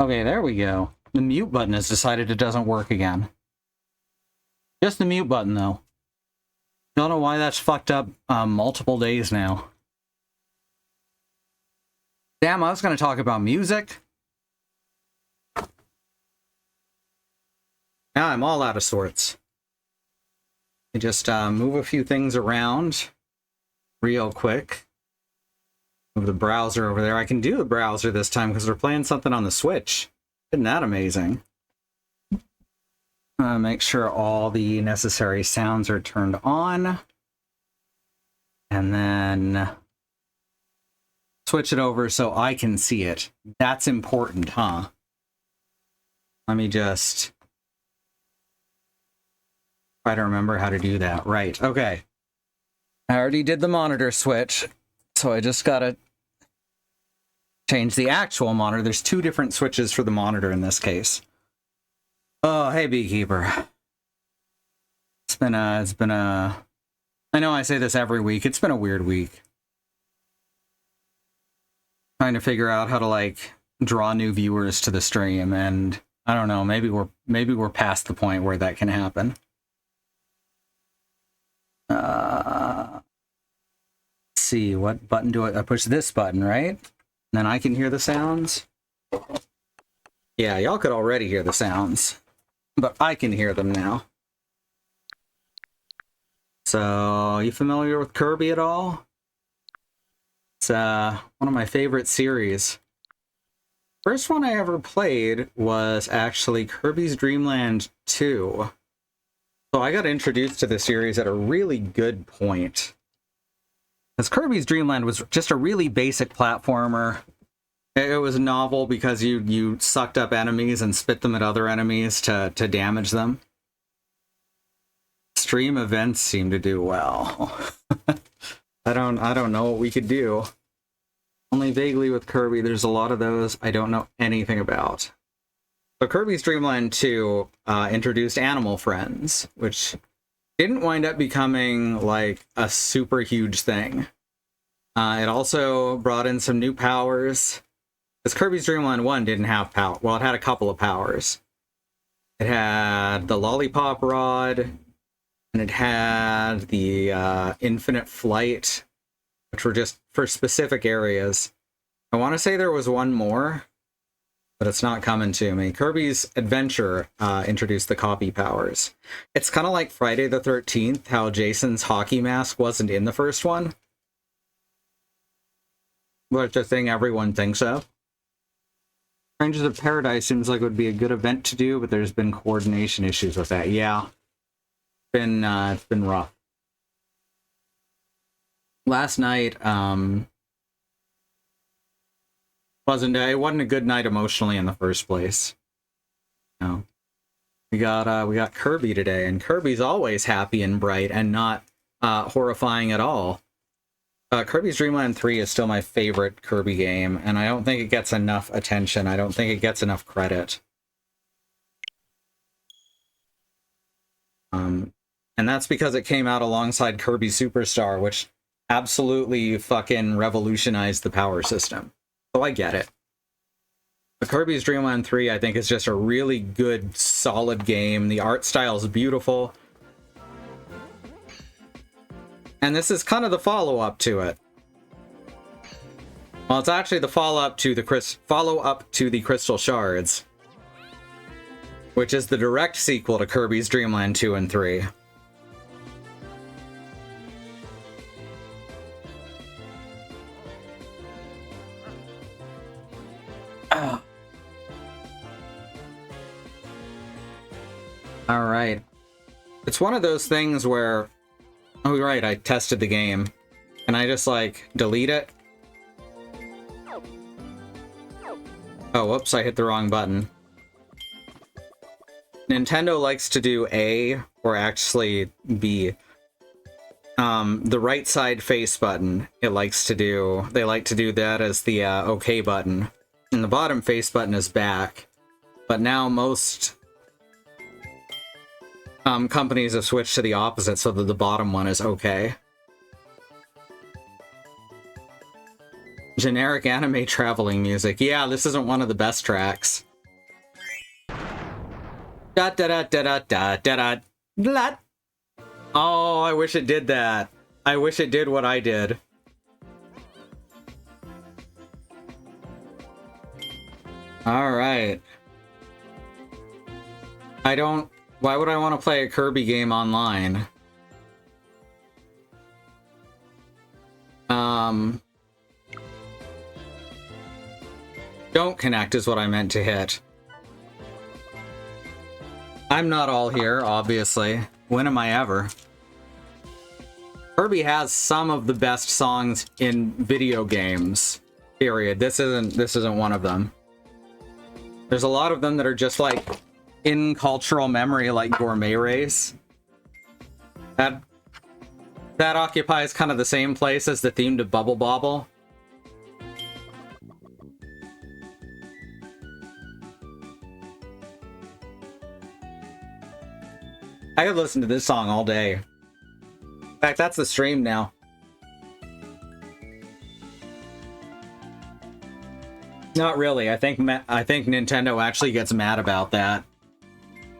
Okay, there we go. The mute button has decided it doesn't work again. Just the mute button, though. Don't know why that's fucked up multiple days now. Damn, I was going to talk about music. Now I'm all out of sorts. I just move a few things around real quick. Move the browser over there. I can do the browser this time because we're playing something on the Switch. Isn't that amazing? Make sure all the necessary sounds are turned on. And then switch it over so I can see it. That's important, huh? Let me just try to remember how to do that. Right, okay. I already did the monitor switch, so I just gotta change the actual monitor. There's two different switches for the monitor in this case. Oh, hey, Beekeeper. It's been a... I know I say this every week. It's been a weird week. Trying to figure out how to, like, draw new viewers to the stream, and I don't know, maybe we're past the point where that can happen. Let's see, what button do I push? This button, right? And then I can hear the sounds. Yeah, y'all could already hear the sounds, but I can hear them now. So, you familiar with Kirby at all? It's one of my favorite series. First one I ever played was actually Kirby's Dreamland 2. So I got introduced to the series at a really good point. Because Kirby's Dreamland was just a really basic platformer. It was novel because you sucked up enemies and spit them at other enemies to damage them. Stream events seem to do well. I don't know what we could do. Only vaguely with Kirby. There's a lot of those I don't know anything about. So Kirby's Dreamland 2 introduced animal friends, which didn't wind up becoming like a super huge thing. It also brought in some new powers. Because Kirby's Dreamland 1 didn't have power. Well, it had a couple of powers. It had the Lollipop Rod, and it had the Infinite Flight, which were just for specific areas. I want to say there was one more, but it's not coming to me. Kirby's Adventure introduced the copy powers. It's kind of like Friday the 13th, how Jason's hockey mask wasn't in the first one. But it's a thing everyone thinks of. Strangers of Paradise seems like it would be a good event to do, but there's been coordination issues with that. Yeah. It's been rough. Last night, it wasn't a good night emotionally in the first place. No. We got Kirby today, and Kirby's always happy and bright and not horrifying at all. Kirby's Dreamland 3 is still my favorite Kirby game, and I don't think it gets enough attention. I don't think it gets enough credit. And that's because it came out alongside Kirby Superstar, which absolutely fucking revolutionized the power system. So I get it. But Kirby's Dreamland 3, I think, is just a really good, solid game. The art style is beautiful. And this is kind of the follow-up to it. Well, it's actually the follow-up to the Crystal Shards, which is the direct sequel to Kirby's Dreamland 2 and 3. All right. It's one of those things where, oh, right, I tested the game. Can I just, like, delete it? Oh, whoops, I hit the wrong button. Nintendo likes to do A, or actually B. The right side face button, they like to do that as the OK button. And the bottom face button is back. But now most companies have switched to the opposite so that the bottom one is OK. Generic anime traveling music. Yeah, this isn't one of the best tracks. Da da da da da da da da. Oh, I wish it did that. I wish it did what I did. Alright. I don't... Why would I want to play a Kirby game online? Don't connect is what I meant to hit. I'm not all here, obviously. When am I ever? Kirby has some of the best songs in video games. Period. This isn't one of them. There's a lot of them that are just like in cultural memory, like Gourmet Race. That occupies kind of the same place as the theme to Bubble Bobble. I could listen to this song all day. In fact, that's the stream now. Not really. I think Nintendo actually gets mad about that.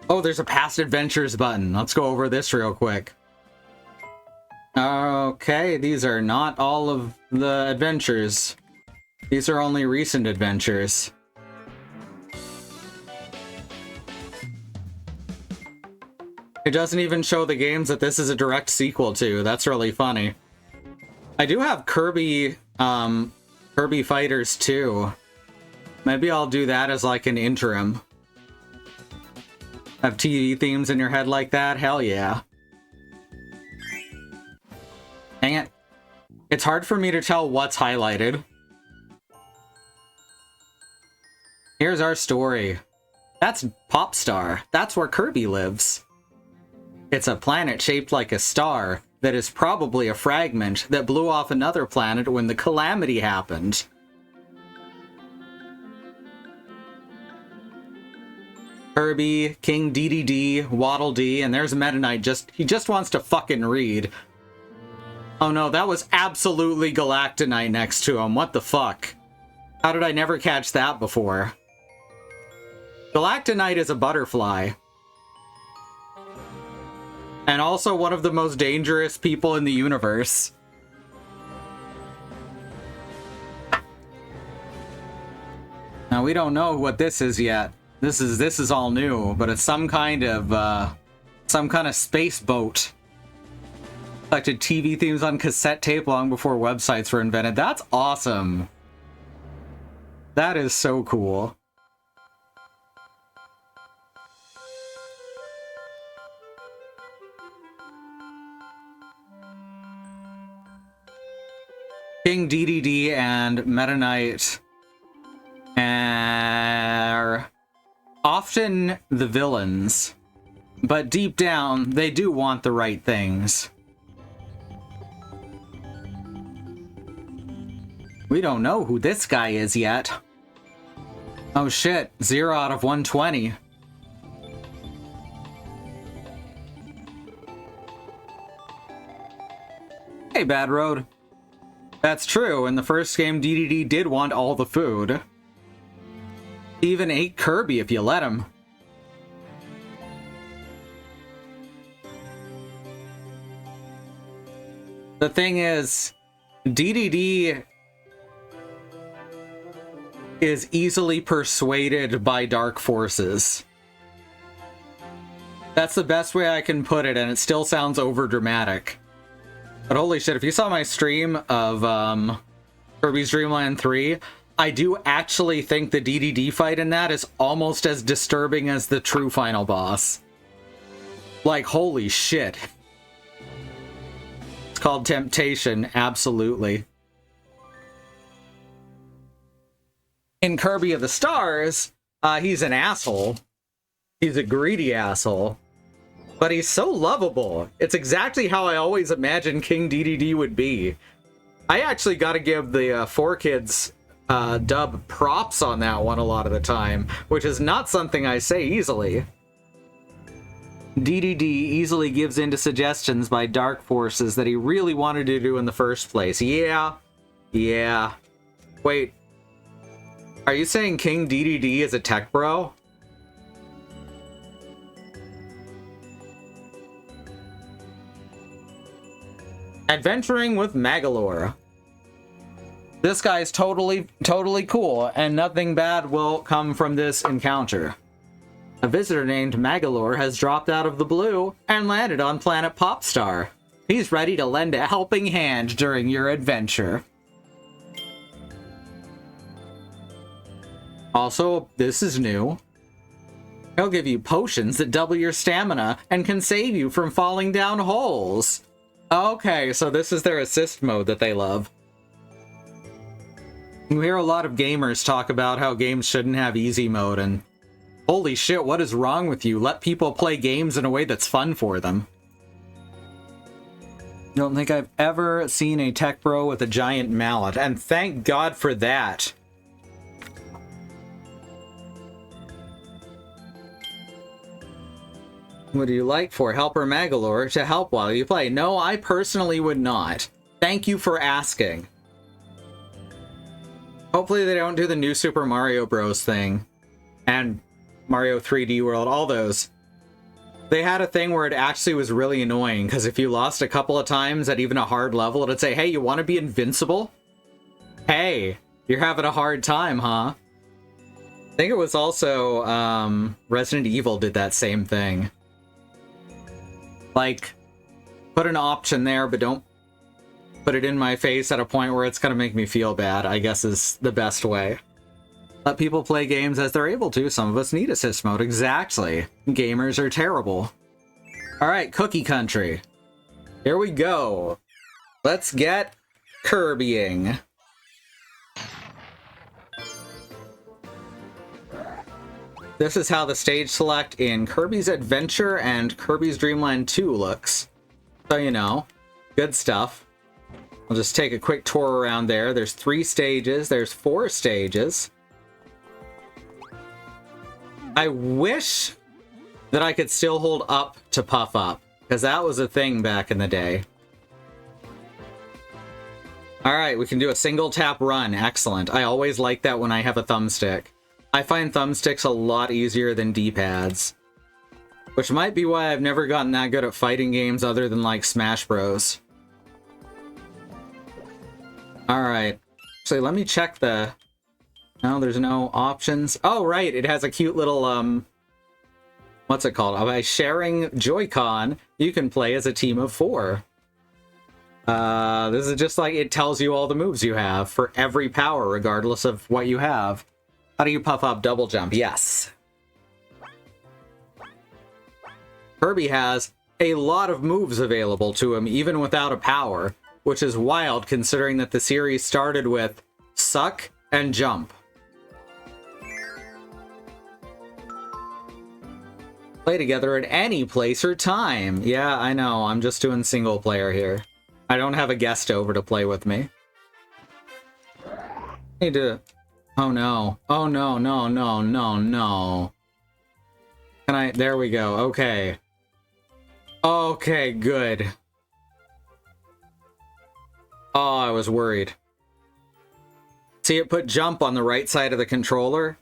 Oh, there's a past adventures button. Let's go over this real quick. Okay, these are not all of the adventures. These are only recent adventures. It doesn't even show the games that this is a direct sequel to. That's really funny. I do have Kirby Fighters 2. Maybe I'll do that as like an interim. Have TV themes in your head like that? Hell yeah. Dang it. It's hard for me to tell what's highlighted. Here's our story. That's Popstar. That's where Kirby lives. It's a planet shaped like a star that is probably a fragment that blew off another planet when the calamity happened. Kirby, King DDD, Waddle Dee, and there's Meta Knight. He just wants to fucking read. Oh no, that was absolutely Galactonite next to him. What the fuck? How did I never catch that before? Galactonite is a butterfly. And also one of the most dangerous people in the universe. Now, we don't know what this is yet. This is all new, but it's some kind of space boat. Collected TV themes on cassette tape long before websites were invented. That's awesome. That is so cool. King DDD and Meta Knight are often the villains, but deep down, they do want the right things. We don't know who this guy is yet. Oh shit, 0 out of 120. Hey, Bad Road. That's true, in the first game, DDD did want all the food. He even ate Kirby if you let him. The thing is, DDD is easily persuaded by dark forces. That's the best way I can put it, and it still sounds overdramatic. But holy shit, if you saw my stream of Kirby's Dreamland 3, I do actually think the DDD fight in that is almost as disturbing as the true final boss. Like, holy shit. It's called Temptation, absolutely. In Kirby of the Stars, he's an asshole. He's a greedy asshole. But he's so lovable. It's exactly how I always imagined King DDD would be. I actually gotta give the 4Kids dub props on that one a lot of the time, which is not something I say easily. DDD easily gives in to suggestions by dark forces that he really wanted to do in the first place. Yeah. Wait. Are you saying King DDD is a tech bro? Adventuring with Magolor. This guy's totally cool, and nothing bad will come from this encounter. A visitor named Magolor has dropped out of the blue and landed on planet Popstar. He's ready to lend a helping hand during your adventure. Also, this is new. He'll give you potions that double your stamina and can save you from falling down holes. Okay, so this is their assist mode that they love. You hear a lot of gamers talk about how games shouldn't have easy mode, and holy shit, what is wrong with you? Let people play games in a way that's fun for them. I don't think I've ever seen a tech bro with a giant mallet, and thank God for that. Would you like for Helper Magolor to help while you play? No, I personally would not. Thank you for asking. Hopefully they don't do the new Super Mario Bros. Thing. And Mario 3D World, all those. They had a thing where it actually was really annoying, because if you lost a couple of times at even a hard level, it'd say, hey, you want to be invincible? Hey, you're having a hard time, huh? I think it was also, Resident Evil did that same thing. Like, put an option there, but don't put it in my face at a point where it's gonna make me feel bad, I guess is the best way. Let people play games as they're able to. Some of us need assist mode. Exactly. Gamers are terrible. Alright, Cookie Country. Here we go. Let's get Kirbying. This is how the stage select in Kirby's Adventure and Kirby's Dreamland 2 looks. So, you know, good stuff. I'll just take a quick tour around there. There's 3 stages. There's 4 stages. I wish that I could still hold up to puff up, because that was a thing back in the day. Alright, we can do a single tap run. Excellent. I always like that when I have a thumbstick. I find thumbsticks a lot easier than D-pads. Which might be why I've never gotten that good at fighting games other than, like, Smash Bros. Alright. So let me check the... No, there's no options. Oh, right, it has a cute little, what's it called? By sharing Joy-Con, you can play as a team of 4. This is just like, it tells you all the moves you have for every power, regardless of what you have. How do you puff up double jump? Yes. Kirby has a lot of moves available to him, even without a power, which is wild considering that the series started with Suck and Jump. Play together at any place or time. Yeah, I know, I'm just doing single player here. I don't have a guest over to play with me. Need to... Oh no. Oh no, no, no, no, no. Can I... There we go. Okay. Okay, good. Oh, I was worried. See, it put jump on the right side of the controller,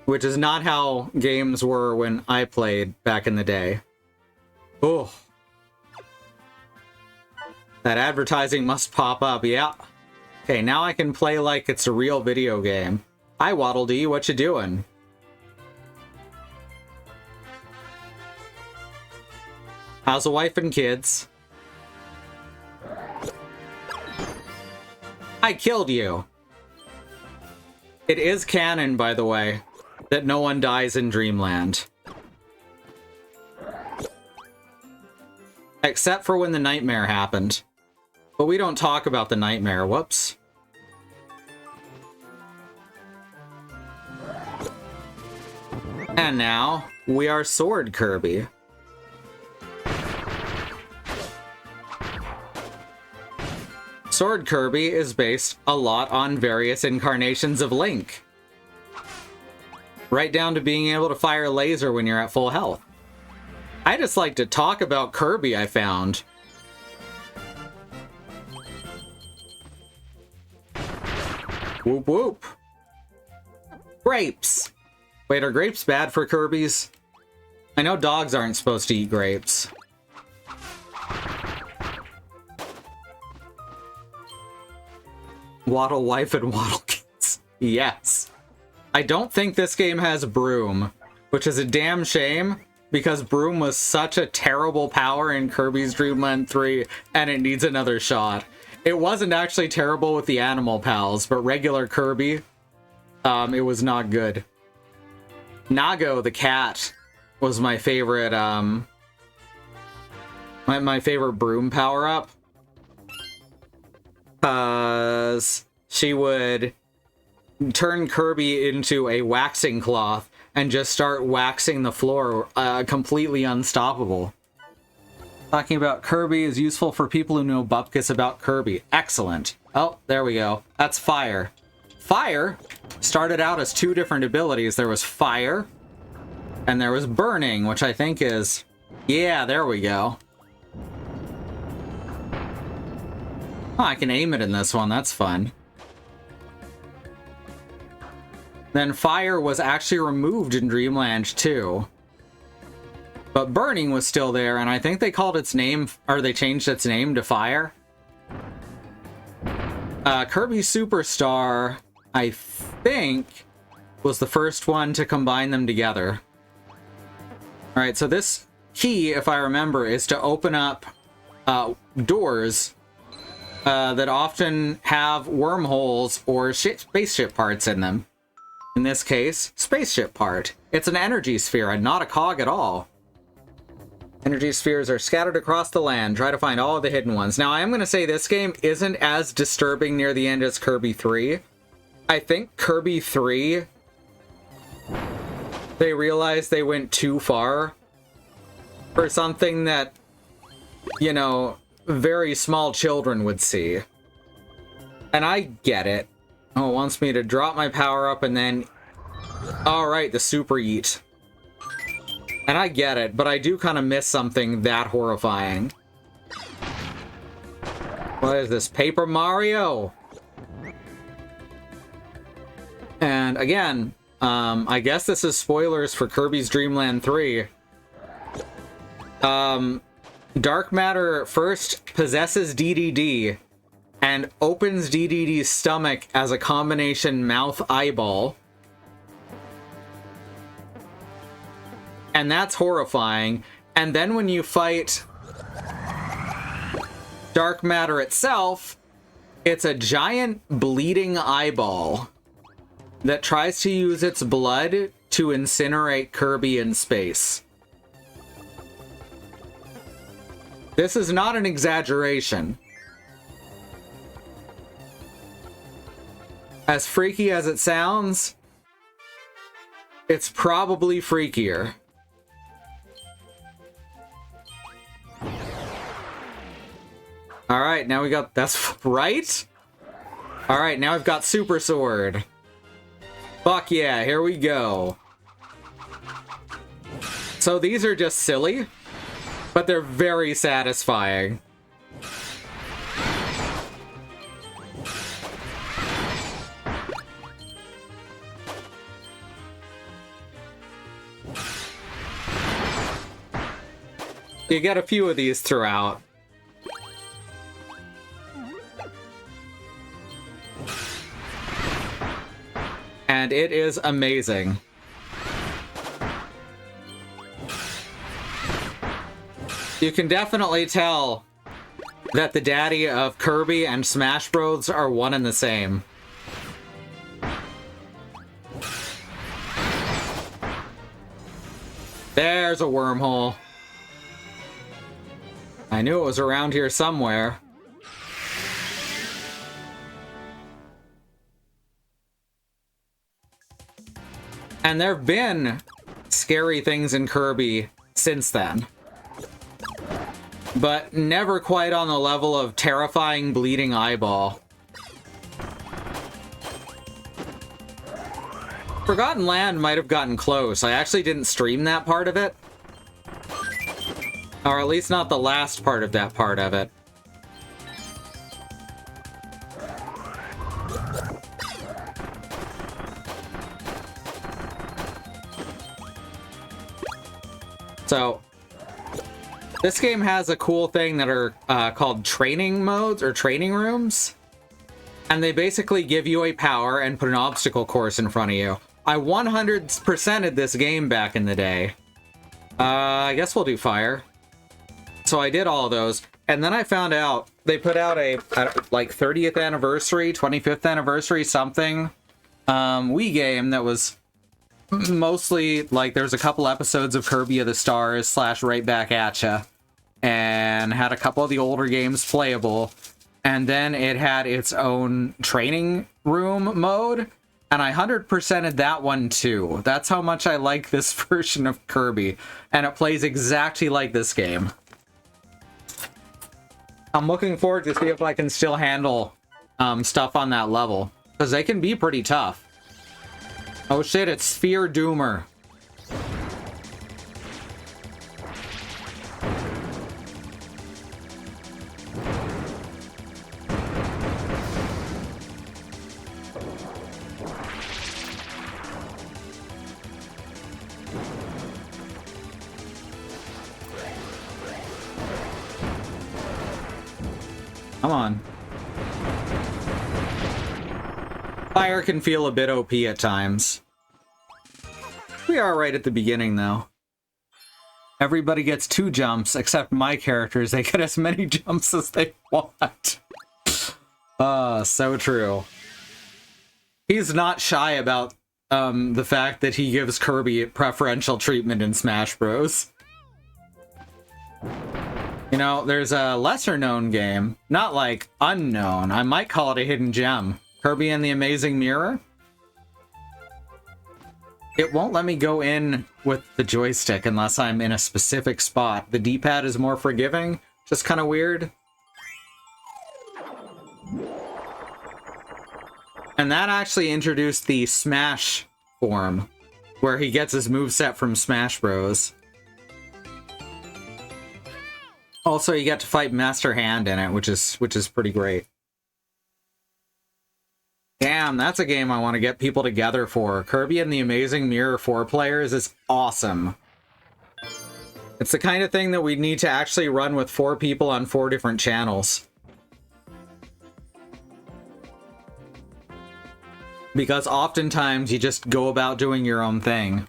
which is not how games were when I played back in the day. Oh. That advertising must pop up, yeah. Okay, now I can play like it's a real video game. Hi, Waddle Dee, what you doing? How's the wife and kids? I killed you. It is canon, by the way, that no one dies in Dreamland. Except for when the nightmare happened. But we don't talk about the nightmare. Whoops. And now, we are Sword Kirby. Sword Kirby is based a lot on various incarnations of Link. Right down to being able to fire a laser when you're at full health. I just like to talk about Kirby, I found. Whoop whoop. Grapes. Wait, are grapes bad for Kirby's? I know dogs aren't supposed to eat grapes. Waddle Wife and Waddle Kids. Yes. I don't think this game has Broom, which is a damn shame, because Broom was such a terrible power in Kirby's Dream Land 3, and it needs another shot. It wasn't actually terrible with the Animal Pals, but regular Kirby, it was not good. Nago, the cat, was my favorite, my favorite Broom power-up. Because she would turn Kirby into a waxing cloth and just start waxing the floor, completely unstoppable. Talking about Kirby is useful for people who know bupkis about Kirby. Excellent. Oh, there we go. That's Fire. Fire started out as two different abilities. There was Fire, and there was Burning, which I think is... Yeah, there we go. Oh, I can aim it in this one. That's fun. Then Fire was actually removed in Dreamland 2. But Burning was still there, and I think they called its name, or they changed its name to Fire. Kirby Superstar, I think, was the first one to combine them together. Alright, so this key, if I remember, is to open up doors that often have wormholes or spaceship parts in them. In this case, spaceship part. It's an energy sphere and not a cog at all. Energy spheres are scattered across the land. Try to find all of the hidden ones. Now, I am going to say this game isn't as disturbing near the end as Kirby 3. I think Kirby 3, they realized they went too far for something that, you know, very small children would see. And I get it. Oh, it wants me to drop my power up and then... Alright, the Super Eat. And I get it, but I do kind of miss something that horrifying. What is this? Paper Mario? And again, I guess this is spoilers for Kirby's Dream Land 3. Dark Matter first possesses DDD and opens DDD's stomach as a combination mouth-eyeball. And that's horrifying. And then when you fight Dark Matter itself, it's a giant bleeding eyeball that tries to use its blood to incinerate Kirby in space. This is not an exaggeration. As freaky as it sounds, it's probably freakier. Alright, now we got... That's right? Alright, now we've got Super Sword. Fuck yeah, here we go. So these are just silly, but they're very satisfying. You get a few of these throughout. And it is amazing. You can definitely tell that the daddy of Kirby and Smash Bros. Are one and the same. There's a wormhole. I knew it was around here somewhere. And there have been scary things in Kirby since then. But never quite on the level of terrifying bleeding eyeball. Forgotten Land might have gotten close. I actually didn't stream that part of it. Or at least not the last part of that part of it. So, this game has a cool thing that are called training modes or training rooms. And they basically give you a power and put an obstacle course in front of you. I 100%ed this game back in the day. I guess we'll do fire. So I did all of those. And then I found out they put out a, like, 30th anniversary, 25th anniversary something Wii game that was mostly, like, there's a couple episodes of Kirby of the Stars / Right Back Atcha. And had a couple of the older games playable. And then it had its own training room mode. And I 100%ed that one too. That's how much I like this version of Kirby. And it plays exactly like this game. I'm looking forward to see if I can still handle stuff on that level. Because they can be pretty tough. Oh shit, it's Sphere Doomer. Come on. Fire can feel a bit OP at times. We are right at the beginning, though. Everybody gets 2 jumps, except my characters. They get as many jumps as they want. So true. He's not shy about the fact that he gives Kirby preferential treatment in Smash Bros. You know, there's a lesser-known game, not like unknown. I might call it a hidden gem. Kirby and the Amazing Mirror. It won't let me go in with the joystick unless I'm in a specific spot. The D-pad is more forgiving, just kind of weird. And that actually introduced the Smash form, where he gets his moveset from Smash Bros. Also, you get to fight Master Hand in it, which is pretty great. Damn, that's a game I want to get people together for. Kirby and the Amazing Mirror 4 players is awesome. It's the kind of thing that we need to actually run with 4 people on 4 different channels. Because oftentimes you just go about doing your own thing.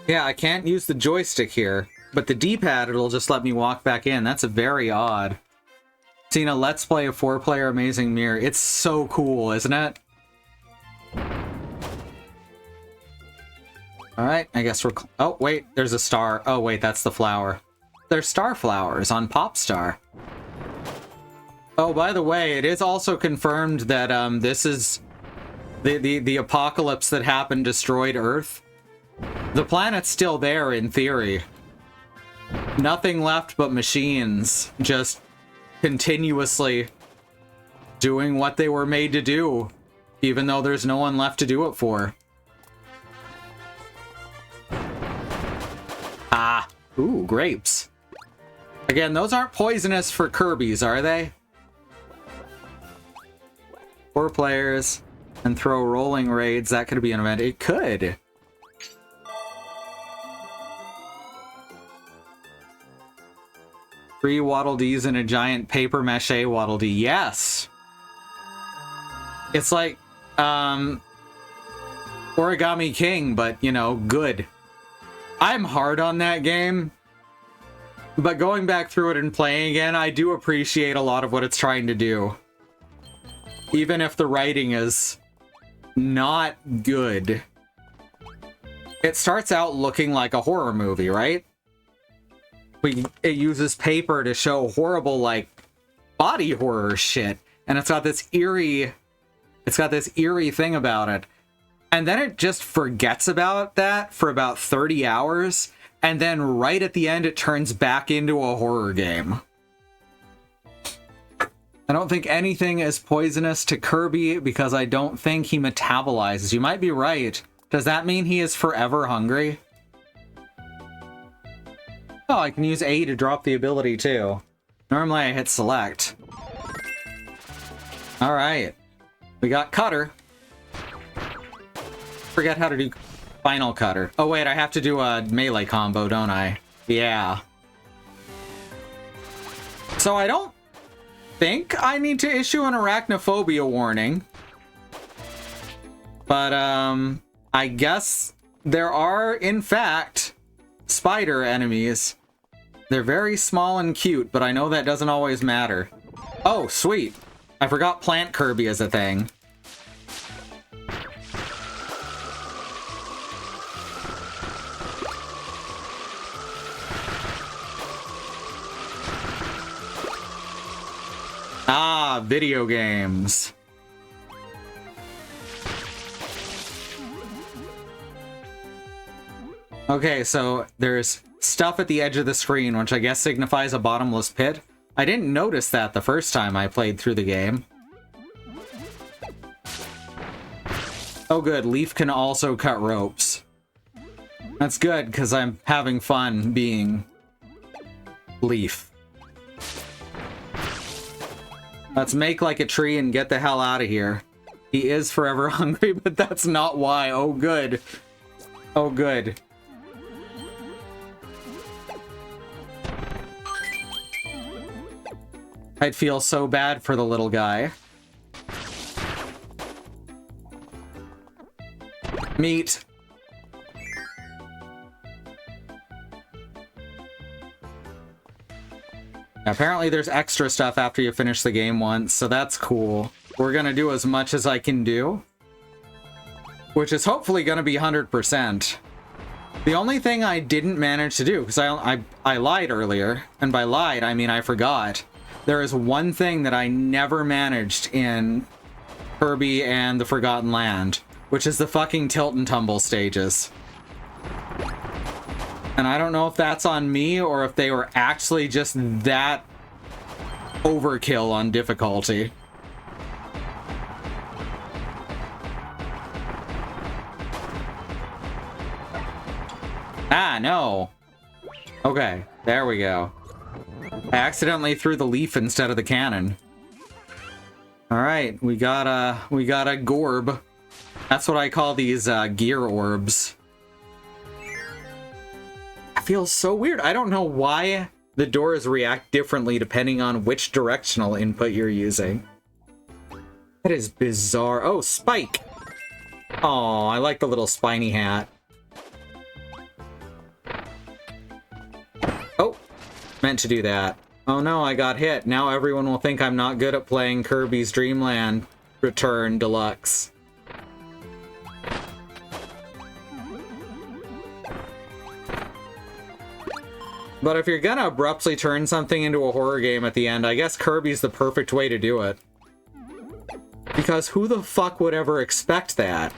Yeah, I can't use the joystick here. But the D-pad, it'll just let me walk back in. That's very odd. Seen a Let's Play of 4-player Amazing Mirror. It's so cool, isn't it? Alright, I guess we're... Oh, wait, there's a star. Oh, wait, that's the flower. There's star flowers on Popstar. Oh, by the way, it is also confirmed that this is... The apocalypse that happened destroyed Earth. The planet's still there, in theory. Nothing left but machines, just continuously doing what they were made to do, even though there's no one left to do it for. Ah, ooh, grapes. Again, those aren't poisonous for Kirby's, are they? 4 players and throw rolling raids, that could be an event. It could. 3 Waddle Dees and a giant paper mache Waddle Dee. Yes! It's like, Origami King, but, you know, good. I'm hard on that game. But going back through it and playing again, I do appreciate a lot of what it's trying to do. Even if the writing is not good. It starts out looking like a horror movie, right? It uses paper to show horrible, like, body horror shit. And it's got this eerie thing about it. And then it just forgets about that for about 30 hours. And then right at the end, it turns back into a horror game. I don't think anything is poisonous to Kirby because I don't think he metabolizes. You might be right. Does that mean he is forever hungry? Oh, I can use A to drop the ability too. Normally I hit select. Alright. We got Cutter. Forget how to do Final Cutter. Oh wait, I have to do a melee combo, don't I? Yeah. So I don't think I need to issue an arachnophobia warning. But, I guess there are, in fact, spider enemies. They're very small and cute, but I know that doesn't always matter. Oh, sweet. I forgot Plant Kirby is a thing. Ah, video games. Okay, so there's stuff at the edge of the screen, which I guess signifies a bottomless pit. I didn't notice that the first time I played through the game. Oh good, Leaf can also cut ropes. That's good, because I'm having fun being Leaf. Let's make like a tree and get the hell out of here. He is forever hungry, but that's not why. Oh good. Oh good. I'd feel so bad for the little guy. Meat. Apparently there's extra stuff after you finish the game once, so that's cool. We're gonna do as much as I can do, which is hopefully gonna be 100%. The only thing I didn't manage to do, because I lied earlier, and by lied I mean I forgot. There is one thing that I never managed in Kirby and the Forgotten Land, which is the fucking tilt and tumble stages. And I don't know if that's on me or if they were actually just that overkill on difficulty. Ah, no. Okay, there we go. I accidentally threw the leaf instead of the cannon. Alright, we got a gorb. That's what I call these gear orbs. It feels so weird. I don't know why the doors react differently depending on which directional input you're using. That is bizarre. Oh, Spike! Oh, I like the little spiny hat. Oh, meant to do that. Oh no, I got hit. Now everyone will think I'm not good at playing Kirby's Dreamland Return Deluxe. But if you're gonna abruptly turn something into a horror game at the end, I guess Kirby's the perfect way to do it. Because who the fuck would ever expect that?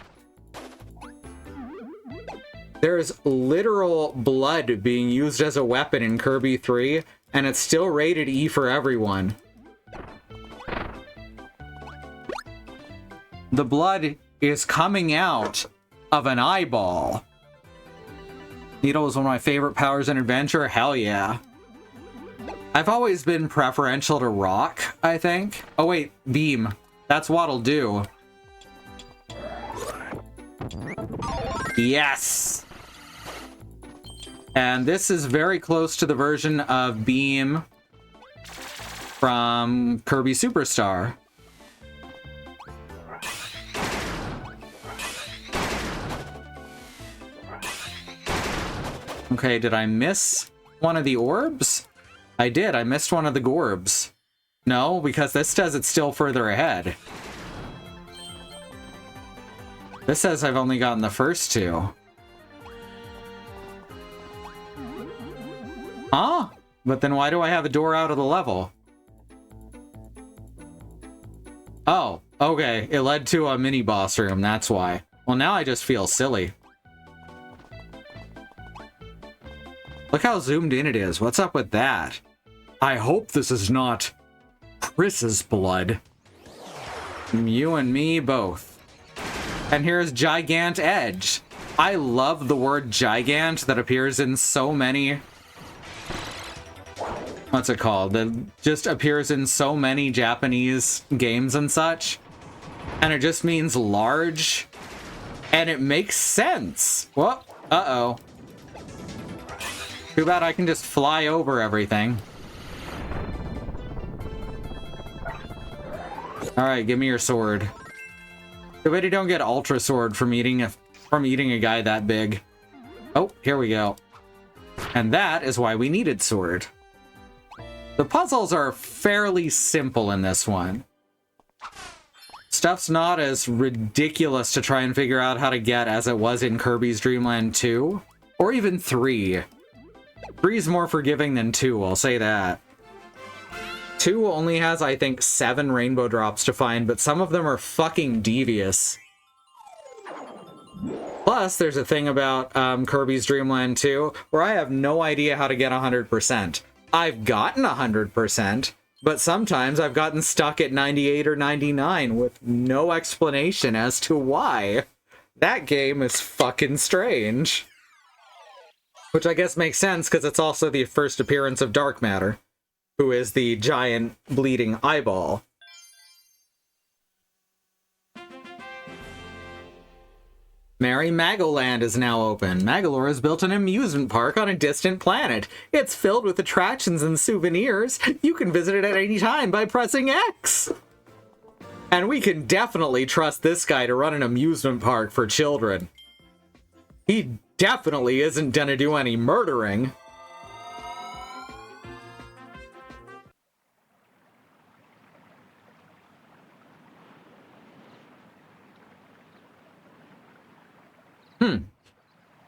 There's literal blood being used as a weapon in Kirby 3, and it's still rated E for everyone. The blood is coming out of an eyeball. Needle is one of my favorite powers in Adventure. Hell yeah. I've always been preferential to Rock, I think. Oh wait, Beam. That's what'll do. Yes! And this is very close to the version of Beam from Kirby Superstar. Okay, did I miss one of the orbs? I did, I missed one of the gorbs. No, because this says it's still further ahead. This says I've only gotten the first two. Huh? But then why do I have a door out of the level? Oh, okay. It led to a mini boss room, that's why. Well, now I just feel silly. Look how zoomed in it is. What's up with that? I hope this is not Chris's blood. You and me both. And here's Gigant Edge. I love the word gigant that appears in so many... What's it called? That just appears in so many Japanese games and such. And it just means large. And it makes sense. Well, uh-oh. Too bad I can just fly over everything. Alright, give me your sword. Too bad you don't get Ultra Sword from eating a guy that big. Oh, here we go. And that is why we needed sword. The puzzles are fairly simple in this one. Stuff's not as ridiculous to try and figure out how to get as it was in Kirby's Dream Land 2. Or even 3. 3 is more forgiving than 2, I'll say that. 2 only has, I think, 7 rainbow drops to find, but some of them are fucking devious. Plus, there's a thing about Kirby's Dream Land 2, where I have no idea how to get 100%. I've gotten 100%, but sometimes I've gotten stuck at 98 or 99 with no explanation as to why. That game is fucking strange. Which I guess makes sense, because it's also the first appearance of Dark Matter, who is the giant bleeding eyeball. Merry Magoland is now open. Magalore has built an amusement park on a distant planet. It's filled with attractions and souvenirs. You can visit it at any time by pressing X. And we can definitely trust this guy to run an amusement park for children. He definitely isn't gonna do any murdering.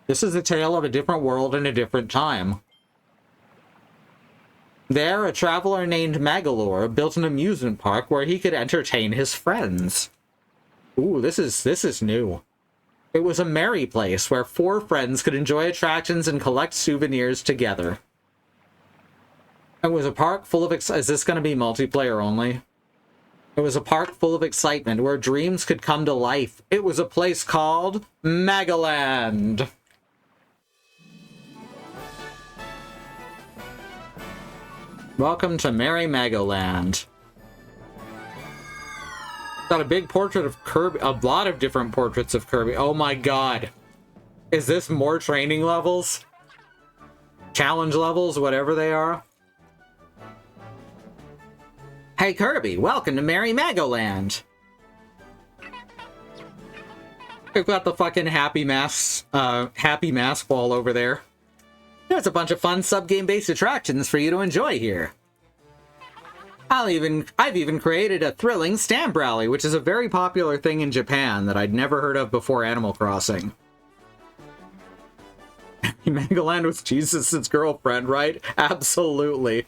This is a tale of a different world and a different time. There, a traveler named Magalore built an amusement park where he could entertain his friends. Ooh, this is new. It was a merry place where 4 friends could enjoy attractions and collect souvenirs together. It was a park full of is this going to be multiplayer only? It was a park full of excitement where dreams could come to life. It was a place called Magaland. Welcome to Merry Magoland. Got a big portrait of Kirby, a lot of different portraits of Kirby. Oh my god. Is this more training levels? Challenge levels, whatever they are? Hey Kirby, welcome to Merry Magoland. We've got the fucking happy mask wall over there. There's a bunch of fun sub-game-based attractions for you to enjoy here. I've even created a thrilling stamp rally, which is a very popular thing in Japan that I'd never heard of before Animal Crossing. Magoland was Jesus' girlfriend, right? Absolutely.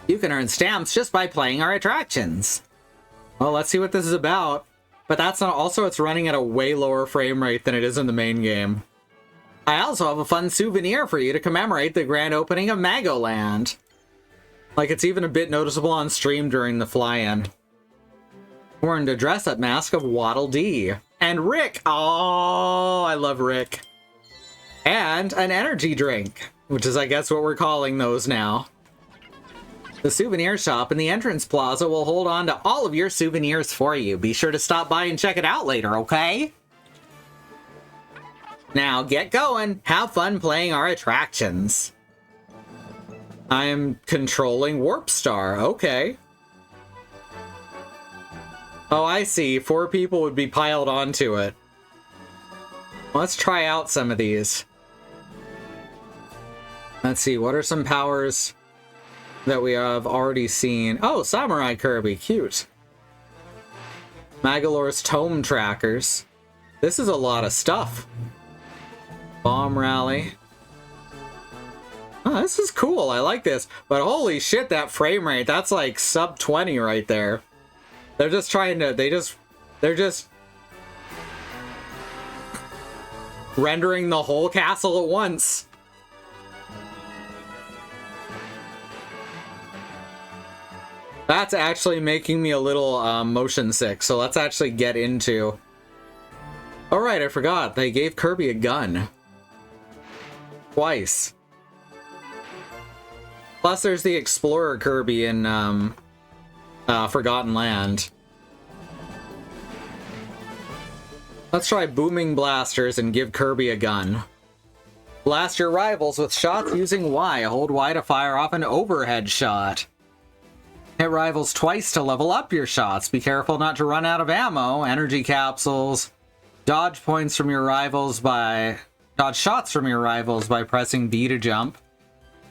You can earn stamps just by playing our attractions. Well, let's see what this is about. But that's not, also it's running at a way lower frame rate than it is in the main game. I also have a fun souvenir for you to commemorate the grand opening of Magoland. Like, it's even a bit noticeable on stream during the fly-in. Wearing a dress-up mask of Waddle Dee. And Rick! Oh, I love Rick. And an energy drink, which is, I guess, what we're calling those now. The souvenir shop in the entrance plaza will hold on to all of your souvenirs for you. Be sure to stop by and check it out later, okay? Now get going. Have fun playing our attractions. I am controlling Warp Star. Okay. Oh, I see. 4 people would be piled onto it. Let's try out some of these. Let's see. What are some powers that we have already seen? Oh, Samurai Kirby. Cute. Magalore's Tome Trackers. This is a lot of stuff. Bomb Rally. Oh, this is cool. I like this. But holy shit, that frame rate. That's like sub 20 right there. They're just trying to... They're just... rendering the whole castle at once. That's actually making me a little motion sick. So let's actually get into... Oh right, I forgot. They gave Kirby a gun. Twice. Plus there's the Explorer Kirby in Forgotten Land. Let's try booming blasters and give Kirby a gun. Blast your rivals with shots using Y. Hold Y to fire off an overhead shot. Hit rivals twice to level up your shots. Be careful not to run out of ammo. Energy capsules. Dodge points from your rivals by... Dodge shots from your rivals by pressing B to jump.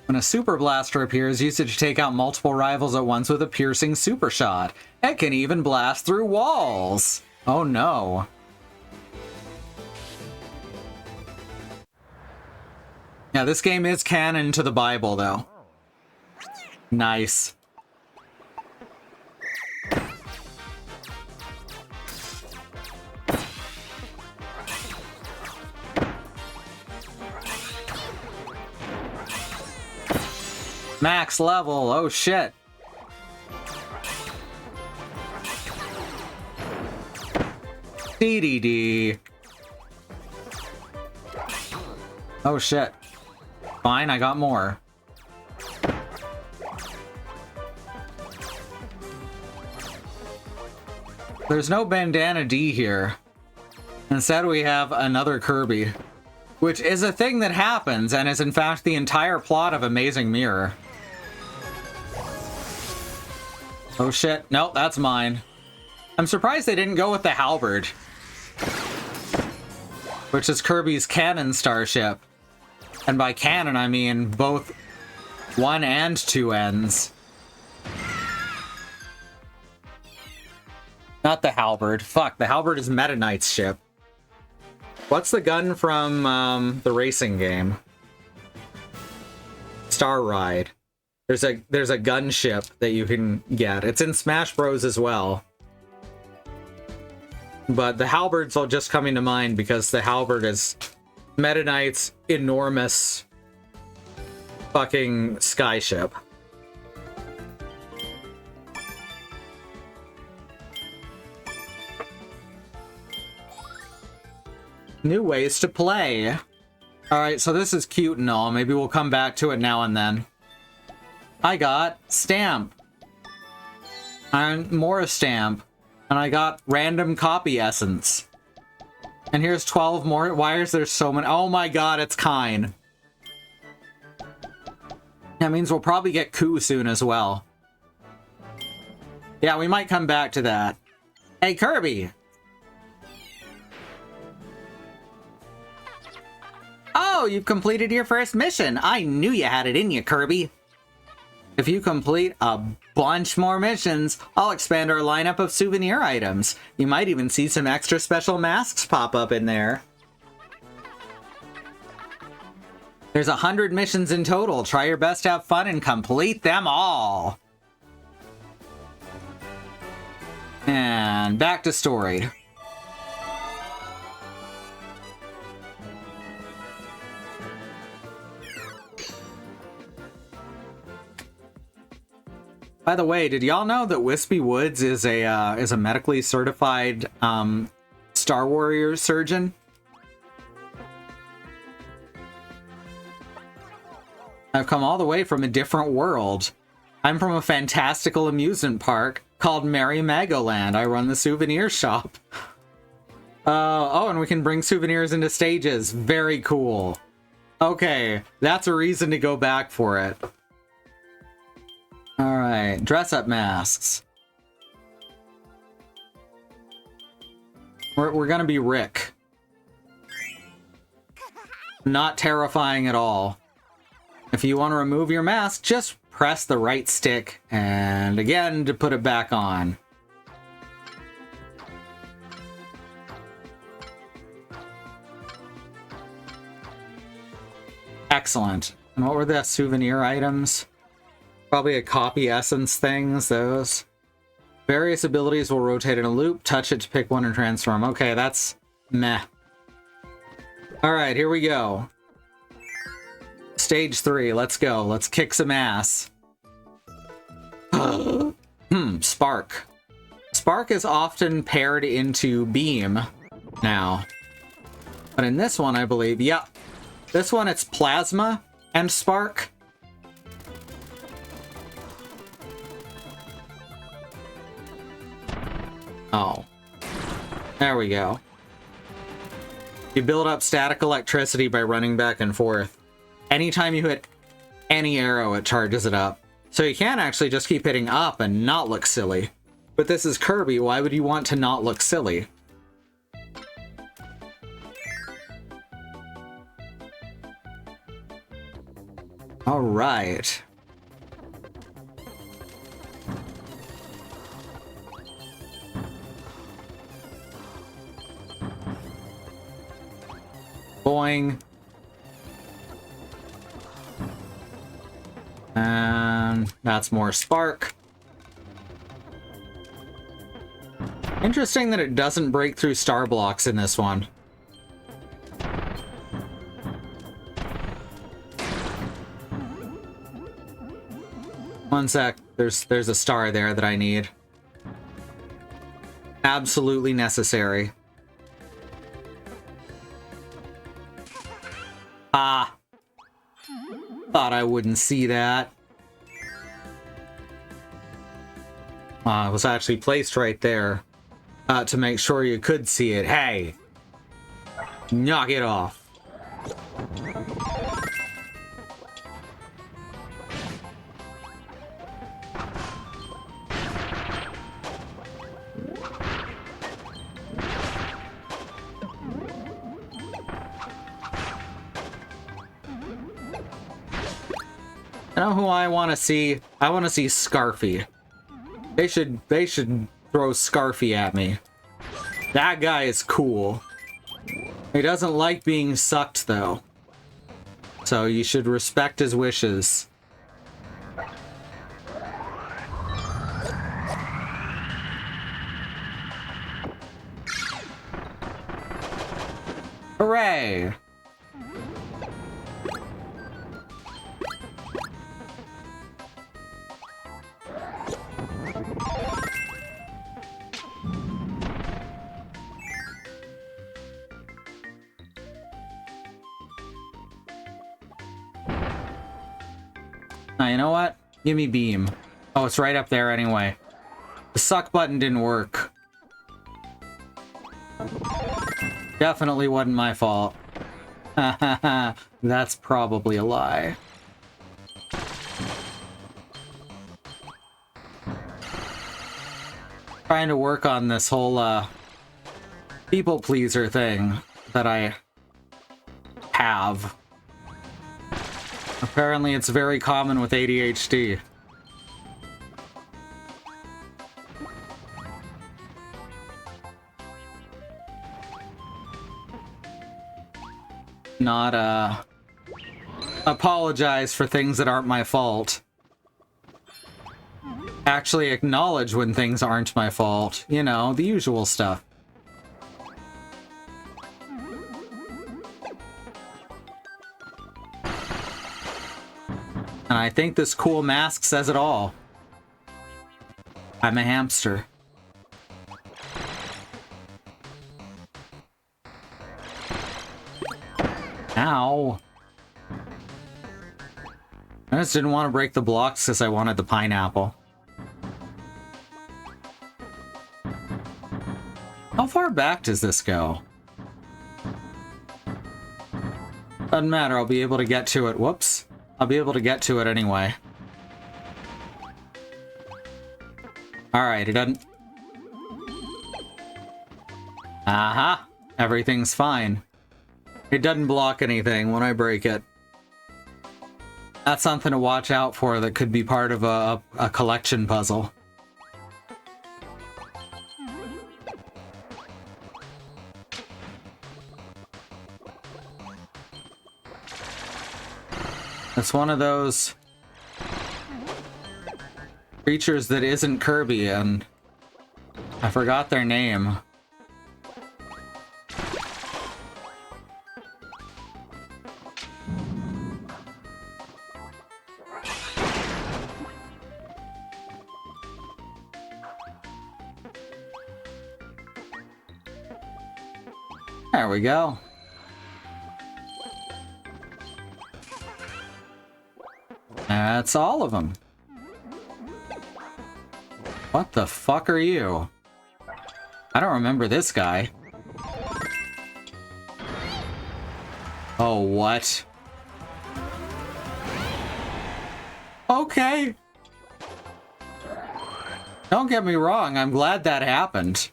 When a super blaster appears, use it to take out multiple rivals at once with a piercing super shot. It can even blast through walls. Oh no. Yeah, this game is canon to the Bible, though. Nice. Max level, oh shit. DDD. Oh shit. Fine, I got more. There's no Bandana D here. Instead we have another Kirby. Which is a thing that happens, and is in fact the entire plot of Amazing Mirror. Oh shit, nope, that's mine. I'm surprised they didn't go with the Halberd. Which is Kirby's cannon starship. And by cannon, I mean both 1 and 2 ends. Not the Halberd. Fuck, the Halberd is Meta Knight's ship. What's the gun from the racing game? Star Ride. There's a gunship that you can get. It's in Smash Bros as well. But the Halberd's all just coming to mind because the Halberd is Meta Knight's enormous fucking skyship. New ways to play. Alright, so this is cute and all. Maybe we'll come back to it now and then. I got Stamp. And more Stamp. And I got Random Copy Essence. And here's 12 more. Why is there so many? Oh my god, it's Kine. That means we'll probably get Ku soon as well. Yeah, we might come back to that. Hey, Kirby! Oh, you've completed your first mission. I knew you had it in you, Kirby. If you complete a bunch more missions, I'll expand our lineup of souvenir items. You might even see some extra special masks pop up in there. There's 100 missions in total. Try your best to have fun and complete them all. And back to story. By the way, did y'all know that Wispy Woods is a medically certified Star Warrior surgeon? I've come all the way from a different world. I'm from a fantastical amusement park called Merry Magoland. I run the souvenir shop. Oh, and we can bring souvenirs into stages. Very cool. Okay, that's a reason to go back for it. Alright, dress-up masks. We're gonna be Rick. Not terrifying at all. If you want to remove your mask, just press the right stick, and again to put it back on. Excellent. And what were the souvenir items? Probably a copy essence things, those. Various abilities will rotate in a loop. Touch it to pick one and transform. Okay, that's meh. Alright, here we go. Stage 3, let's go. Let's kick some ass. Spark. Spark is often paired into Beam now. But in this one, I believe, yeah. This one, it's Plasma and Spark. Oh. There we go. You build up static electricity by running back and forth. Anytime you hit any arrow, it charges it up. So you can actually just keep hitting up and not look silly. But this is Kirby, why would you want to not look silly? Alright. Boing. And that's more spark. Interesting that it doesn't break through star blocks in this one. One sec. There's a star there that I need. Absolutely necessary. Ah. Thought I wouldn't see that. It was actually placed right there to make sure you could see it. Hey! Knock it off. You know who I want to see? I want to see Scarfy. They should throw Scarfy at me. That guy is cool. He doesn't like being sucked though. So you should respect his wishes. Hooray! Now, you know what? Give me beam. Oh, it's right up there anyway. The suck button didn't work. Definitely wasn't my fault. That's probably a lie. Trying to work on this whole people pleaser thing that I have. Apparently it's very common with ADHD. Not apologize for things that aren't my fault. Actually acknowledge when things aren't my fault. You know, the usual stuff. And I think this cool mask says it all. I'm a hamster. Ow. I just didn't want to break the blocks because I wanted the pineapple. How far back does this go? Doesn't matter, I'll be able to get to it. Whoops. I'll be able to get to it anyway. Alright, it doesn't... Aha! Everything's fine. It doesn't block anything when I break it. That's something to watch out for that could be part of a collection puzzle. It's one of those creatures that isn't Kirby, and I forgot their name. There we go. That's all of them. What the fuck are you? I don't remember this guy. Oh, what? Okay. Don't get me wrong, I'm glad that happened.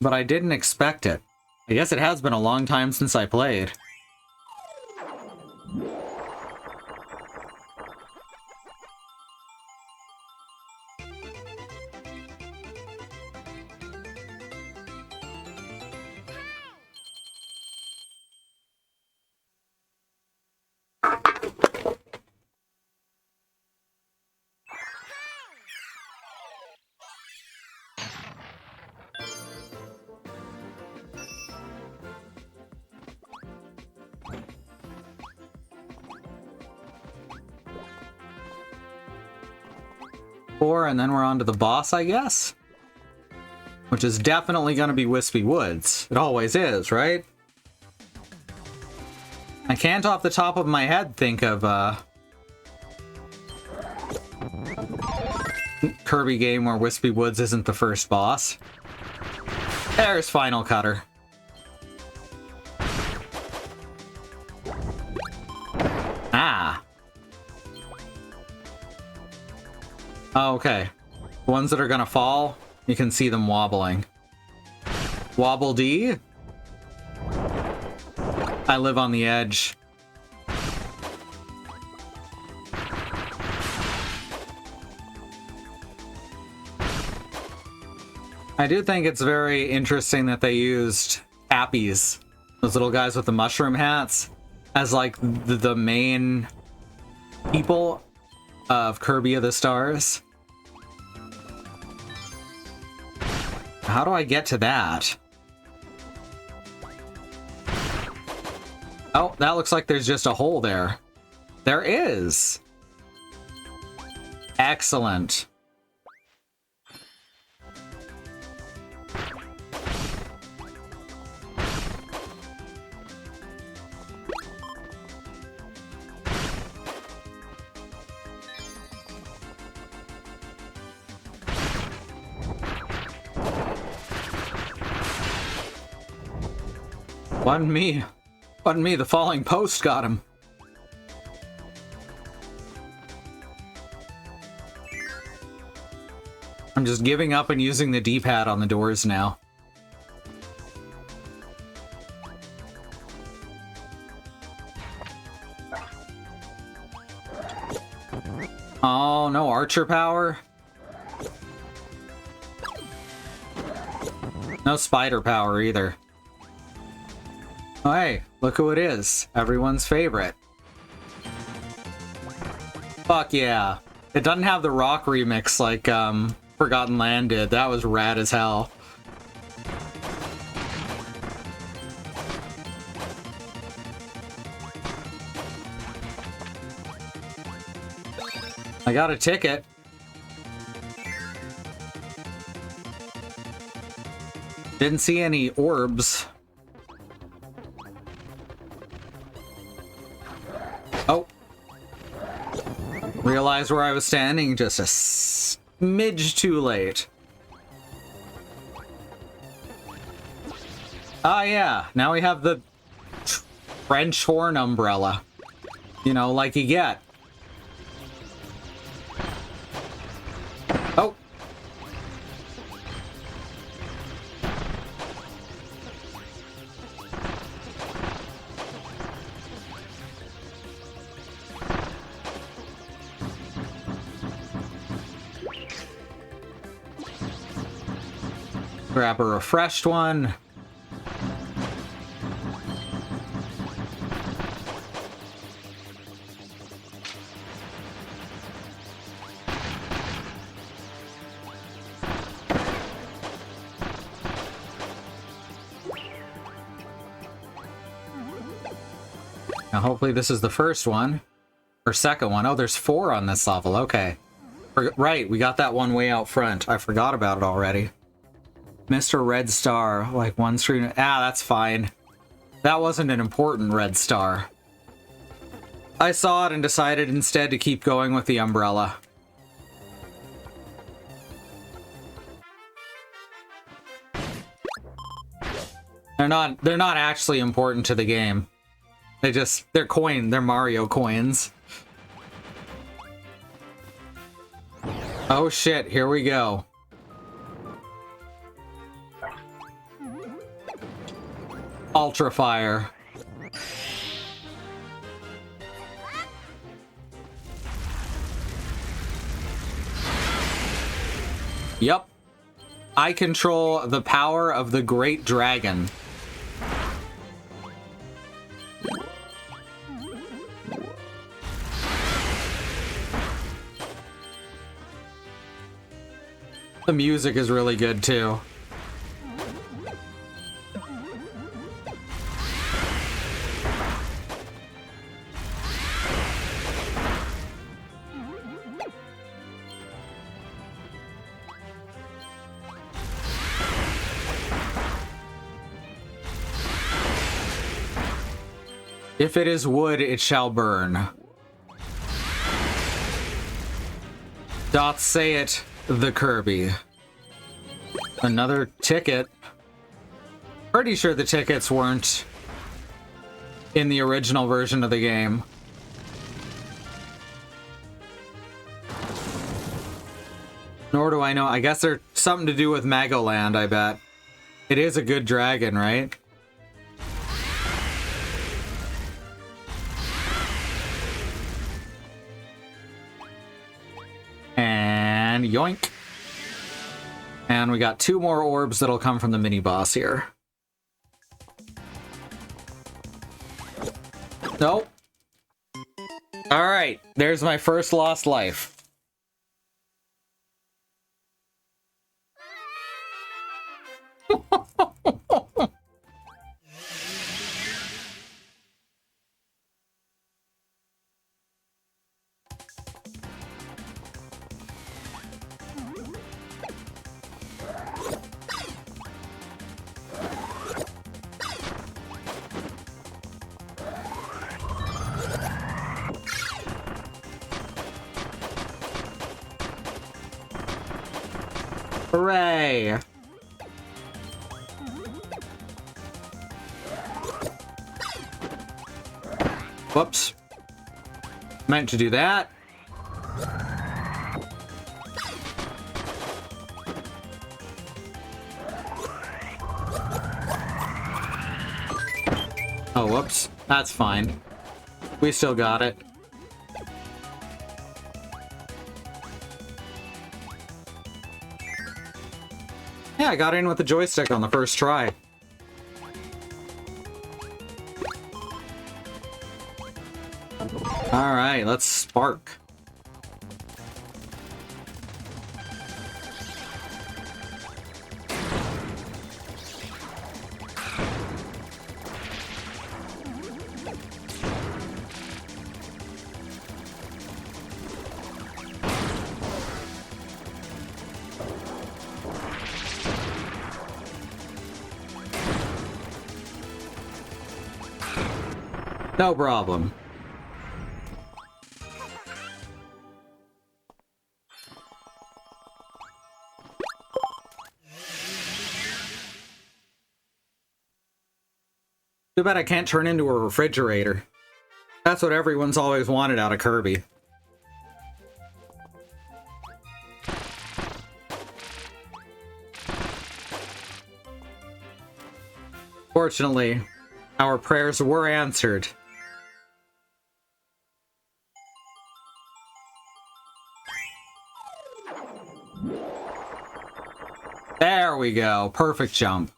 But I didn't expect it. I guess it has been a long time since I played. And then we're on to the boss, I guess? Which is definitely going to be Wispy Woods. It always is, right? I can't off the top of my head think of Kirby game where Wispy Woods isn't the first boss. There's Final Cutter. Ah. Oh, okay. The ones that are gonna fall, you can see them wobbling. Wobble D? I live on the edge. I do think it's very interesting that they used Appies, those little guys with the mushroom hats, as like the main people of Kirby of the Stars. How do I get to that? Oh, that looks like there's just a hole there. There is! Excellent. Wasn't me, the falling post got him. I'm just giving up and using the D-pad on the doors now. Oh, no archer power? No spider power either. Oh, hey, look who it is. Everyone's favorite. Fuck yeah. It doesn't have the rock remix like Forgotten Land did. That was rad as hell. I got a ticket. Didn't see any orbs. Oh. Realized where I was standing just a smidge too late. Ah, yeah. Now we have the French horn umbrella. You know, like you get. Oh. Grab a refreshed one. Now hopefully this is the first one. Or second one. Oh, there's 4 on this level. Okay. Right, we got that one way out front. I forgot about it already. Mr. Red Star, like one screen. Ah, that's fine. That wasn't an important red star. I saw it and decided instead to keep going with the umbrella. They're not actually important to the game. They're Mario coins. Oh shit, here we go. Ultra Fire. Yep. I control the power of the Great Dragon. The music is really good too. If it is wood, it shall burn. Doth say it, the Kirby. Another ticket. Pretty sure the tickets weren't in the original version of the game. Nor do I know. I guess they're something to do with Magoland, I bet. It is a good dragon, right? And yoink. And we got 2 more orbs that'll come from the mini boss here. Nope. Alright, there's my first lost life. Hooray! Whoops. Meant to do that. Oh, whoops. That's fine. We still got it. Yeah, I got in with the joystick on the first try. Alright, let's spark. No problem. Too bad I can't turn into a refrigerator. That's what everyone's always wanted out of Kirby. Fortunately, our prayers were answered. There we go. Perfect jump.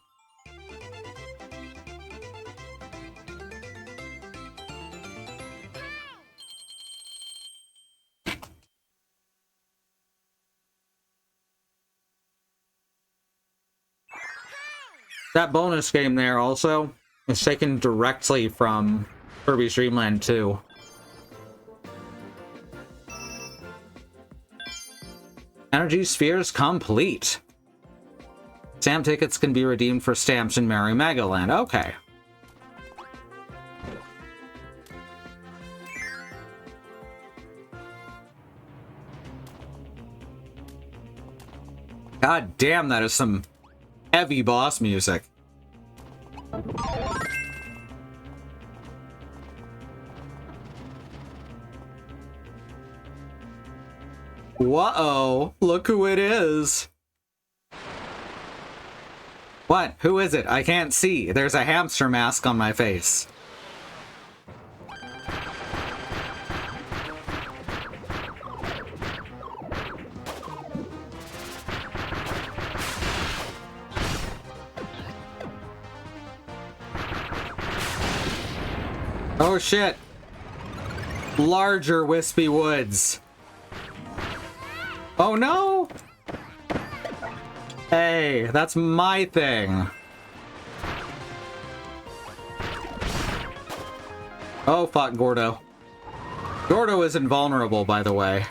That bonus game there also is taken directly from Kirby's Dreamland 2. Energy spheres complete. Stamp tickets can be redeemed for stamps in Merry Magoland. Okay. God damn, that is some heavy boss music. Whoa, look who it is. What? Who is it? I can't see. There's a hamster mask on my face. Oh shit. Larger wispy woods. Oh no! Hey, that's my thing. Oh fuck, Gordo. Gordo is invulnerable, by the way.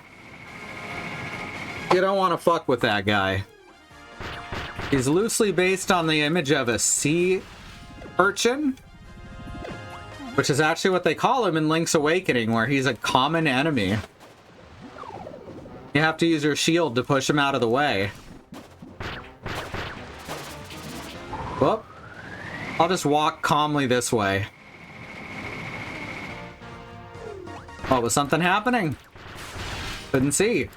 You don't want to fuck with that guy. He's loosely based on the image of a sea urchin, which is actually what they call him in Link's Awakening, where he's a common enemy. You have to use your shield to push him out of the way. Whoop. I'll just walk calmly this way. Oh, was something happening? Couldn't see.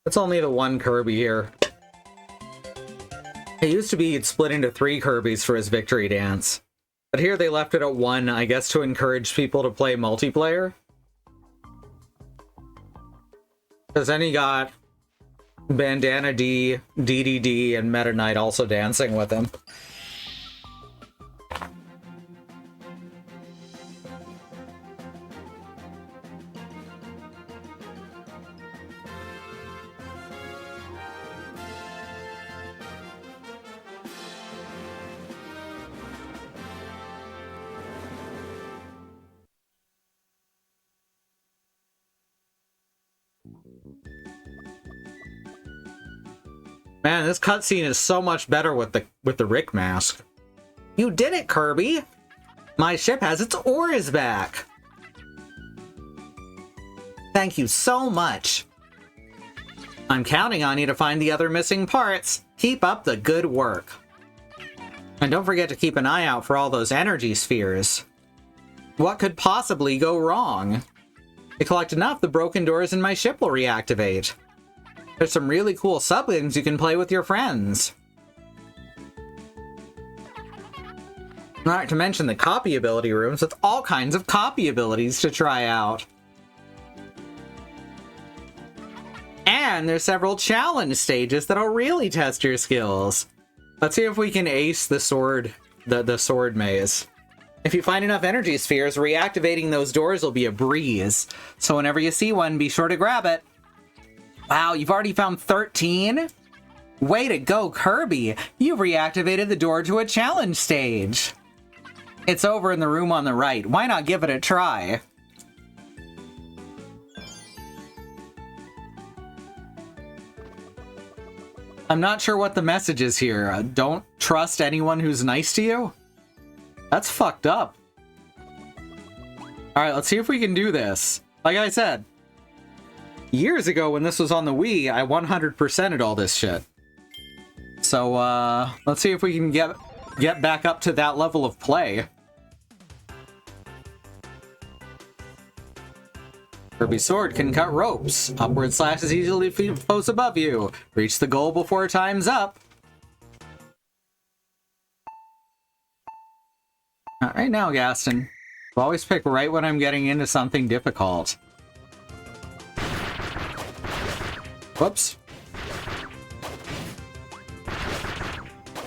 It's only the one Kirby here. It used to be he'd split into 3 Kirbys for his victory dance. But here they left it at 1, I guess to encourage people to play multiplayer. Because then he got Bandana D, DDD, and Meta Knight also dancing with him. Man, this cutscene is so much better with the Rick mask. You did it, Kirby! My ship has its oars back! Thank you so much! I'm counting on you to find the other missing parts. Keep up the good work. And don't forget to keep an eye out for all those energy spheres. What could possibly go wrong? If you collect enough, the broken doors in my ship will reactivate. There's some really cool sub-games you can play with your friends. Not to mention the copy ability rooms with all kinds of copy abilities to try out. And there's several challenge stages that'll really test your skills. Let's see if we can ace the sword maze. If you find enough energy spheres, reactivating those doors will be a breeze. So whenever you see one, be sure to grab it. Wow, you've already found 13? Way to go, Kirby! You've reactivated the door to a challenge stage. It's over in the room on the right. Why not give it a try? I'm not sure what the message is here. Don't trust anyone who's nice to you? That's fucked up. Alright, let's see if we can do this. Like I said, years ago when this was on the Wii, I 100%'d all this shit. So, let's see if we can get back up to that level of play. Kirby's sword can cut ropes. Upward slashes easily defeat foes above you. Reach the goal before time's up. Not right now, Gaston. I always pick right when I'm getting into something difficult. Whoops.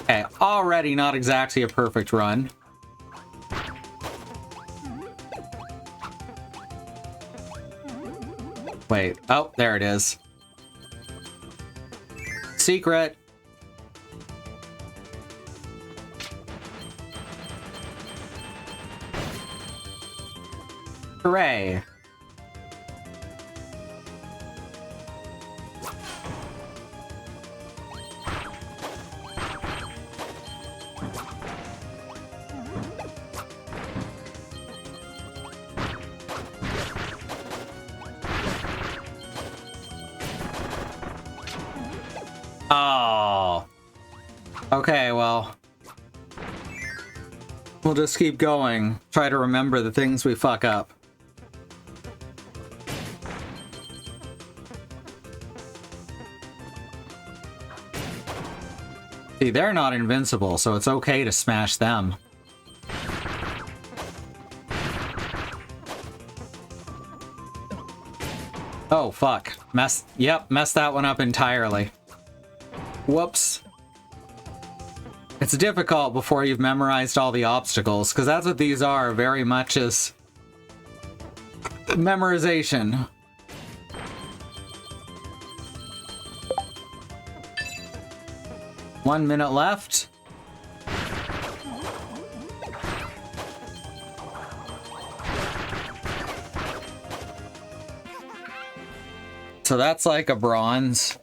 Okay, already not exactly a perfect run. Wait, oh, there it is. Secret. Hooray. Oh. Okay, well. We'll just keep going. Try to remember the things we fuck up. See, they're not invincible, so it's okay to smash them. Oh, fuck. Messed that one up entirely. Whoops. It's difficult before you've memorized all the obstacles, because that's what these are, very much is memorization. One minute left. So that's like a bronze.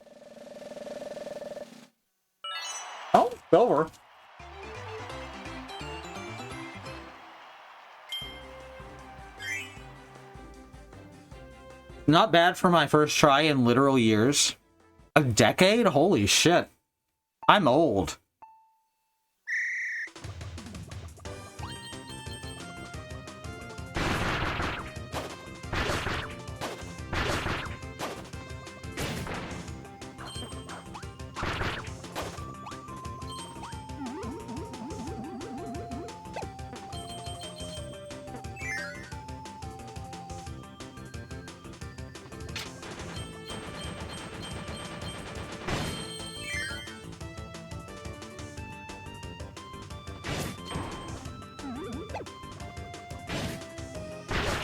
Oh, silver. Not bad for my first try in literal years. A decade? Holy shit. I'm old.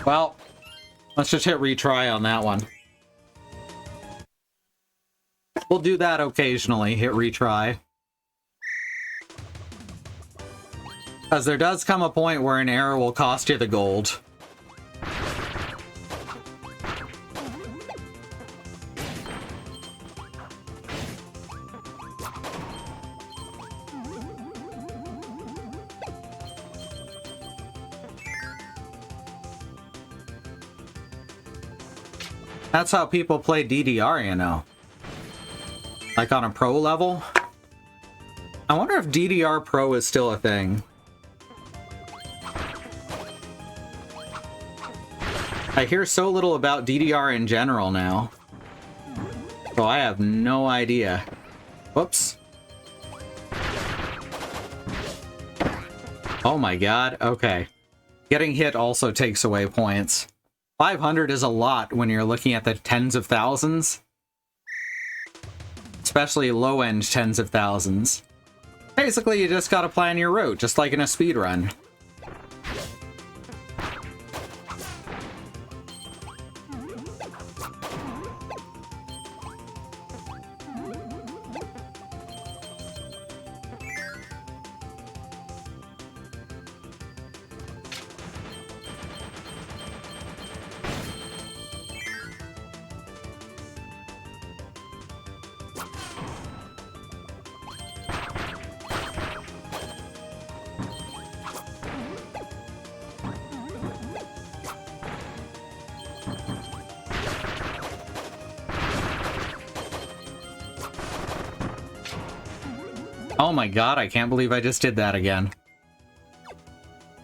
Well, let's just hit retry on that one. We'll do that occasionally, hit retry. Because there does come a point where an error will cost you the gold. That's how people play DDR, you know. Like on a pro level. I wonder if DDR Pro is still a thing. I hear so little about DDR in general now. So I have no idea. Whoops. Oh my god, okay. Getting hit also takes away points. 500 is a lot when you're looking at the tens of thousands. Especially low-end tens of thousands. Basically, you just gotta plan your route, just like in a speedrun. Oh my god, I can't believe I just did that again.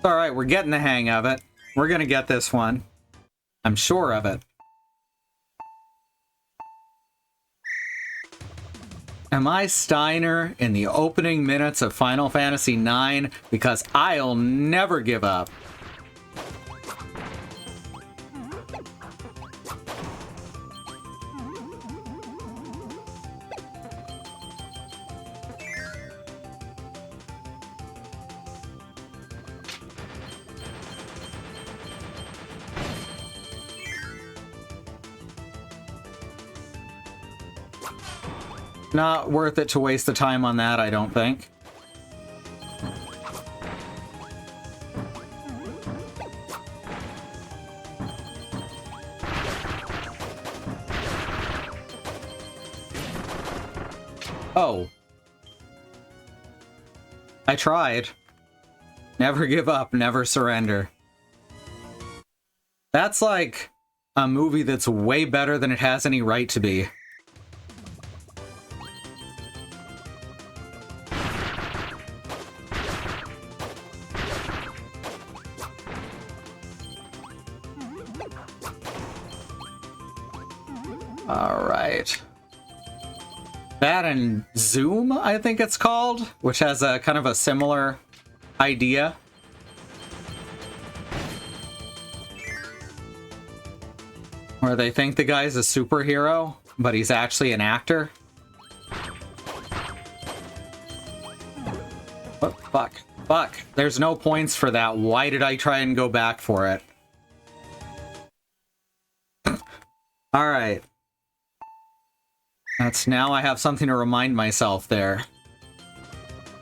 Alright, we're getting the hang of it. We're gonna get this one. I'm sure of it. Am I Steiner in the opening minutes of Final Fantasy IX? Because I'll never give up. Not worth it to waste the time on that, I don't think. Oh. I tried. Never give up, never surrender. That's like a movie that's way better than it has any right to be. All right. That and Zoom, I think it's called, which has a kind of a similar idea. Where they think the guy's a superhero, but he's actually an actor. Oh, fuck. Fuck. There's no points for that. Why did I try and go back for it? Alright. That's now I have something to remind myself there.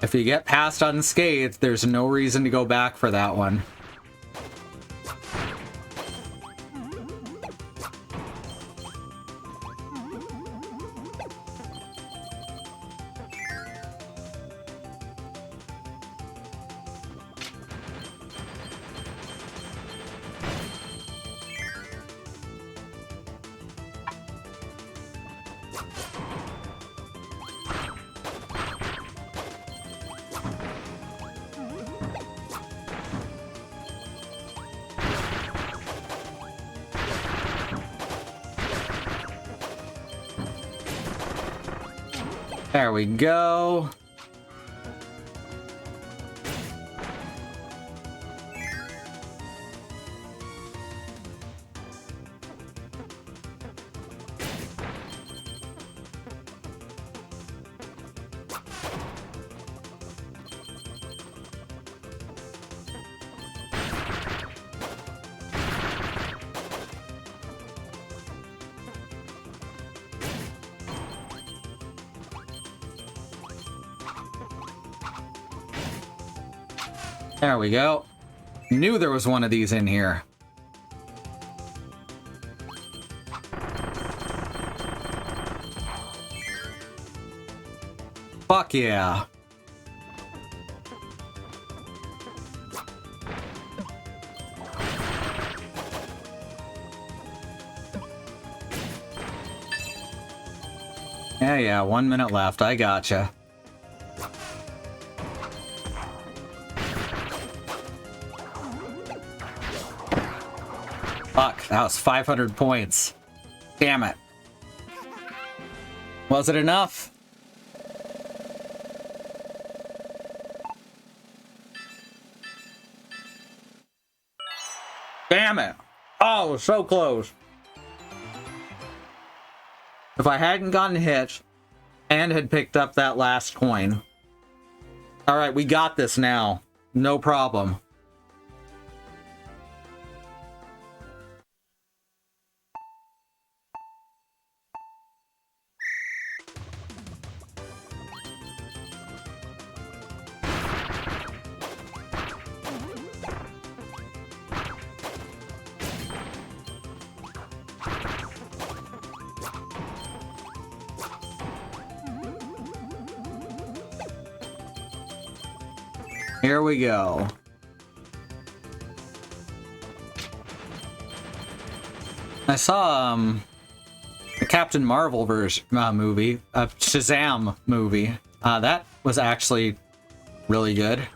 If you get past unscathed, there's no reason to go back for that one. There we go. There we go. Knew there was one of these in here. Fuck yeah. Yeah, 1 minute left. I gotcha. Fuck, that was 500 points. Damn it. Was it enough? Damn it. Oh, so close. If I hadn't gotten hit and had picked up that last coin. Alright, we got this now. No problem. Here we go. I saw the Captain Marvel movie, a Shazam movie. That was actually really good.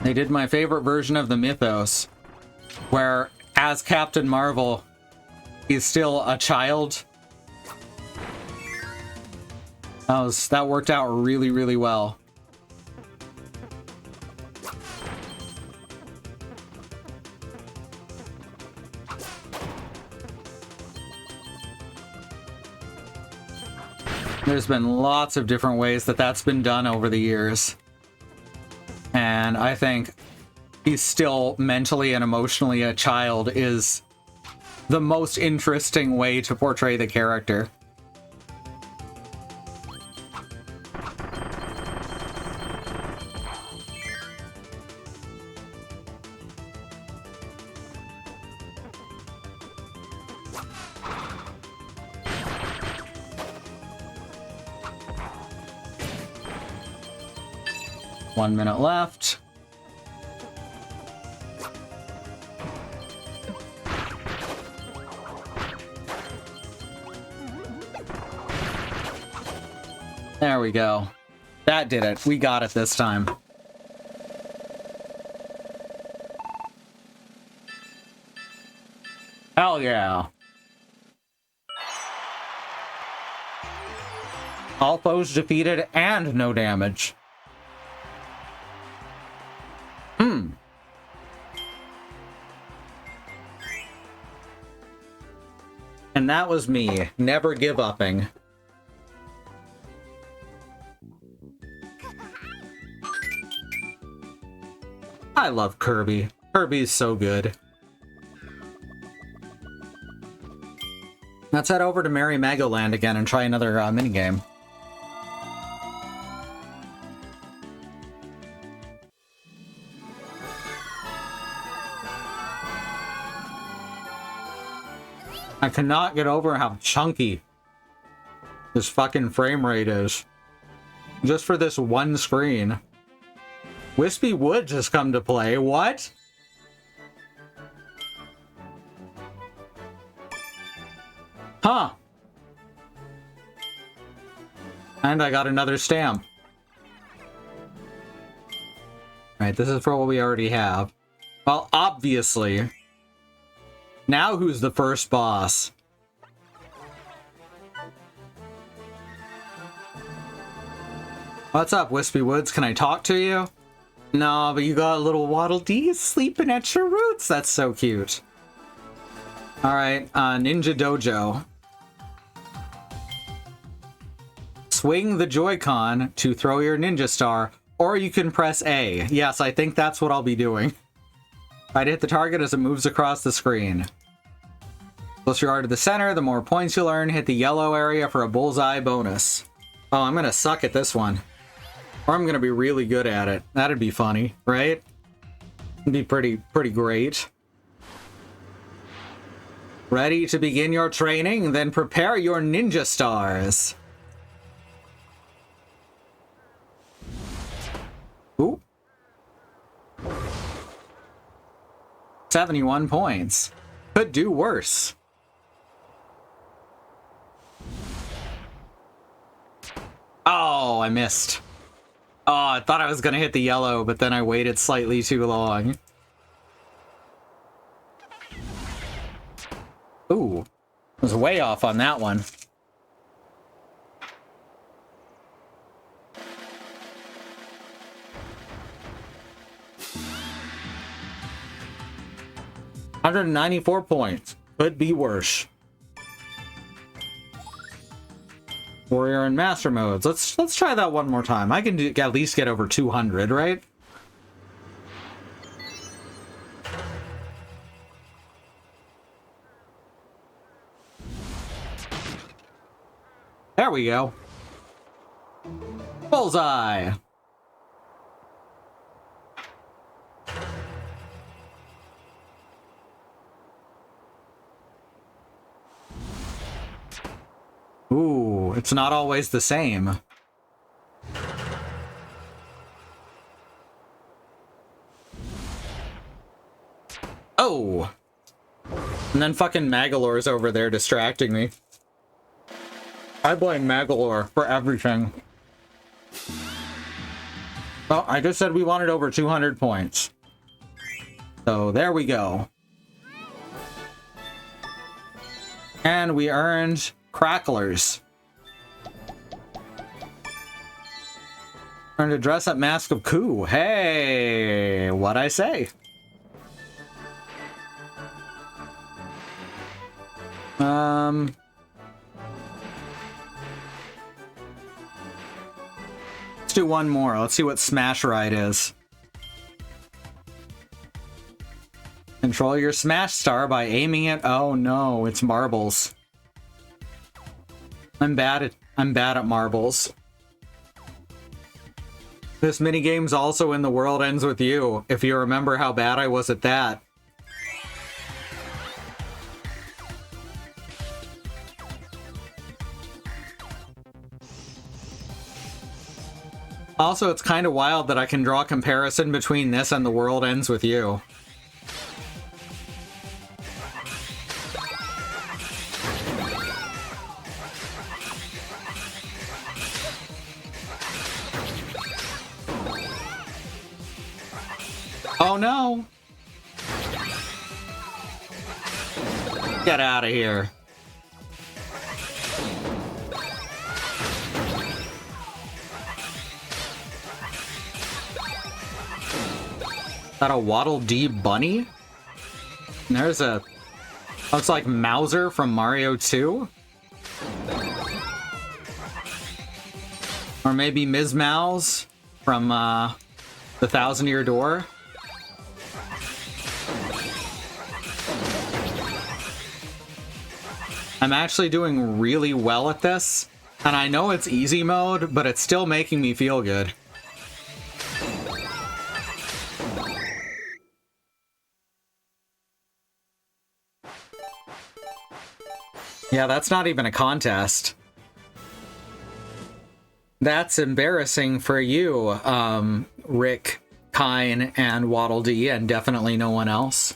They did my favorite version of the mythos, where as Captain Marvel, he's still a child. That worked out really, really well. There's been lots of different ways that that's been done over the years. And I think he's still mentally and emotionally a child is the most interesting way to portray the character. One minute left. There we go. That did it. We got it this time. Hell yeah. All foes defeated and no damage. And that was me, never give upping. I love Kirby. Kirby's so good. Let's head over to Merry Magoland again and try another minigame. I cannot get over how chunky this fucking frame rate is. Just for this one screen. Wispy Woods has come to play. What? Huh. And I got another stamp. Alright, this is for what we already have. Well, obviously. Now who's the first boss? What's up, Wispy Woods? Can I talk to you? No, but you got a little Waddle Dee sleeping at your roots. That's so cute. Alright, Ninja Dojo. Swing the Joy-Con to throw your Ninja Star, or you can press A. Yes, I think that's what I'll be doing. Try to hit the target as it moves across the screen. The closer you are to the center, the more points you'll earn. Hit the yellow area for a bullseye bonus. Oh, I'm gonna suck at this one. Or I'm gonna be really good at it. That'd be funny, right? It'd be pretty great. Ready to begin your training? Then prepare your Ninja Stars. Ooh. 71 points. Could do worse. Oh, I missed. Oh, I thought I was gonna hit the yellow, but then I waited slightly too long. Ooh. I was way off on that one. $194 points. Could be worse. Warrior and Master modes. Let's try that one more time. I can at least get over 200, right? There we go. Bullseye. Ooh, it's not always the same. Oh! And then fucking Magolor's over there distracting me. I blame Magolor for everything. Well, I just said we wanted over 200 points. So there we go. And we earned Cracklers. Earned a dress-up Mask of Ku. Hey, what'd I say? Let's do one more. Let's see what Smash Ride is. Control your Smash Star by aiming it. Oh no, it's marbles. I'm bad at marbles. This minigame's also in The World Ends With You, if you remember how bad I was at that. Also, it's kind of wild that I can draw a comparison between this and The World Ends With You. Oh no! Get out of here. Is that a Waddle Dee bunny? And there's a... looks like Mauser from Mario 2? Or maybe Ms. Mouse from the Thousand Year Door? I'm actually doing really well at this, and I know it's easy mode, but it's still making me feel good. Yeah, that's not even a contest. That's embarrassing for you, Rick, Kine, and Waddle Dee, and definitely no one else.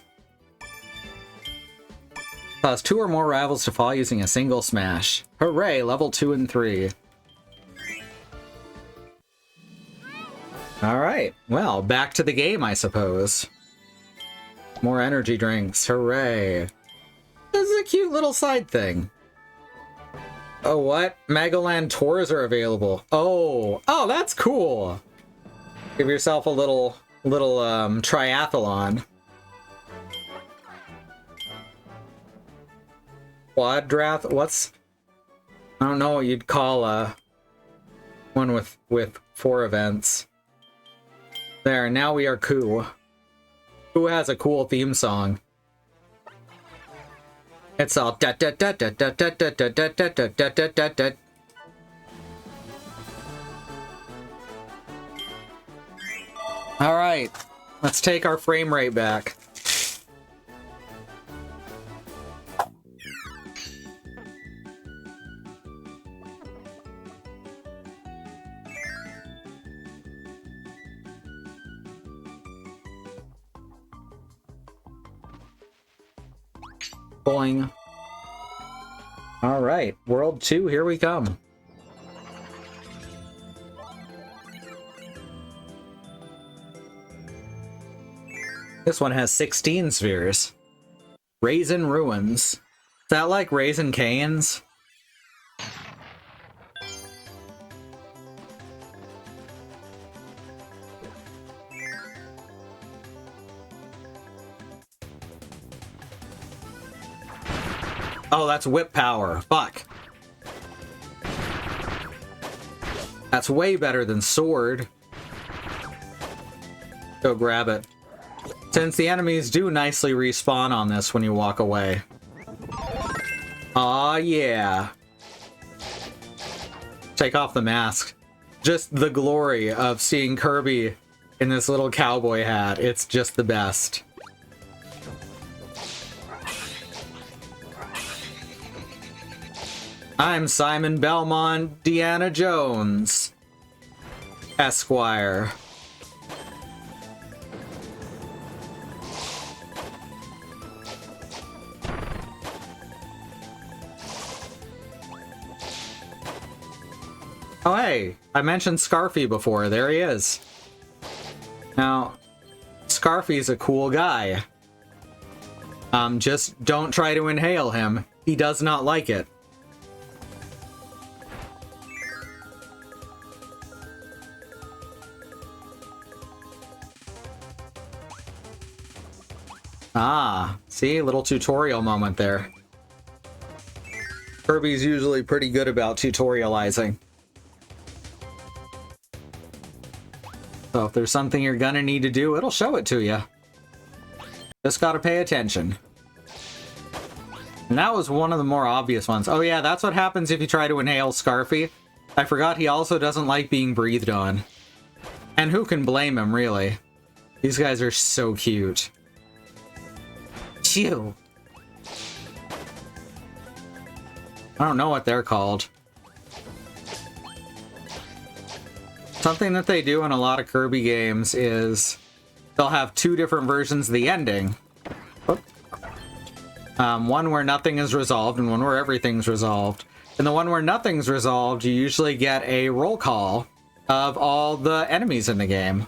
Cause 2 or more rivals to fall using a single smash. Hooray, level 2 and 3. Alright, well, back to the game, I suppose. More energy drinks, hooray. This is a cute little side thing. Oh, what? Magoland tours are available. Oh, that's cool. Give yourself a little triathlon. Quadrath? What's... I don't know what you'd call one with 4 events. There, now we are cool. Who has a cool theme song? It's all da da da da da da da da da da da da da da da. All right, let's take our frame rate back. Boing. All right, World 2, here we come. This one has 16 spheres. Raisin Ruins. Is that like Raisin Cane's? Oh, that's whip power. Fuck. That's way better than sword. Go grab it. Since the enemies do nicely respawn on this when you walk away. Aw, yeah. Take off the mask. Just the glory of seeing Kirby in this little cowboy hat. It's just the best. I'm Simon Belmont Deanna Jones, Esquire. Oh hey, I mentioned Scarfy before, there he is. Now, Scarfy's a cool guy. Just don't try to inhale him. He does not like it. Ah, see? Little tutorial moment there. Kirby's usually pretty good about tutorializing. So if there's something you're gonna need to do, it'll show it to you. Just gotta pay attention. And that was one of the more obvious ones. Oh yeah, that's what happens if you try to inhale Scarfy. I forgot he also doesn't like being breathed on. And who can blame him, really? These guys are so cute. Chew. I don't know what they're called. Something that they do in a lot of Kirby games is they'll have 2 different versions of the ending. One where nothing is resolved and one where everything's resolved. In the one where nothing's resolved, you usually get a roll call of all the enemies in the game.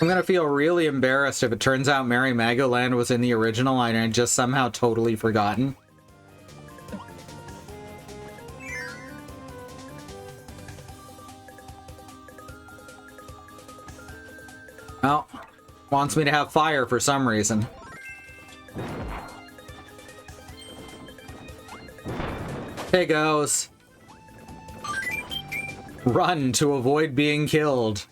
I'm gonna feel really embarrassed if it turns out Merry Magoland was in the original and I just somehow totally forgotten. Well, wants me to have fire for some reason. Hey, goes. Run to avoid being killed.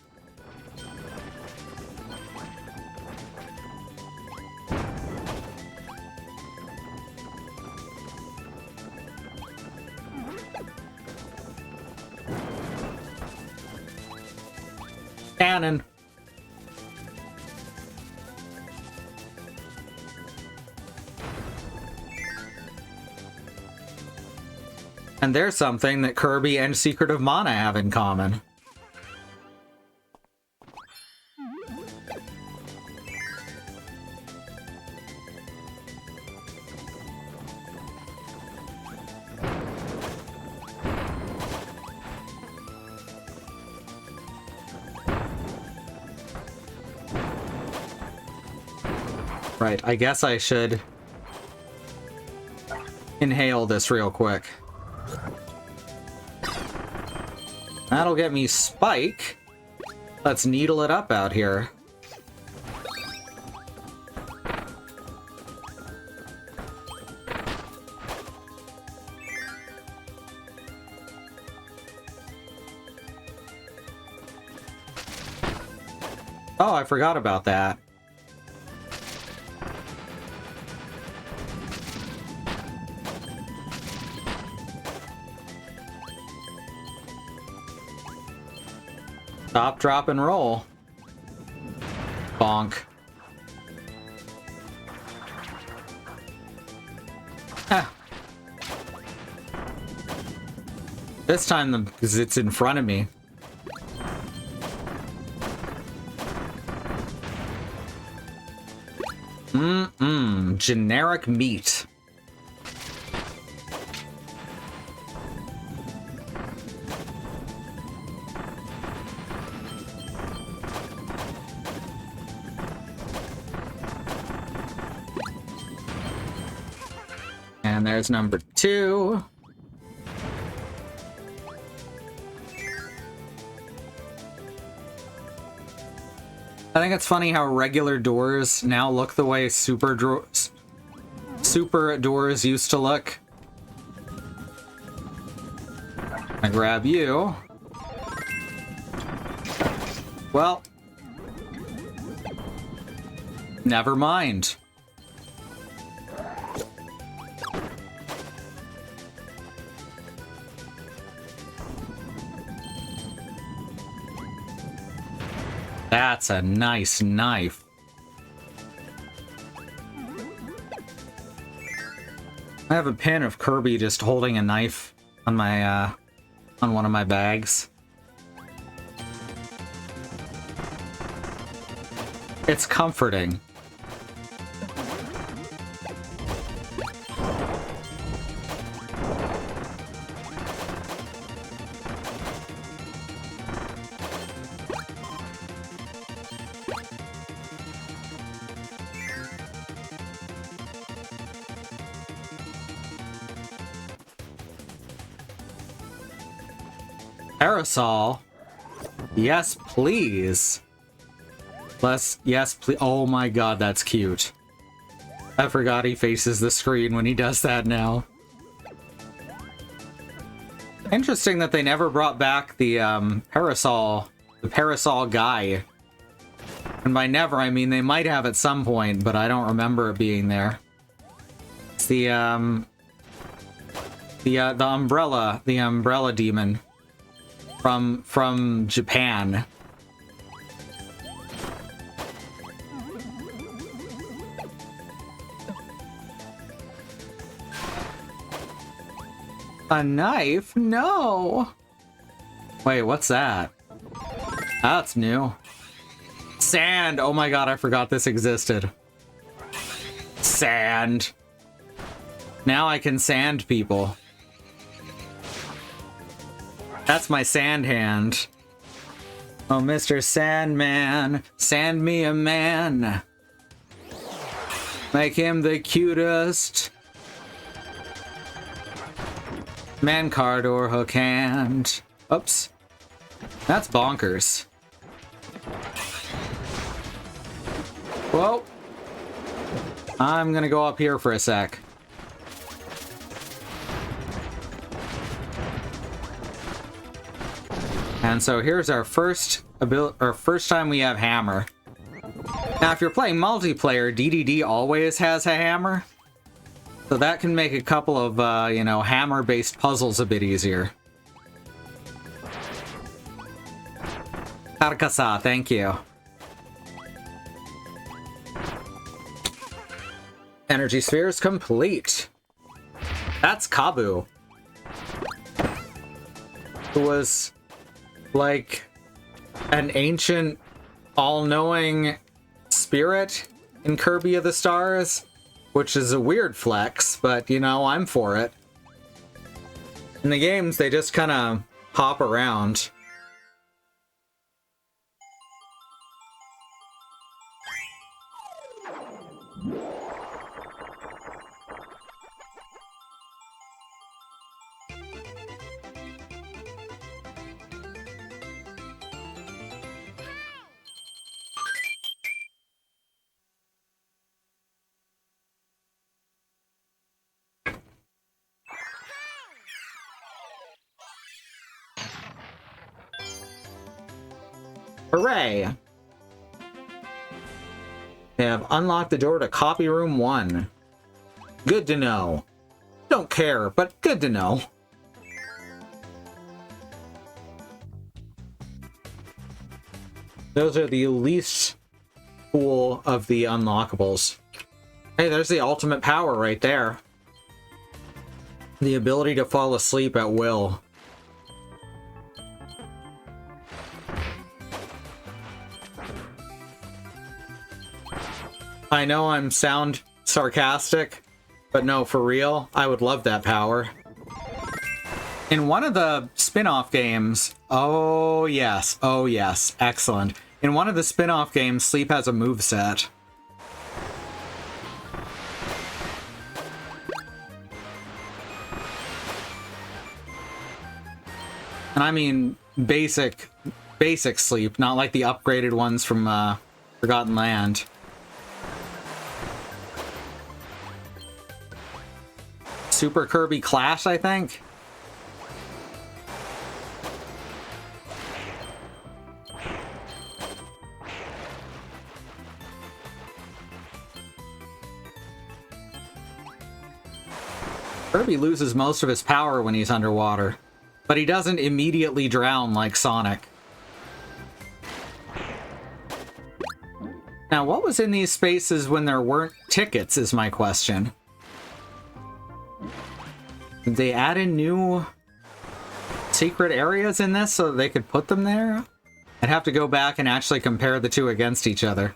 Cannon. And there's something that Kirby and Secret of Mana have in common. Right, I guess I should inhale this real quick. That'll get me Spike. Let's needle it up out here. Oh, I forgot about that. Stop, drop, and roll. Bonk. Ah. This time, because it's in front of me. Generic meat. And there's number 2. I think it's funny how regular doors now look the way super doors used to look. I grab you. Well, never mind. That's a nice knife. I have a pin of Kirby just holding a knife on my on one of my bags. It's comforting. Parasol? Yes, please. Yes, please. Oh my god, that's cute. I forgot he faces the screen when he does that now. Interesting that they never brought back the parasol guy. And by never, I mean they might have at some point, but I don't remember it being there. It's the umbrella demon from Japan. A knife? No. Wait, what's that? That's new. Sand! Oh my god, I forgot this existed. Sand. Now I can sand people. That's my sand hand. Oh, Mr. Sandman, sand me a man. Make him the cutest man card or hook hand. Oops. That's bonkers. Whoa. I'm gonna go up here for a sec. And so here's our first time we have hammer. Now, if you're playing multiplayer, DDD always has a hammer. So that can make a couple of, you know, hammer-based puzzles a bit easier. Karkasa, thank you. Energy spheres complete. That's Kabu. Who was like an ancient, all-knowing spirit in Kirby of the Stars, which is a weird flex, but you know, I'm for it. In the games, they just kind of hop around. Hooray! They have unlocked the door to copy room 1. Good to know. Don't care, but good to know. Those are the least cool of the unlockables. Hey, there's the ultimate power right there. The ability to fall asleep at will. I know I'm sound sarcastic, but no, for real, I would love that power. In one of the spin-off games, oh yes, excellent. In one of the spin-off games, Sleep has a moveset. And I mean basic Sleep, not like the upgraded ones from Forgotten Land. Super Kirby Clash, I think? Kirby loses most of his power when he's underwater, but he doesn't immediately drown like Sonic. Now, what was in these spaces when there weren't tickets is my question. Did they add in new secret areas in this so that they could put them there? I'd have to go back and actually compare the two against each other.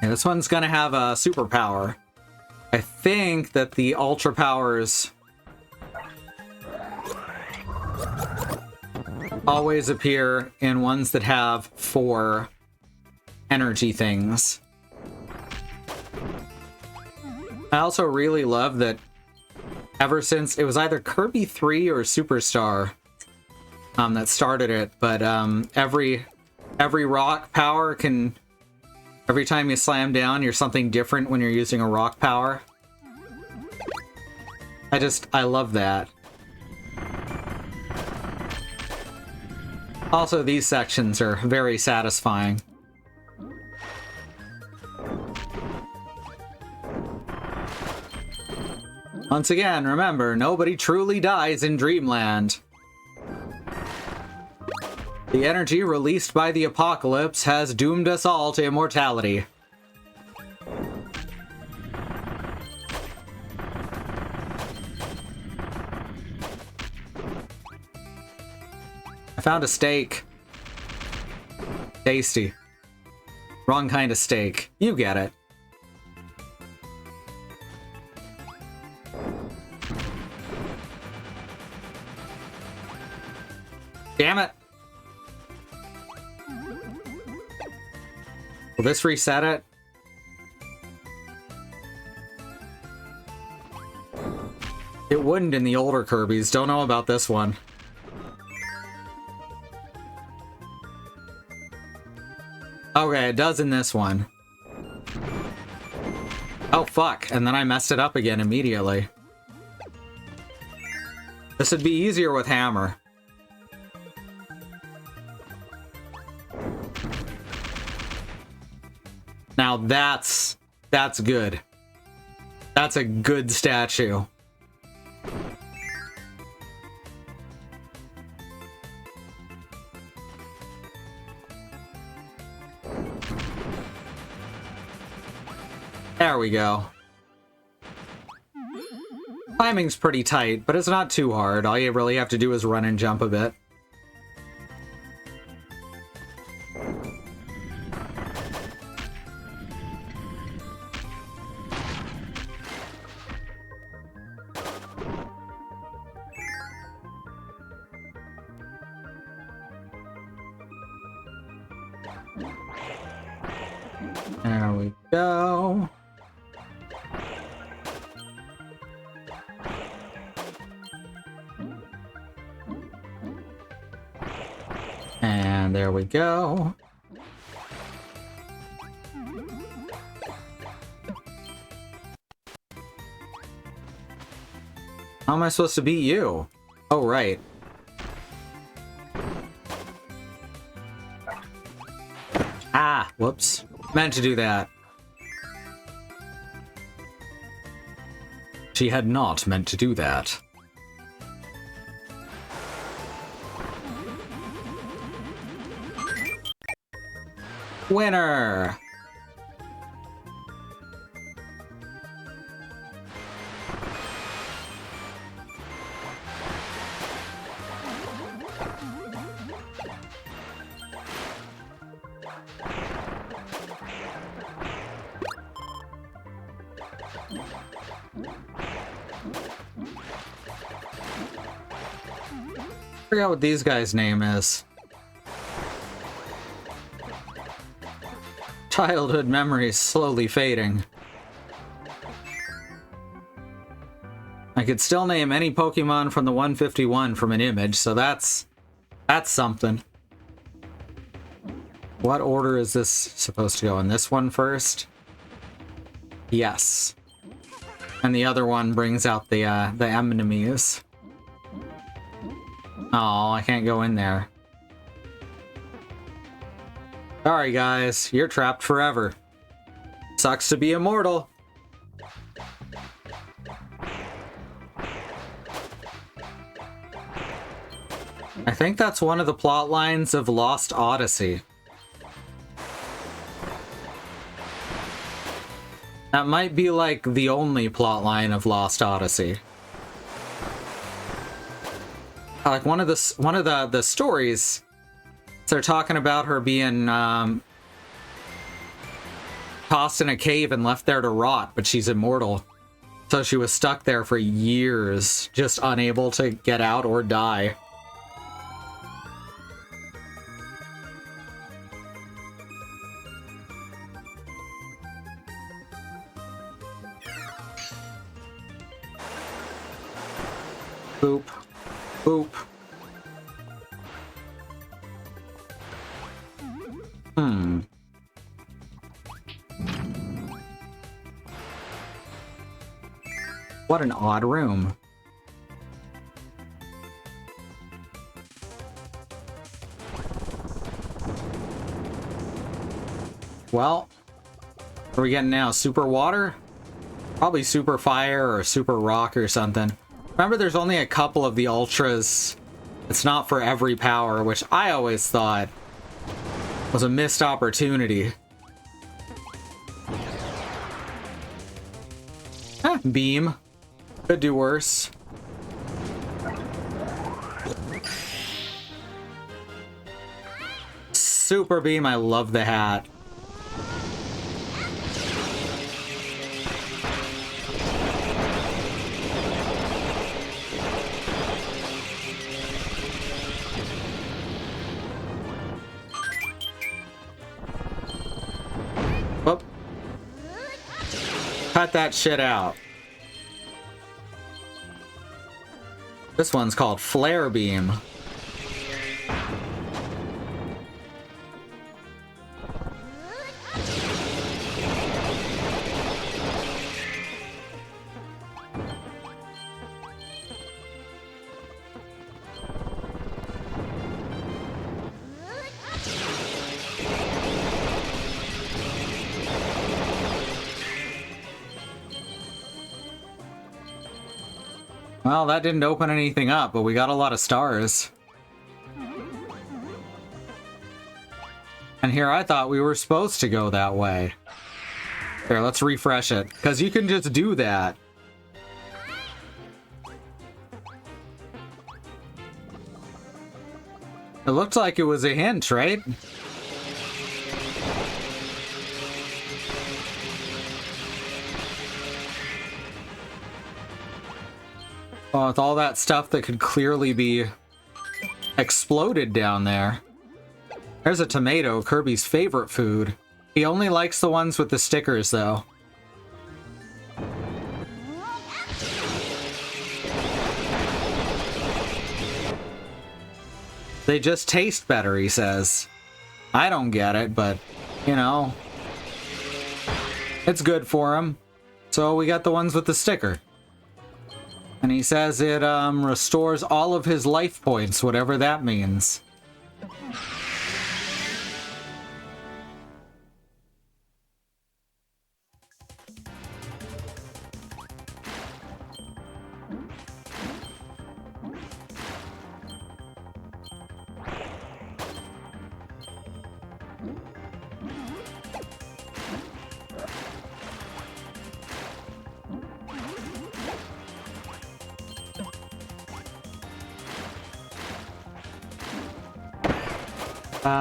Yeah, this one's gonna have a superpower. I think that the ultra powers always appear in ones that have 4 energy things. I also really love that ever since, it was either Kirby 3 or Superstar that started it, but every rock power can, every time you slam down, you're something different when you're using a rock power. I love that. Also, these sections are very satisfying. Once again, remember, nobody truly dies in Dreamland. The energy released by the apocalypse has doomed us all to immortality. I found a steak. Tasty. Wrong kind of steak. You get it. Damn it! Will this reset it? It wouldn't in the older Kirbys. Don't know about this one. Okay, it does in this one. Oh, fuck. And then I messed it up again immediately. This would be easier with hammer. Now that's good. That's a good statue. There we go. Timing's pretty tight, but it's not too hard. All you really have to do is run and jump a bit. There we go. And there we go. How am I supposed to beat you? Oh, right. Ah, whoops. Meant to do that. She had not meant to do that. Winner! I forgot what these guys' name is. Childhood memories slowly fading. I could still name any Pokemon from the 151 from an image, so that's something. What order is this supposed to go in? This one first? Yes. And the other one brings out the enemies. Oh, I can't go in there. Sorry guys, you're trapped forever. Sucks to be immortal. I think that's one of the plot lines of Lost Odyssey. That might be like the only plot line of Lost Odyssey. Like one of the stories, they're talking about her being tossed in a cave and left there to rot, but she's immortal. So she was stuck there for years, just unable to get out or die. Boop. Boop. What an odd room. Well, what are we getting now? Super water? Probably super fire or super rock or something. Remember, there's only a couple of the ultras. It's not for every power, which I always thought was a missed opportunity. Beam. Could do worse. Super beam, I love the hat. Whoop. Cut that shit out. This one's called Flare Beam. Well, that didn't open anything up, but we got a lot of stars. And here I thought we were supposed to go that way. Here, let's refresh it, because you can just do that. It looked like it was a hint, right? Oh, with all that stuff that could clearly be exploded down there. There's a tomato, Kirby's favorite food. He only likes the ones with the stickers, though. They just taste better, he says. I don't get it, but, you know, it's good for him. So we got the ones with the sticker. And he says it restores all of his life points, whatever that means.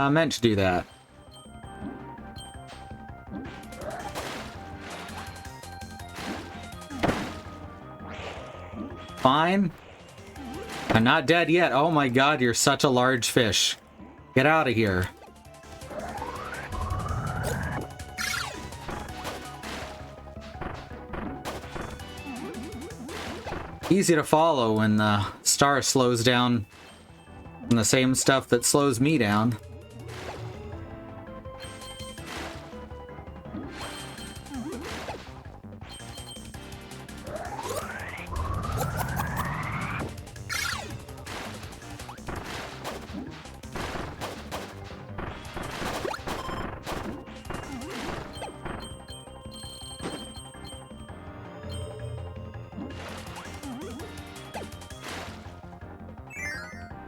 Meant to do that. Fine. I'm not dead yet. Oh my god, you're such a large fish. Get out of here. Easy to follow when the star slows down on the same stuff that slows me down.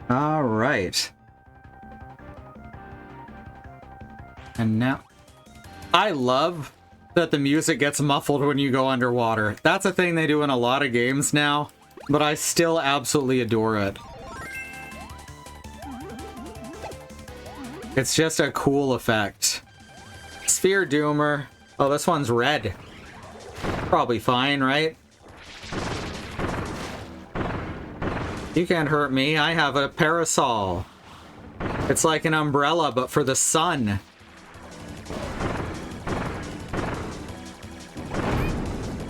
All right. And now, I love that the music gets muffled when you go underwater. That's a thing they do in a lot of games now, but I still absolutely adore it. It's just a cool effect. Sphere Doomer. Oh, this one's red. Probably fine, right? You can't hurt me. I have a parasol. It's like an umbrella, but for the sun.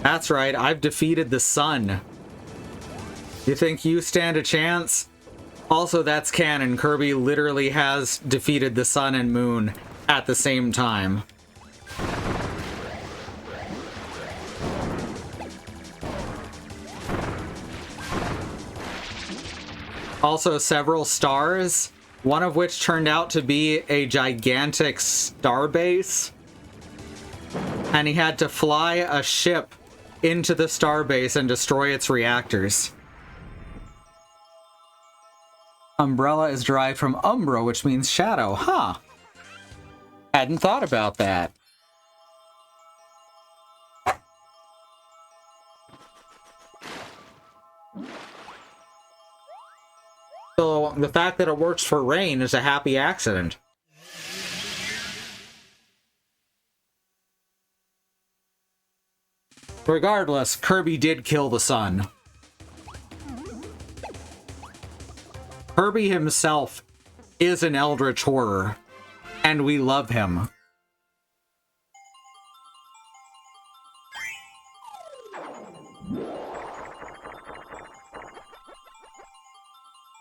That's right, I've defeated the sun. You think you stand a chance? Also, that's canon. Kirby literally has defeated the sun and moon at the same time. Also, several stars, one of which turned out to be a gigantic starbase. And he had to fly a ship into the starbase and destroy its reactors. Umbrella is derived from umbra, which means shadow. Huh. Hadn't thought about that. So the fact that it works for rain is a happy accident. Regardless, Kirby did kill the sun. Kirby himself is an eldritch horror, and we love him.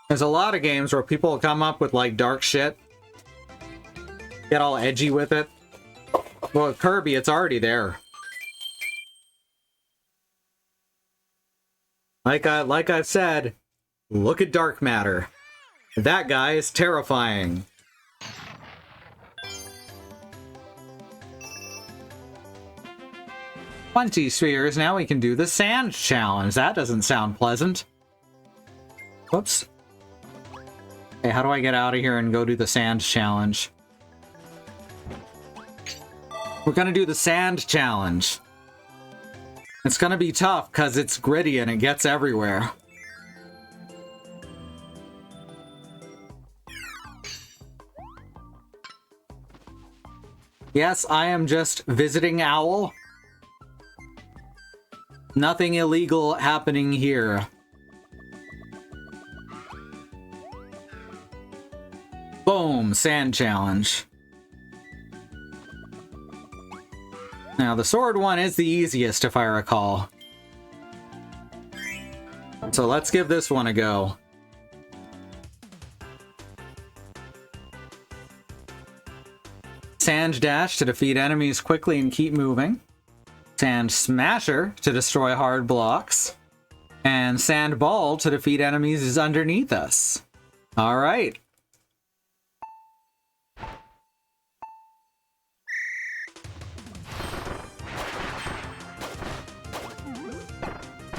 There's a lot of games where people come up with, like, dark shit. Get all edgy with it. Well, with Kirby, it's already there. Like I've said, look at dark matter. That guy is terrifying. 20 spheres, now we can do the sand challenge. That doesn't sound pleasant. Whoops. Okay, how do I get out of here and go do the sand challenge? We're gonna do the sand challenge. It's gonna be tough because it's gritty and it gets everywhere. Yes, I am just visiting Owl. Nothing illegal happening here. Boom, sand challenge. Now, the sword one is the easiest, if I recall. So let's give this one a go. Sand dash to defeat enemies quickly and keep moving. Sand smasher to destroy hard blocks. And sand ball to defeat enemies underneath us. All right.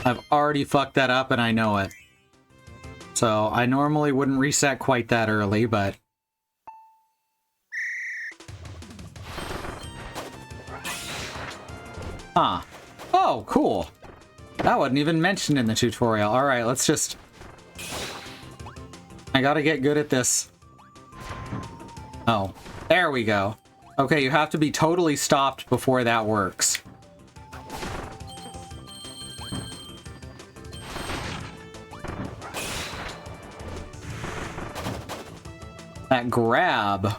I've already fucked that up and I know it. So I normally wouldn't reset quite that early, but... Huh. Oh, cool. That wasn't even mentioned in the tutorial. Alright, let's just... I gotta get good at this. Oh, there we go. Okay, you have to be totally stopped before that works. That grab.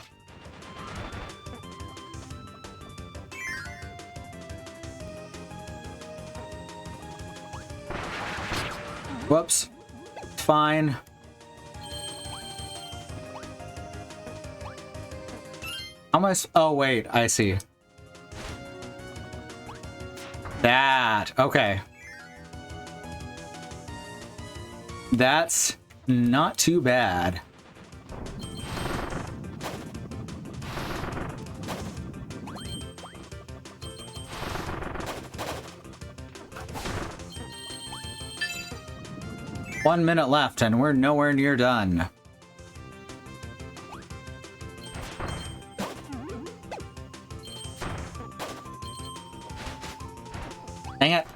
Whoops. Fine. How am I... Oh, wait. I see. That. Okay. That's not too bad. One minute left, and we're nowhere near done. Dang it.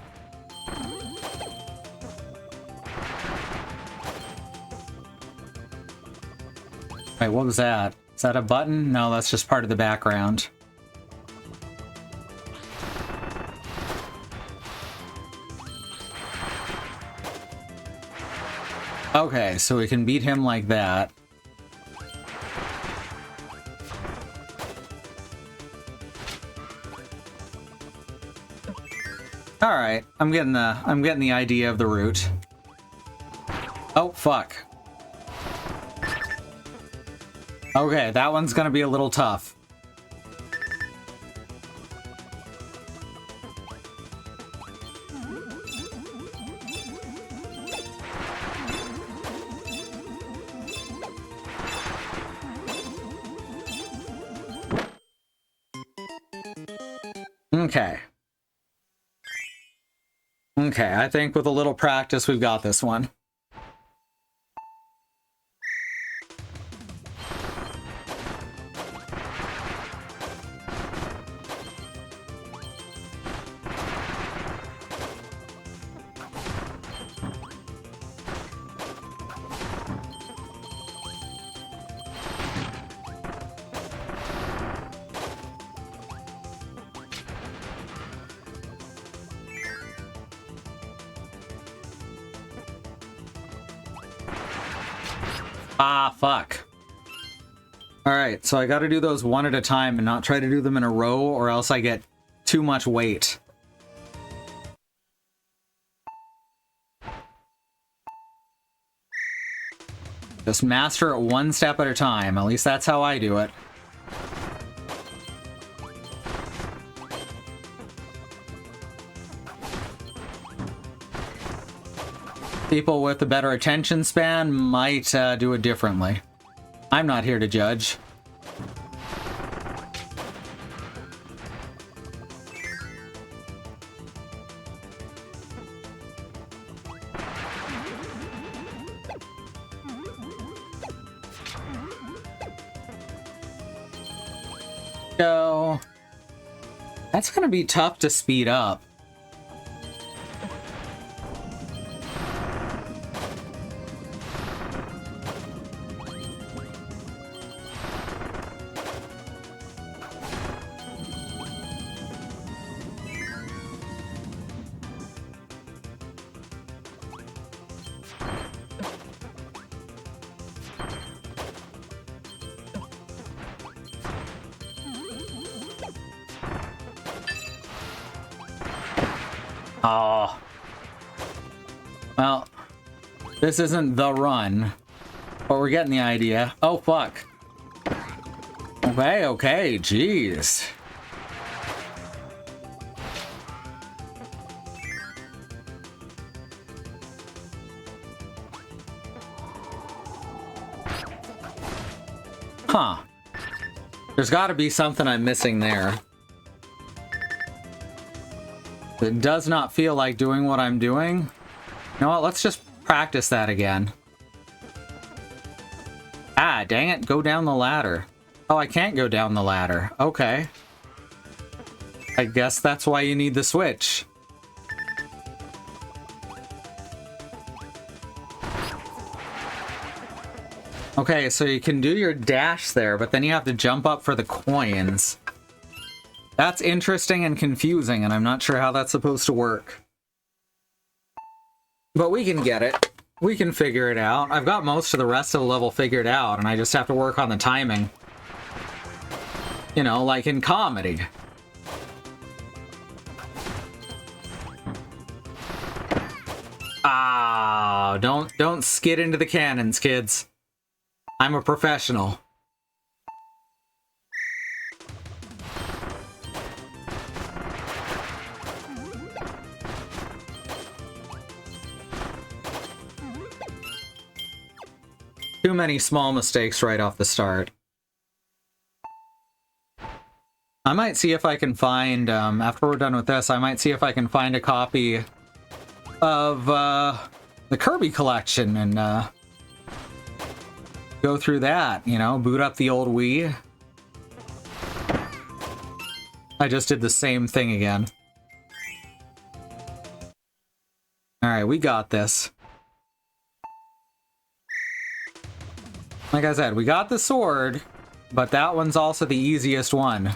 Wait, what was that? Is that a button? No, that's just part of the background. Okay, so we can beat him like that. All right, I'm getting the idea of the route. Oh, fuck. Okay, that one's gonna be a little tough. Okay. Okay, I think with a little practice, we've got this one. Ah, fuck. Alright, so I gotta do those one at a time and not try to do them in a row, or else I get too much weight. Just master it one step at a time. At least that's how I do it. People with a better attention span might do it differently. I'm not here to judge. So that's gonna be tough to speed up. Oh. Well, this isn't the run, but we're getting the idea. Oh, fuck. Okay, okay, jeez. Huh. There's gotta be something I'm missing there. It does not feel like doing what I'm doing. You know what? Let's just practice that again. Ah, dang it. Go down the ladder. Oh, I can't go down the ladder. Okay. I guess that's why you need the switch. Okay, so you can do your dash there, but then you have to jump up for the coins. That's interesting and confusing, and I'm not sure how that's supposed to work. But we can get it. We can figure it out. I've got most of the rest of the level figured out, and I just have to work on the timing. You know, like in comedy. Ah, don't skid into the cannons, kids. I'm a professional. Too many small mistakes right off the start. I might see if I can find, after we're done with this, I might see if I can find a copy of the Kirby collection and go through that, you know, boot up the old Wii. I just did the same thing again. Alright, we got this. Like I said, we got the sword, but that one's also the easiest one.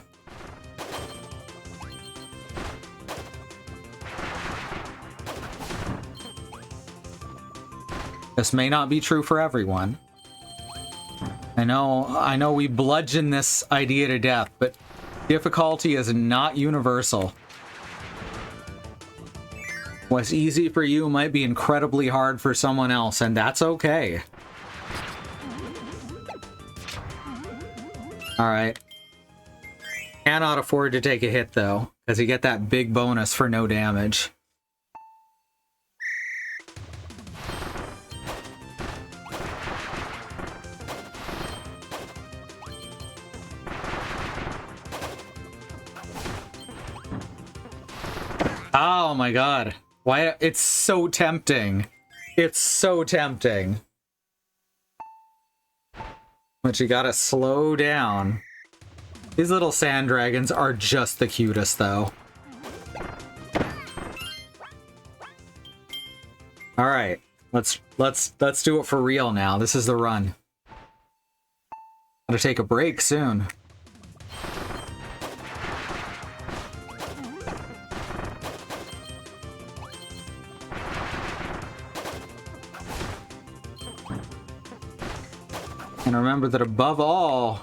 This may not be true for everyone. I know we bludgeon this idea to death, but difficulty is not universal. What's easy for you might be incredibly hard for someone else, and that's okay. Alright. Cannot afford to take a hit, though, because you get that big bonus for no damage. Oh my god. Why? It's so tempting. It's so tempting. But you gotta slow down. These little sand dragons are just the cutest, though. All right, let's do it for real now. This is the run. Gotta take a break soon. And remember that above all,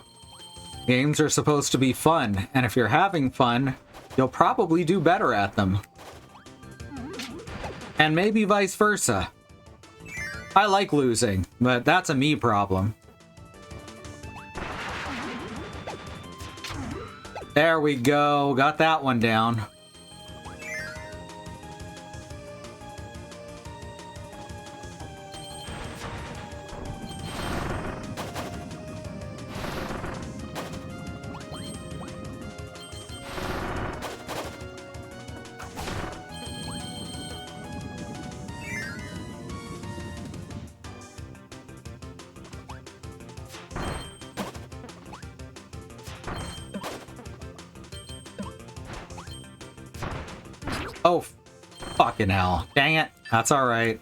games are supposed to be fun, and if you're having fun, you'll probably do better at them. And maybe vice versa. I like losing, but that's a me problem. There we go. Got that one down. Oh, fucking hell. Dang it. That's alright.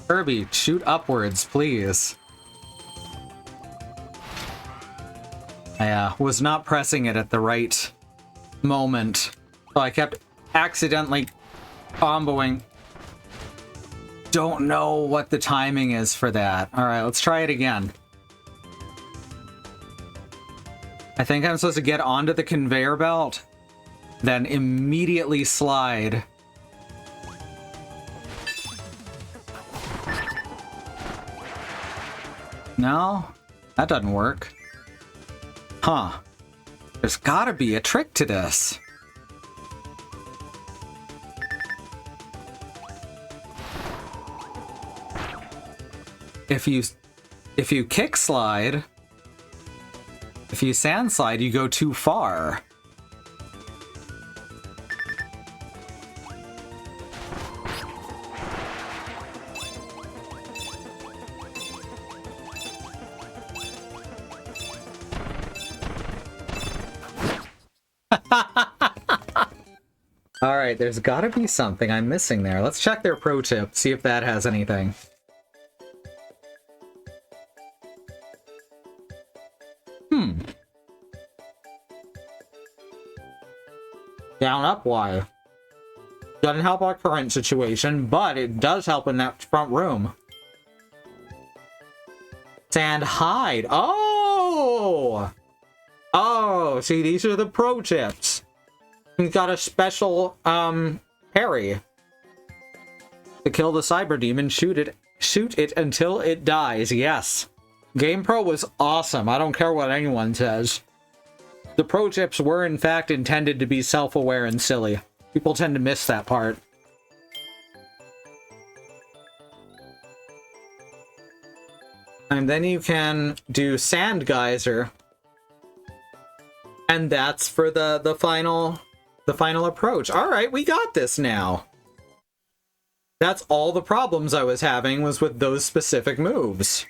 Kirby, shoot upwards, please. I was not pressing it at the right moment, so I kept accidentally comboing. Don't know what the timing is for that. Alright, let's try it again. I think I'm supposed to get onto the conveyor belt, then immediately slide. No? That doesn't work. Huh. There's gotta be a trick to this. If you kick slide, if you sand slide, you go too far. Alright, there's gotta be something I'm missing there. Let's check their pro tip, see if that has anything. Down up why? Doesn't help our current situation, but it does help in that front room. Sand hide. Oh! Oh, see, these are the pro tips. We've got a special, parry. To kill the cyber demon, shoot it until it dies. Yes. Game Pro was awesome. I don't care what anyone says. The pro tips were, in fact, intended to be self-aware and silly. People tend to miss that part. And then you can do Sand Geyser. And that's for the final approach. Alright, we got this now. That's all the problems I was having was with those specific moves.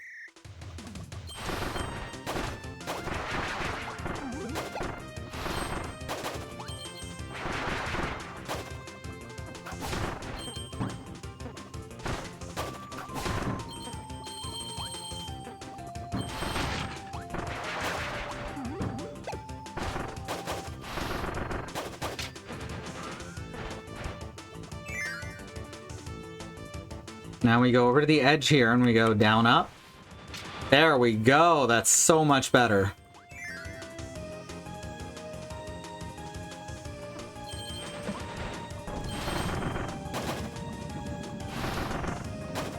Now we go over to the edge here and we go down up. There we go. That's so much better.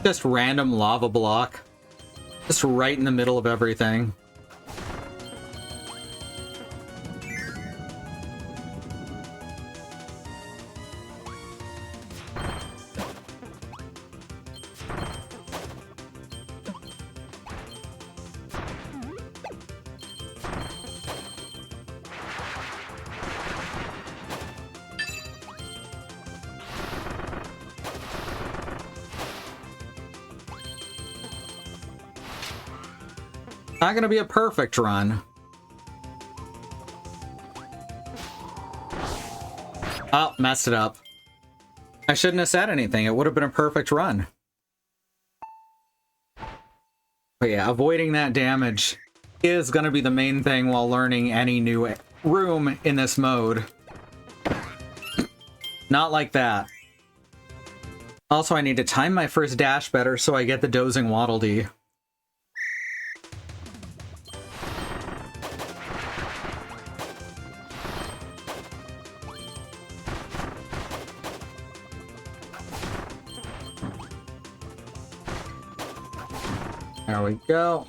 Just random lava block. Just right in the middle of everything. Not gonna be a perfect run. Oh, messed it up. I shouldn't have said anything. It would have been a perfect run. But yeah, avoiding that damage is gonna be the main thing while learning any new room in this mode. Not like that. Also, I need to time my first dash better so I get the dozing Waddle Dee. There we go.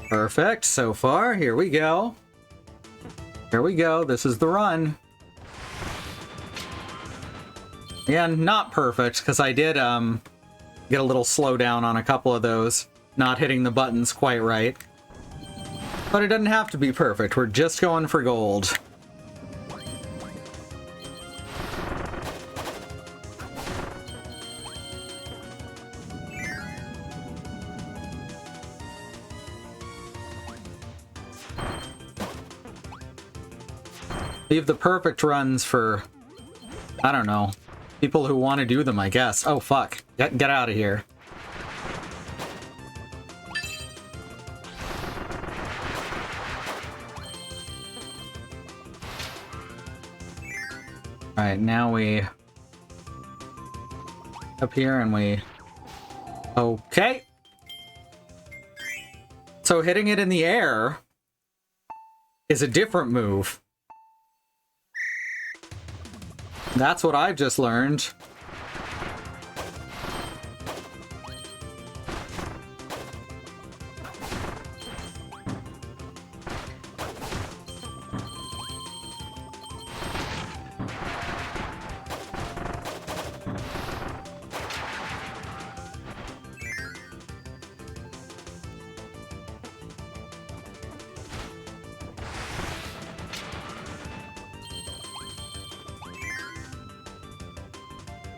Perfect so far. Here we go. Here we go. This is the run. Again, not perfect, because I did get a little slowdown on a couple of those, not hitting the buttons quite right. But it doesn't have to be perfect. We're just going for gold. Leave the perfect runs for, I don't know, people who want to do them, I guess. Oh, fuck. Get out of here. Alright, now we up here and we... Okay. So hitting it in the air is a different move. That's what I've just learned.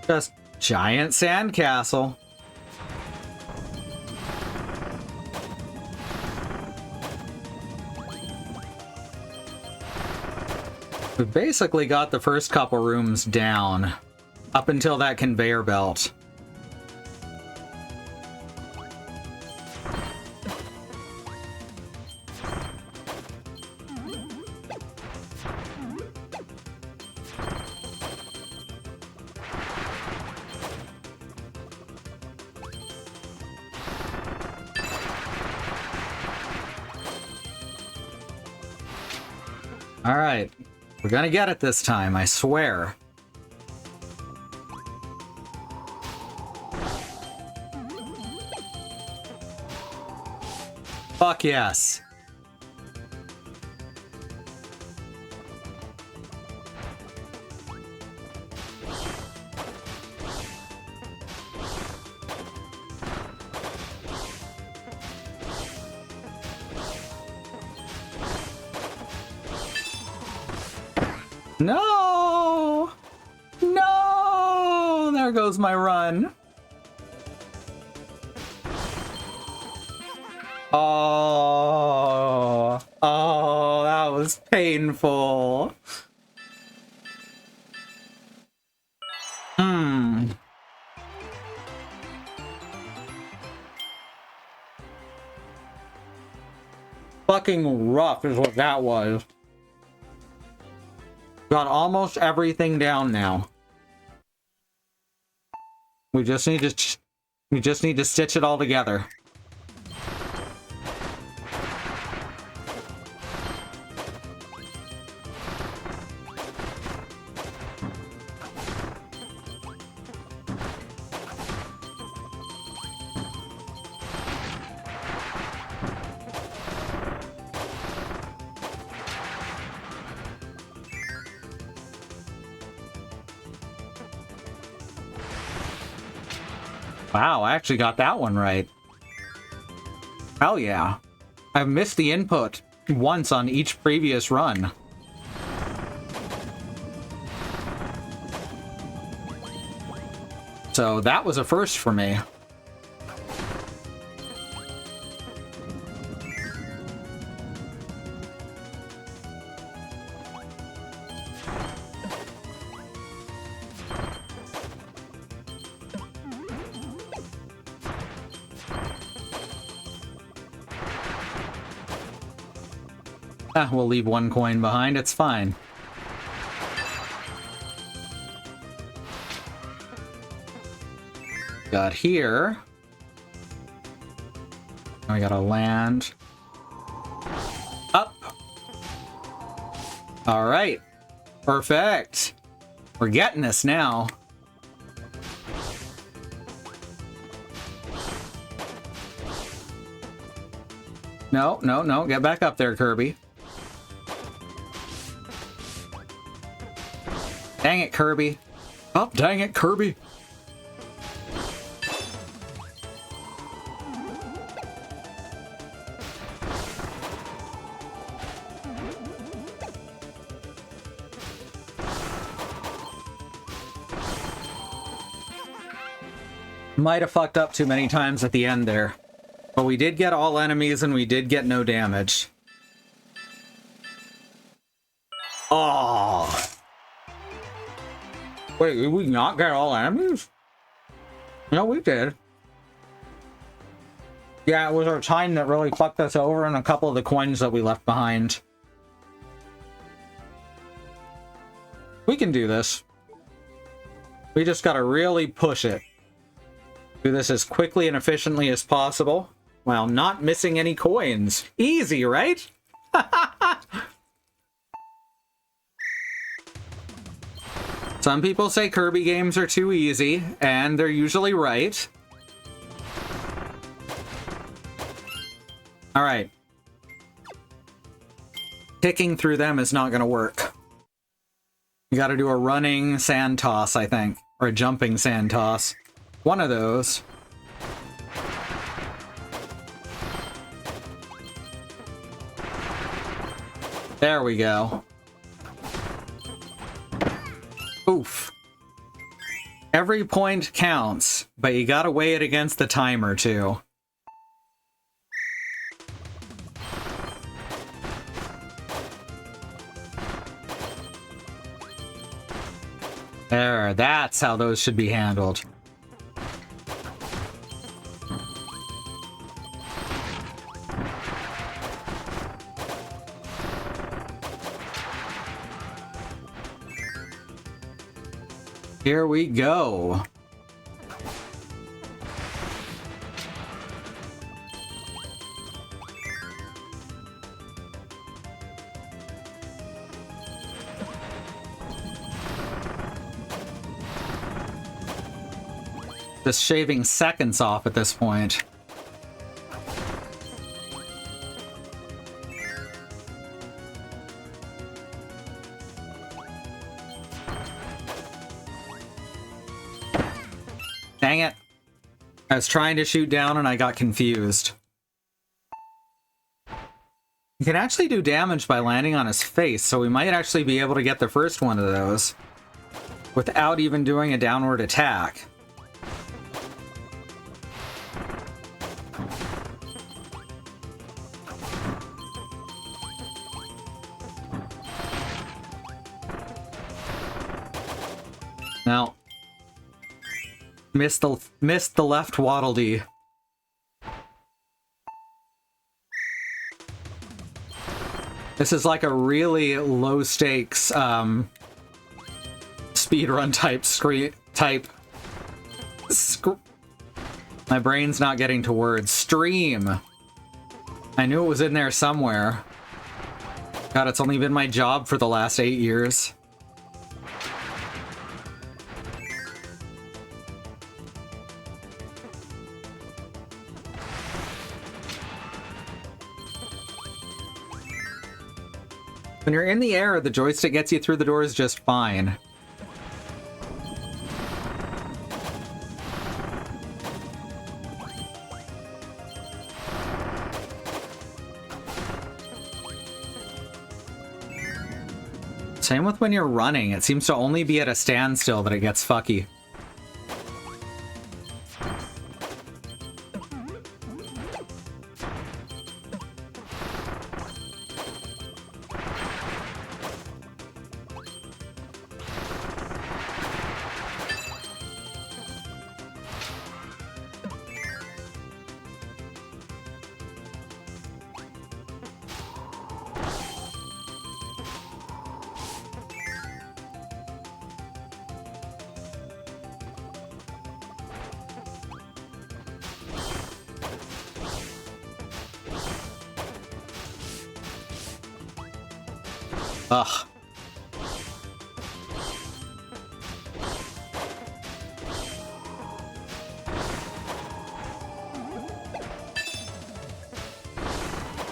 Just giant sandcastle. We basically got the first couple rooms down, up until that conveyor belt. All right, we're gonna get it this time, I swear. Fuck yes. No! No! There goes my run. Oh, that was painful. Fucking rough is what that was. Got almost everything down now. We just need to stitch it all together. Wow, I actually got that one right. Hell yeah. I've missed the input once on each previous run. So that was a first for me. We'll leave one coin behind, it's fine. Got here. Now we gotta land. Up. Alright. Perfect. We're getting this now. No, no, no. Get back up there, Kirby. Dang it, Kirby. Oh, dang it, Kirby. Might have fucked up too many times at the end there. But we did get all enemies and we did get no damage. Oh. Wait, did we not get all enemies? No, we did. Yeah, it was our time that really fucked us over and a couple of the coins that we left behind. We can do this. We just gotta really push it. Do this as quickly and efficiently as possible while not missing any coins. Easy, right? Some people say Kirby games are too easy, and they're usually right. Alright. Kicking through them is not gonna work. You gotta do a running sand toss, I think. Or a jumping sand toss. One of those. There we go. Oof. Every point counts, but you gotta weigh it against the timer, too. There, that's how those should be handled. Here we go. Just shaving seconds off at this point. Dang it. I was trying to shoot down and I got confused. You can actually do damage by landing on his face, so we might actually be able to get the first one of those without even doing a downward attack. Now, missed the left Waddle Dee. This is like a really low stakes speedrun type my brain's not getting to words. Stream. I knew it was in there somewhere. God, it's only been my job for the last 8 years. When you're in the air, the joystick gets you through the doors just fine. Same with when you're running. It seems to only be at a standstill that it gets fucky. Ugh.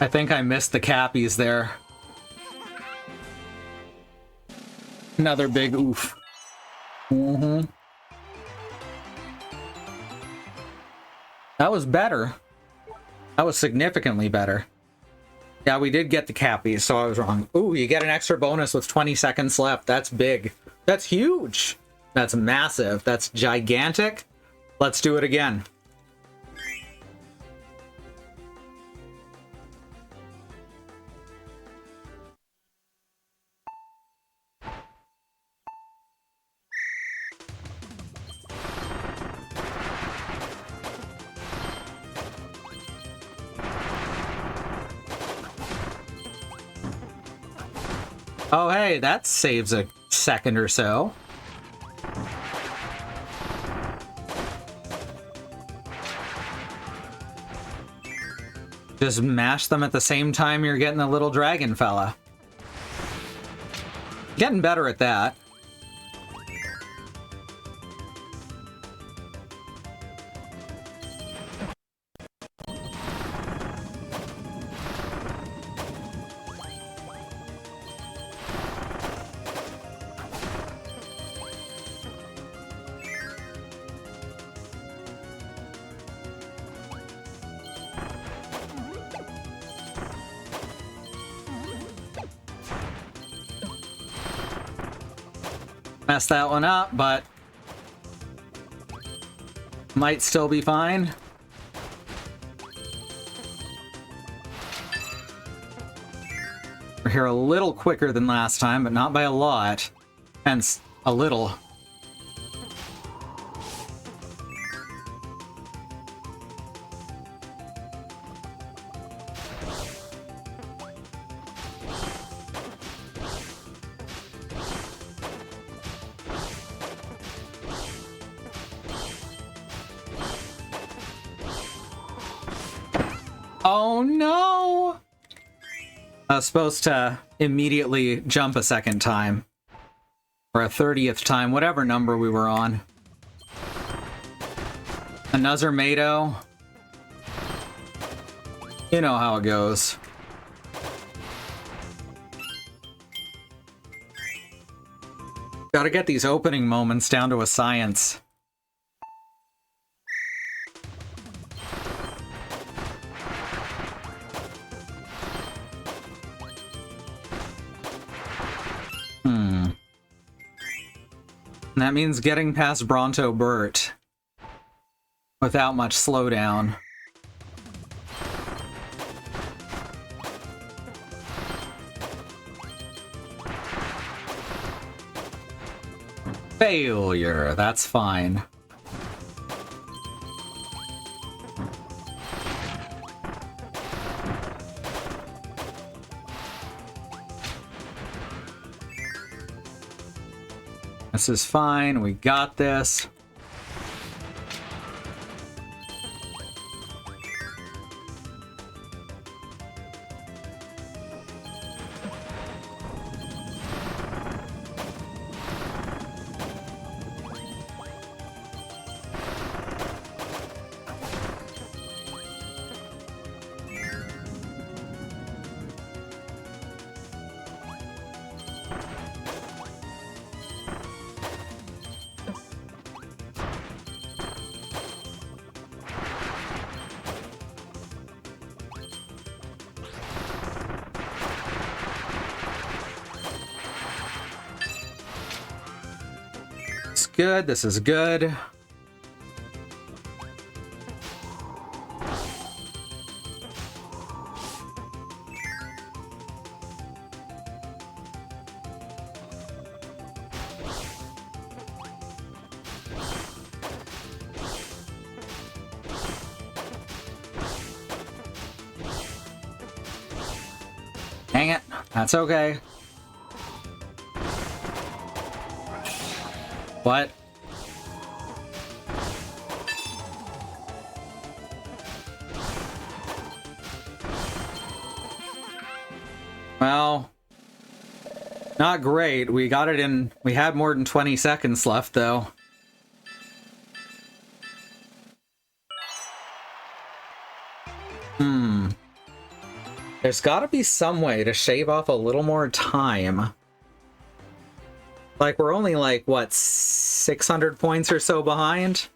I think I missed the cappies there. Another big oof. Mm-hmm. That was better. That was significantly better. Yeah, we did get the cappies, so I was wrong. Ooh, you get an extra bonus with 20 seconds left. That's big. That's huge. That's massive. That's gigantic. Let's do it again. Oh, hey, that saves a second or so. Just mash them at the same time you're getting the little dragon fella. Getting better at that. Messed that one up, but might still be fine. We're here a little quicker than last time, but not by a lot. Hence, a little. Oh no! I was supposed to immediately jump a second time. Or a 30th time, whatever number we were on. Another Mado. You know how it goes. Gotta get these opening moments down to a science. And that means getting past Bronto Burt without much slowdown. Failure, that's fine. This is fine, we got this. Good, this is good. Dang it, that's okay. What? Well, not great. We got it in... We had more than 20 seconds left, though. There's got to be some way to shave off a little more time. Like, we're only like, what, 600 points or so behind?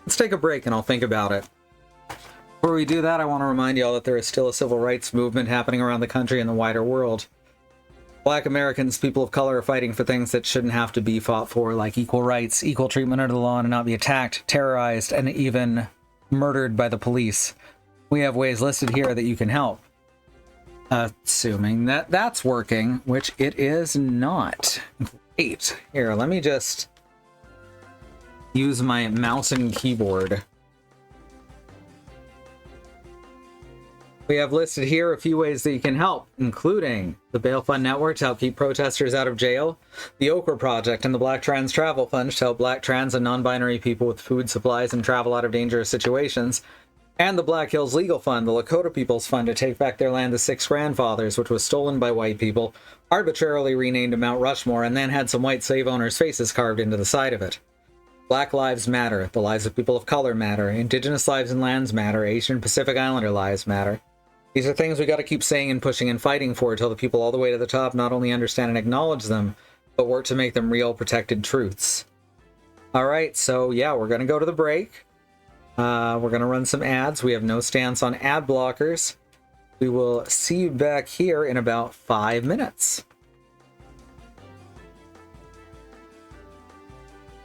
Let's take a break and I'll think about it. Before we do that, I want to remind you all that there is still a civil rights movement happening around the country and the wider world. Black Americans, people of color, are fighting for things that shouldn't have to be fought for, like equal rights, equal treatment under the law, and to not be attacked, terrorized, and even murdered by the police. We have ways listed here that you can help. Assuming that that's working, which it is not. Great. Here, let me just use my mouse and keyboard. We have listed here a few ways that you can help, including the Bail Fund Network to help keep protesters out of jail, the Okra Project and the Black Trans Travel Fund to help black, trans, and non-binary people with food, supplies, and travel out of dangerous situations, and the Black Hills Legal Fund, the Lakota People's Fund to take back their land to 6 grandfathers, which was stolen by white people, arbitrarily renamed to Mount Rushmore, and then had some white slave owners' faces carved into the side of it. Black lives matter. The lives of people of color matter. Indigenous lives and lands matter. Asian and Pacific Islander lives matter. These are things we got to keep saying and pushing and fighting for until the people all the way to the top not only understand and acknowledge them, but work to make them real, protected truths. All right, so yeah, we're going to go to the break. We're going to run some ads. We have no stance on ad blockers. We will see you back here in about 5 minutes.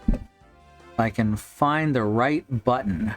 If I can find the right button.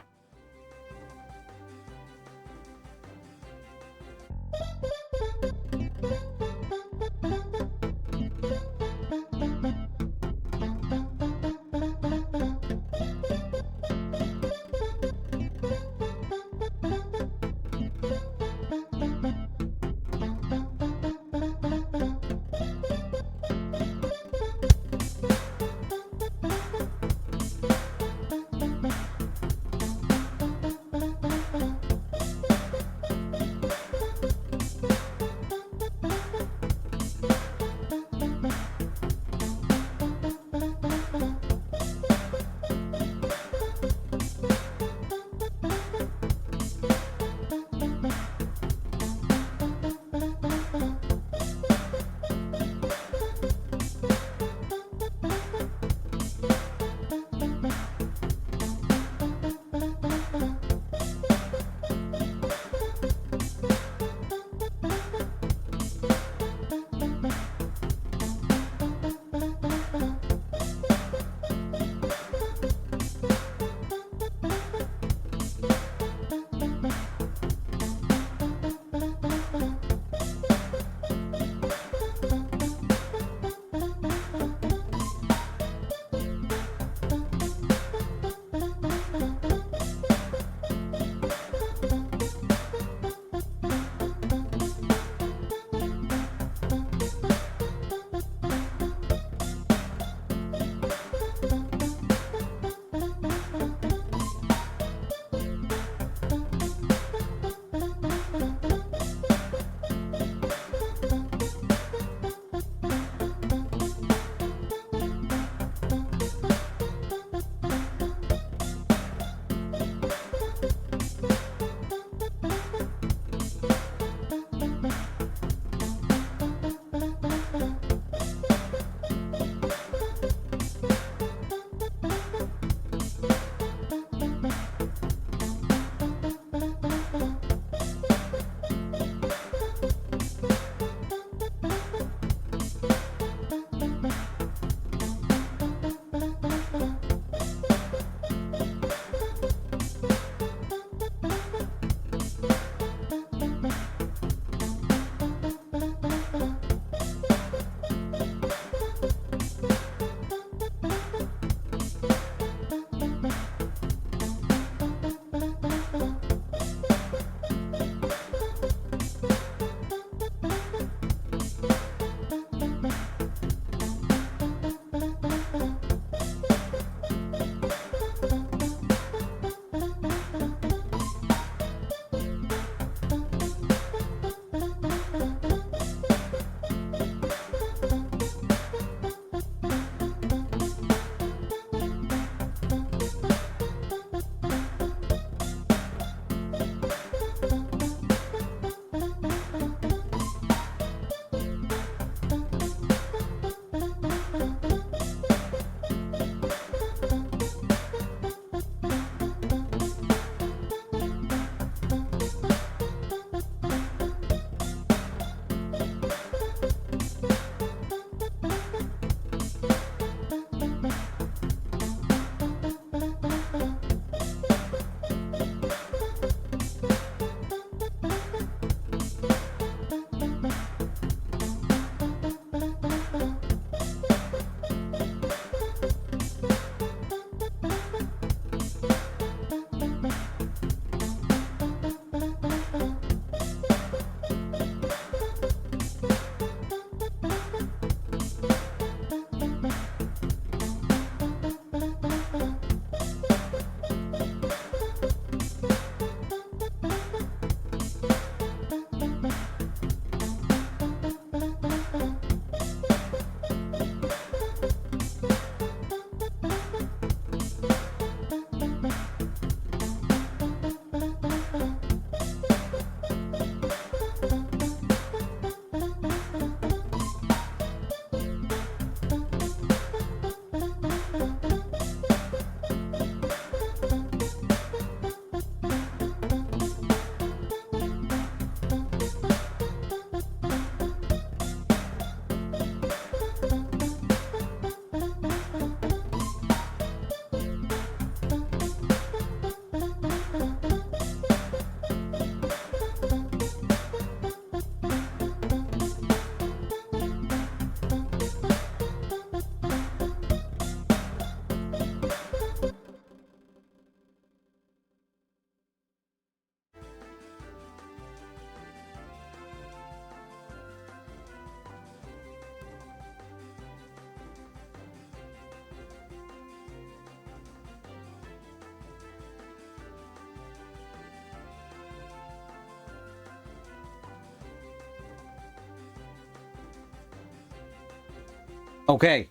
Okay.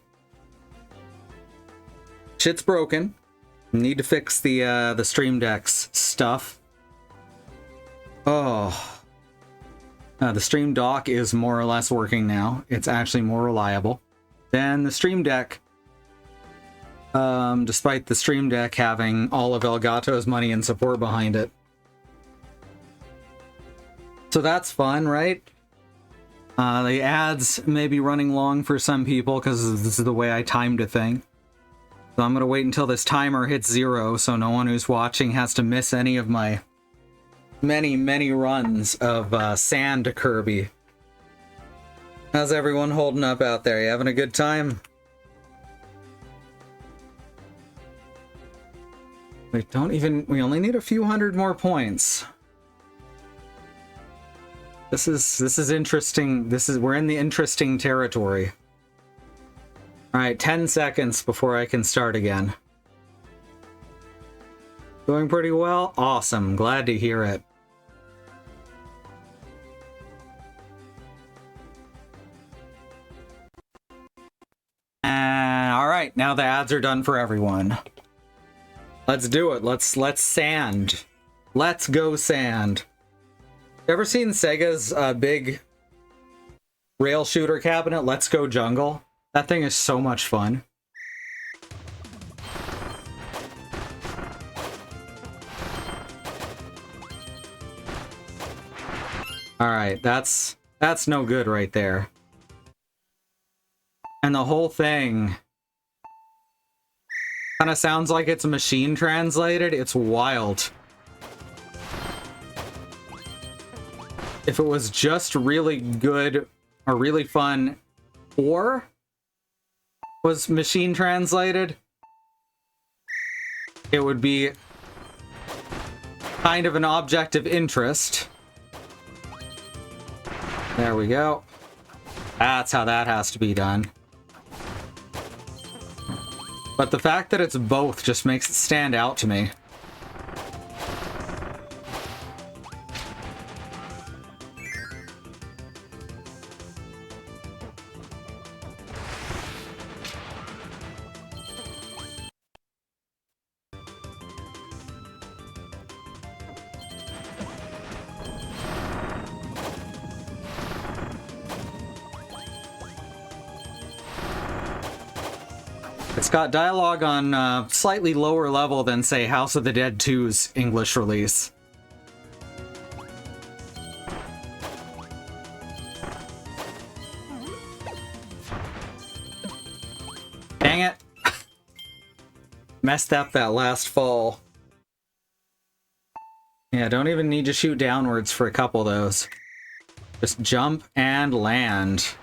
Shit's broken. Need to fix the Stream Deck's stuff. Oh. The Stream Dock is more or less working now. It's actually more reliable than the Stream Deck. Despite the Stream Deck having all of Elgato's money and support behind it. So that's fun, right? The ads may be running long for some people because this is the way I timed a thing. So I'm going to wait until this timer hits 0 so no one who's watching has to miss any of my many runs of sand to Kirby. How's everyone holding up out there? You having a good time? We only need a few hundred more points. This is interesting. We're in the interesting territory. All right, 10 seconds before I can start again. Going pretty well? Awesome. Glad to hear it. All right, now the ads are done for everyone. Let's do it. Let's sand. Let's go sand. You ever seen Sega's big rail shooter cabinet, Let's Go Jungle? That thing is so much fun. Alright, that's no good right there. And the whole thing kind of sounds like it's machine translated. It's wild. If it was just really good or really fun or was machine translated, it would be kind of an object of interest. There we go. That's how that has to be done. But the fact that it's both just makes it stand out to me. It's got dialogue on slightly lower level than, say, House of the Dead 2's English release. Dang it! Messed up that last fall. Yeah, don't even need to shoot downwards for a couple of those. Just jump and land.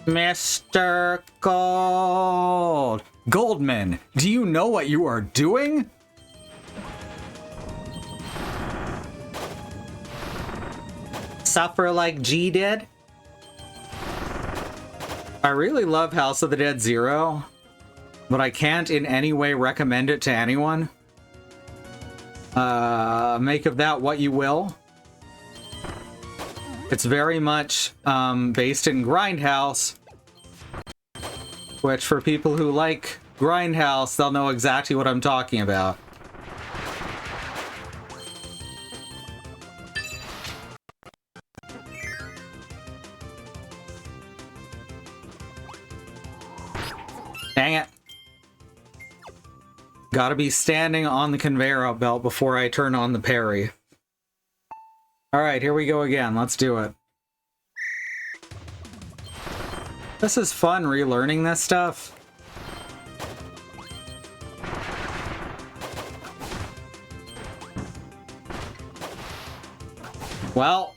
Mr. Gold! Goldman, do you know what you are doing? Suffer like G did? I really love House of the Dead 0, but I can't in any way recommend it to anyone. Make of that what you will. It's very much based in Grindhouse, which for people who like Grindhouse, they'll know exactly what I'm talking about. Dang it. Gotta be standing on the conveyor belt before I turn on the parry. Alright, here we go again. Let's do it. This is fun relearning this stuff. Well,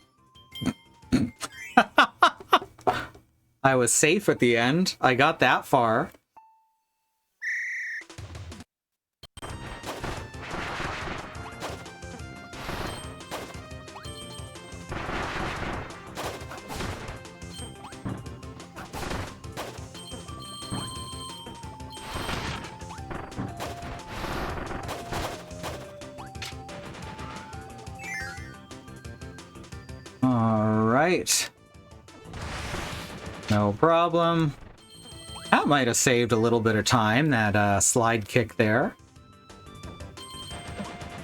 I was safe at the end. I got that far. Alright. No problem. That might have saved a little bit of time, that slide kick there.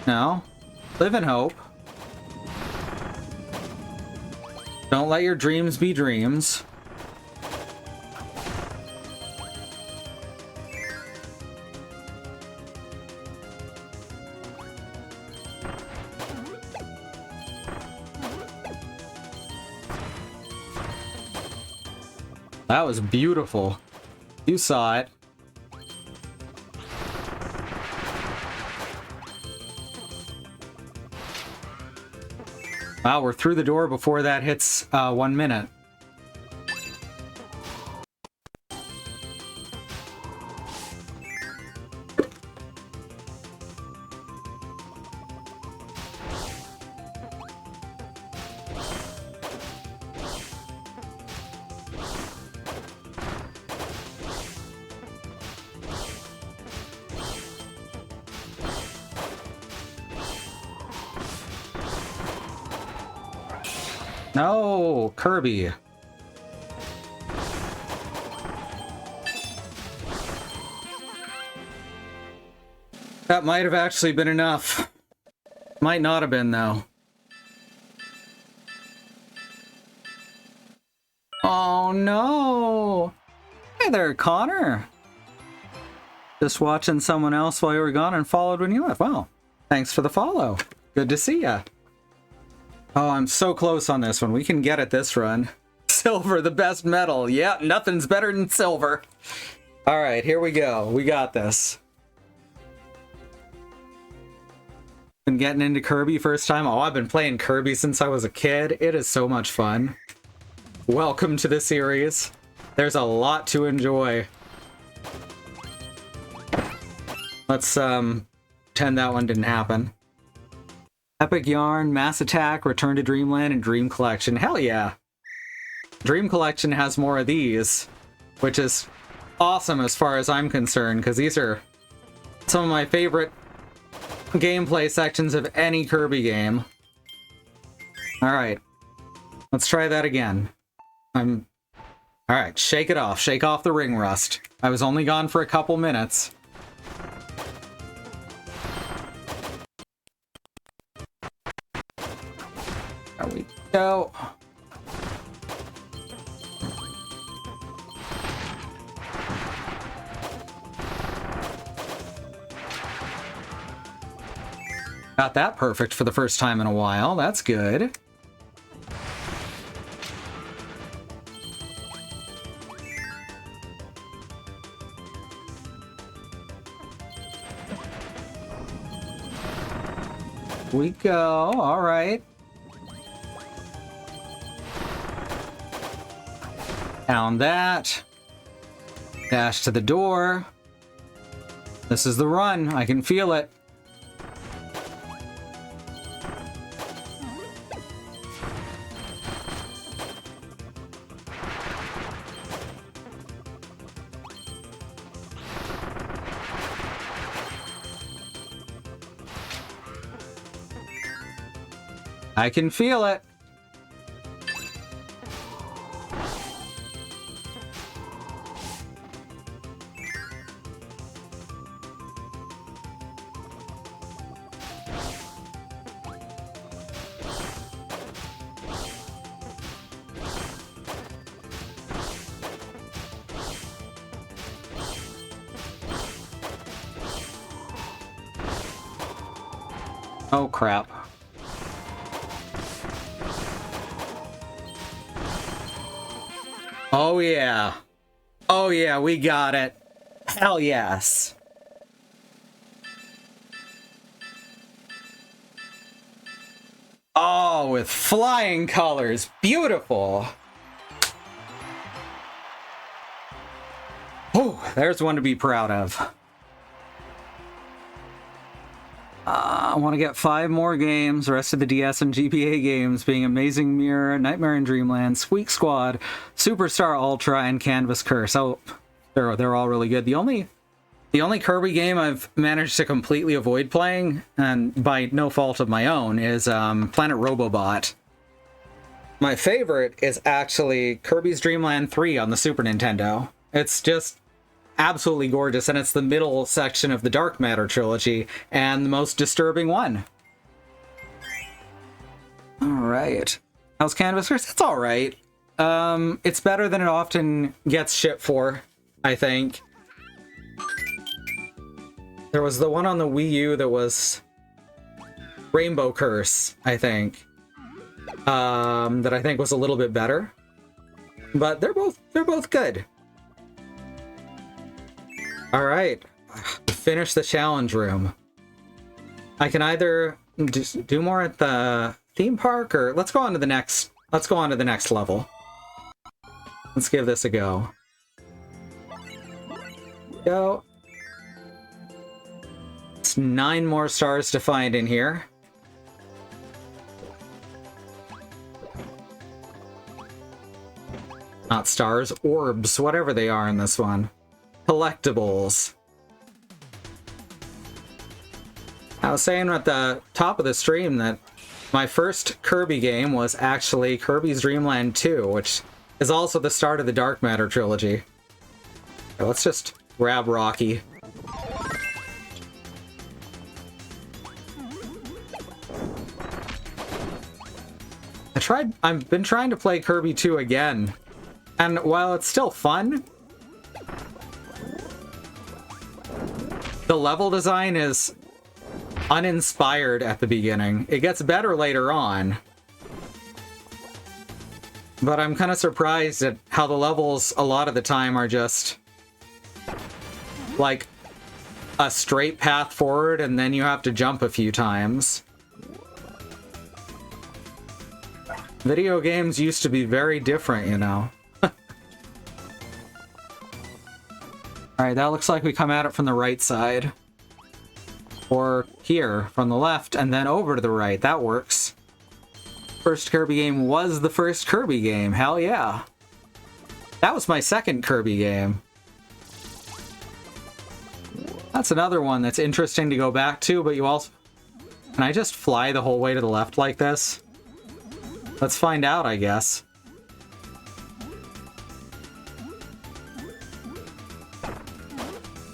No. Live in hope. Don't let your dreams be dreams. That was beautiful. You saw it. Wow, we're through the door before that hits 1 minute. No, Kirby. That might have actually been enough. Might not have been, though. Oh, no. Hey there, Connor. Just watching someone else while you were gone and followed when you left. Wow. Thanks for the follow. Good to see ya. Oh, I'm so close on this one. We can get it this run. Silver, the best metal. Yeah, nothing's better than silver. All right, here we go. We got this. Been getting into Kirby first time. Oh, I've been playing Kirby since I was a kid. It is so much fun. Welcome to the series. There's a lot to enjoy. Let's pretend that one didn't happen. Epic Yarn, Mass Attack, Return to Dreamland, and Dream Collection. Hell yeah. Dream Collection has more of these, which is awesome as far as I'm concerned, because these are some of my favorite gameplay sections of any Kirby game. Alright. Let's try that again. Alright, shake it off. Shake off the ring rust. I was only gone for a couple minutes. There we go. Got that perfect for the first time in a while. That's good. We go. All right. Down that. Dash to the door. This is the run. I can feel it. I can feel it. Oh, crap. Oh, yeah. Oh, yeah, we got it. Hell yes. Oh, with flying colors. Beautiful. Oh, there's one to be proud of. I want to get 5 more games, the rest of the DS and GBA games being Amazing Mirror, Nightmare in Dreamland, Squeak Squad, Superstar Ultra, and Canvas Curse. Oh, they're all really good. The only Kirby game I've managed to completely avoid playing, and by no fault of my own, is Planet Robobot. My favorite is actually Kirby's Dreamland 3 on the Super Nintendo. It's just absolutely gorgeous, and it's the middle section of the Dark Matter trilogy, and the most disturbing one. Alright. How's Canvaskers? It's alright. It's better than it often gets shit for, I think. There was the one on the Wii U that was Rainbow Curse, I think. That I think was a little bit better. But they're both good. Alright. Finish the challenge room. I can either just do more at the theme park, or let's go on to the next level. Let's give this a go. Go. It's 9 more stars to find in here. Not stars, orbs, whatever they are in this one. Collectibles. I was saying at the top of the stream that my first Kirby game was actually Kirby's Dreamland 2, which is also the start of the Dark Matter trilogy. Okay, let's just grab Rocky. I've been trying to play Kirby 2 again, and while it's still fun, the level design is uninspired at the beginning. It gets better later on, but I'm kind of surprised at how the levels a lot of the time are just like a straight path forward and then you have to jump a few times. Video games used to be very different, you know. Alright, that looks like we come at it from the right side. Or here, from the left, and then over to the right. That works. First Kirby game was the first Kirby game. Hell yeah. That was my second Kirby game. That's another one that's interesting to go back to, but you also... Can I just fly the whole way to the left like this? Let's find out, I guess.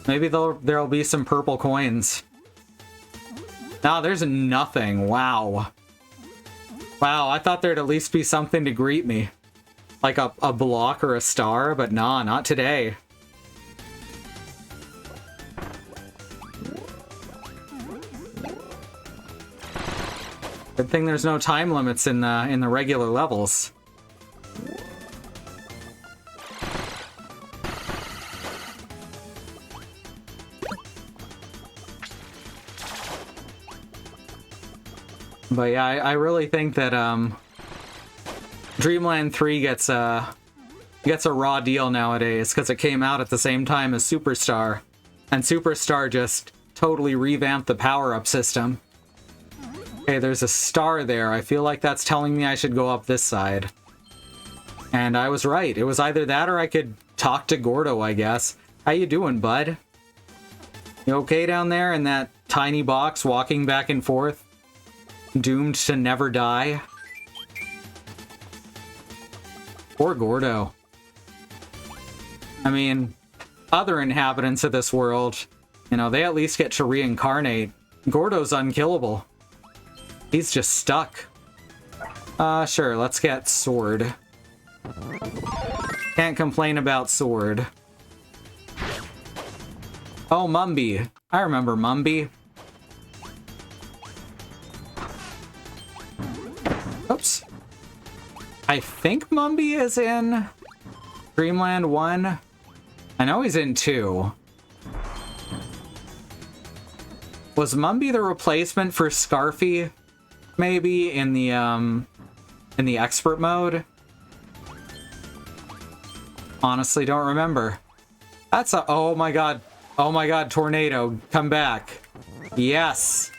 Maybe there'll be some purple coins. No, there's nothing. Wow. Wow, I thought there'd at least be something to greet me. Like a block or a star, but nah, not today. Good thing there's no time limits in the regular levels. But yeah, I really think that Dreamland 3 gets a raw deal nowadays because it came out at the same time as Superstar, and Superstar just totally revamped the power-up system. Okay, there's a star there. I feel like that's telling me I should go up this side. And I was right. It was either that or I could talk to Gordo, I guess. How you doing, bud? You okay down there in that tiny box walking back and forth? Doomed to never die? Poor Gordo. I mean, other inhabitants of this world, you know, they at least get to reincarnate. Gordo's unkillable. He's just stuck. Sure, let's get Sword. Can't complain about Sword. Oh, Mumby. I remember Mumby. Oops. I think Mumby is in Dreamland 1. I know he's in 2. Was Mumby the replacement for Scarfy? Maybe in the expert mode? Honestly, don't remember. That's a... Oh my god. Oh my god, Tornado. Come back. Yes.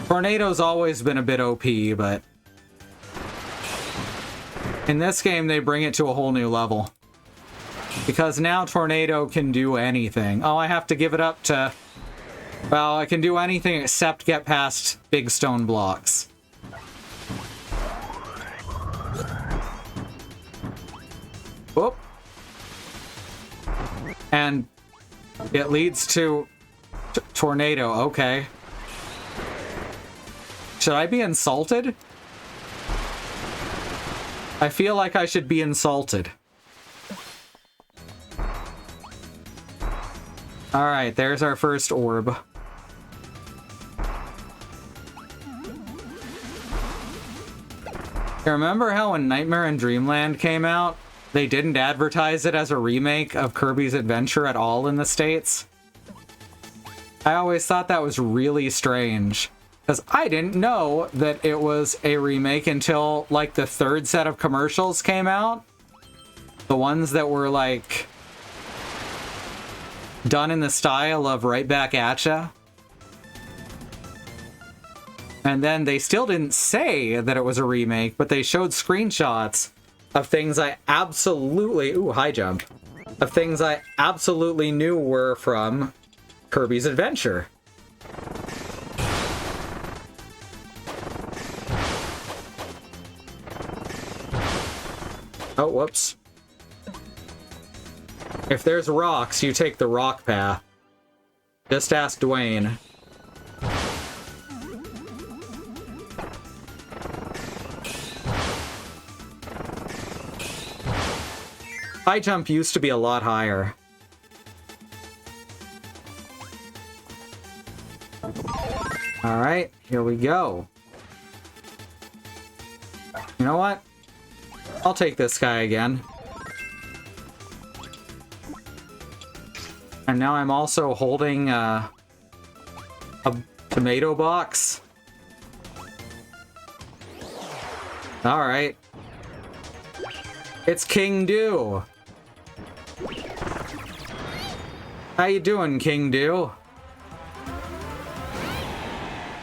Tornado's always been a bit OP, but... in this game, they bring it to a whole new level. Because now Tornado can do anything. Oh, I have to give it up to Well, I can do anything except get past big stone blocks. Whoop. And it leads to tornado. Okay. Should I be insulted? I feel like I should be insulted. Alright, there's our first orb. Remember how when Nightmare in Dreamland came out, they didn't advertise it as a remake of Kirby's Adventure at all in the States? I always thought that was really strange, because I didn't know that it was a remake until, like, the third set of commercials came out. The ones that were, like, done in the style of Right Back At Ya. And then they still didn't say that it was a remake, but they showed screenshots of things I absolutely... Ooh, high jump. Of things I absolutely knew were from Kirby's Adventure. Oh, whoops. If there's rocks, you take the rock path. Just ask Dwayne. High jump used to be a lot higher. Alright, here we go. You know what? I'll take this guy again. And now I'm also holding a tomato box. Alright. It's King Dew. How you doing, King Dew?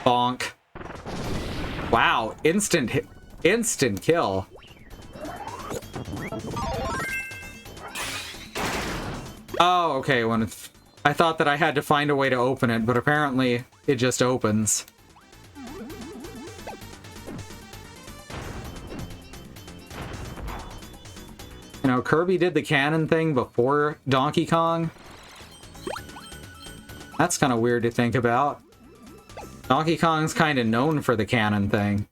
Bonk. Wow, instant kill. Oh, okay, I thought that I had to find a way to open it, but apparently it just opens. You know, Kirby did the cannon thing before Donkey Kong. That's kind of weird to think about. Donkey Kong's kind of known for the cannon thing.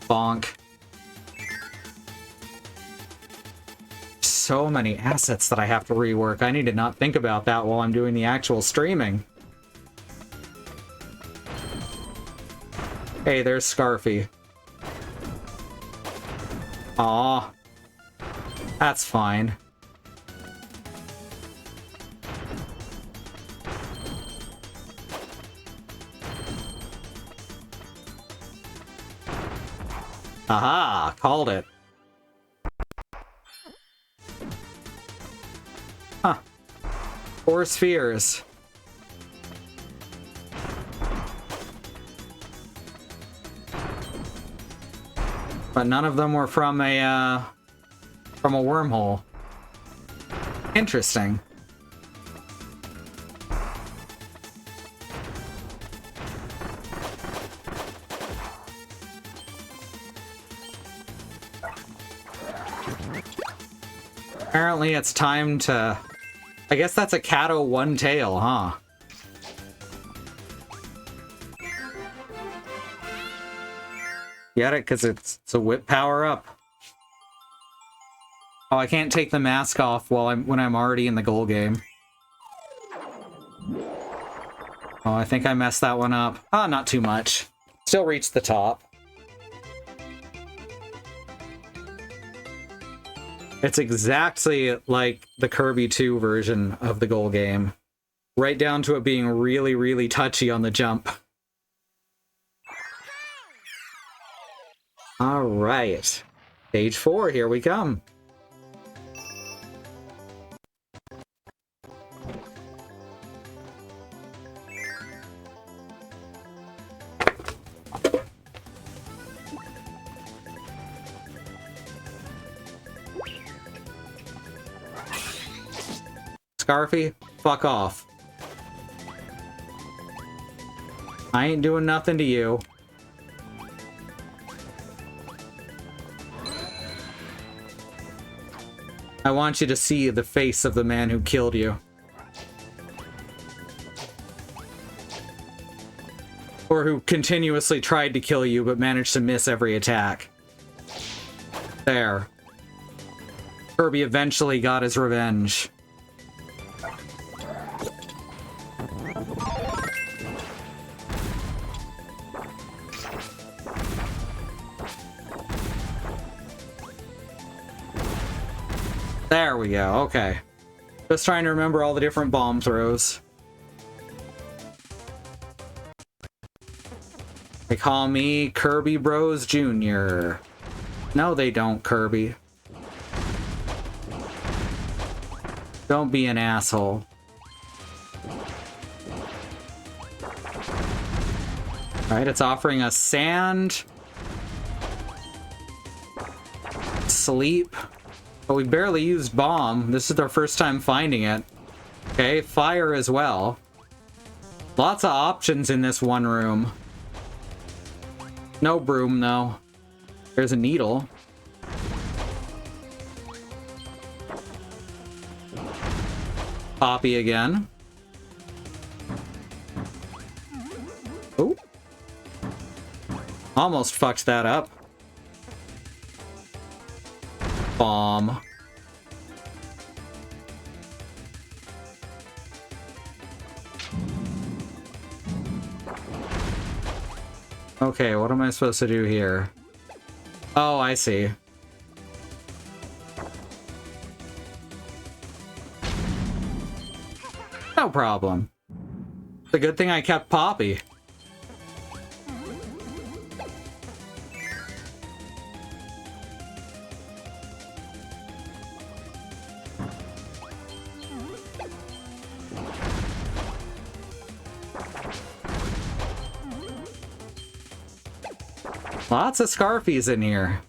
Bonk. So many assets that I have to rework. I need to not think about that while I'm doing the actual streaming. Hey, there's Scarfy. Aw. That's fine. Aha! Called it. Huh. 4 spheres. But none of them were from a wormhole. Interesting. Apparently it's time to... I guess that's a Kato one tail, huh? Get it? Because it's a whip power up. Oh, I can't take the mask off when I'm already in the goal game. Oh, I think I messed that one up. Ah, not too much. Still reached the top. It's exactly like the Kirby 2 version of the goal game. Right down to it being really, really touchy on the jump. Alright. Stage 4, here we come. Scarfy, fuck off. I ain't doing nothing to you. I want you to see the face of the man who killed you. Or who continuously tried to kill you but managed to miss every attack. There. Kirby eventually got his revenge. There we go, okay. Just trying to remember all the different bomb throws. They call me Kirby Bros Jr. No, they don't, Kirby. Don't be an asshole. Alright, it's offering us sand. Sleep. But we barely used bomb. This is our first time finding it. Okay, fire as well. Lots of options in this one room. No broom, though. There's a needle. Poppy again. Oh. Almost fucked that up. Bomb. Okay, what am I supposed to do here? Oh, I see. No problem. It's a good thing I kept Poppy. Lots of Scarfies in here.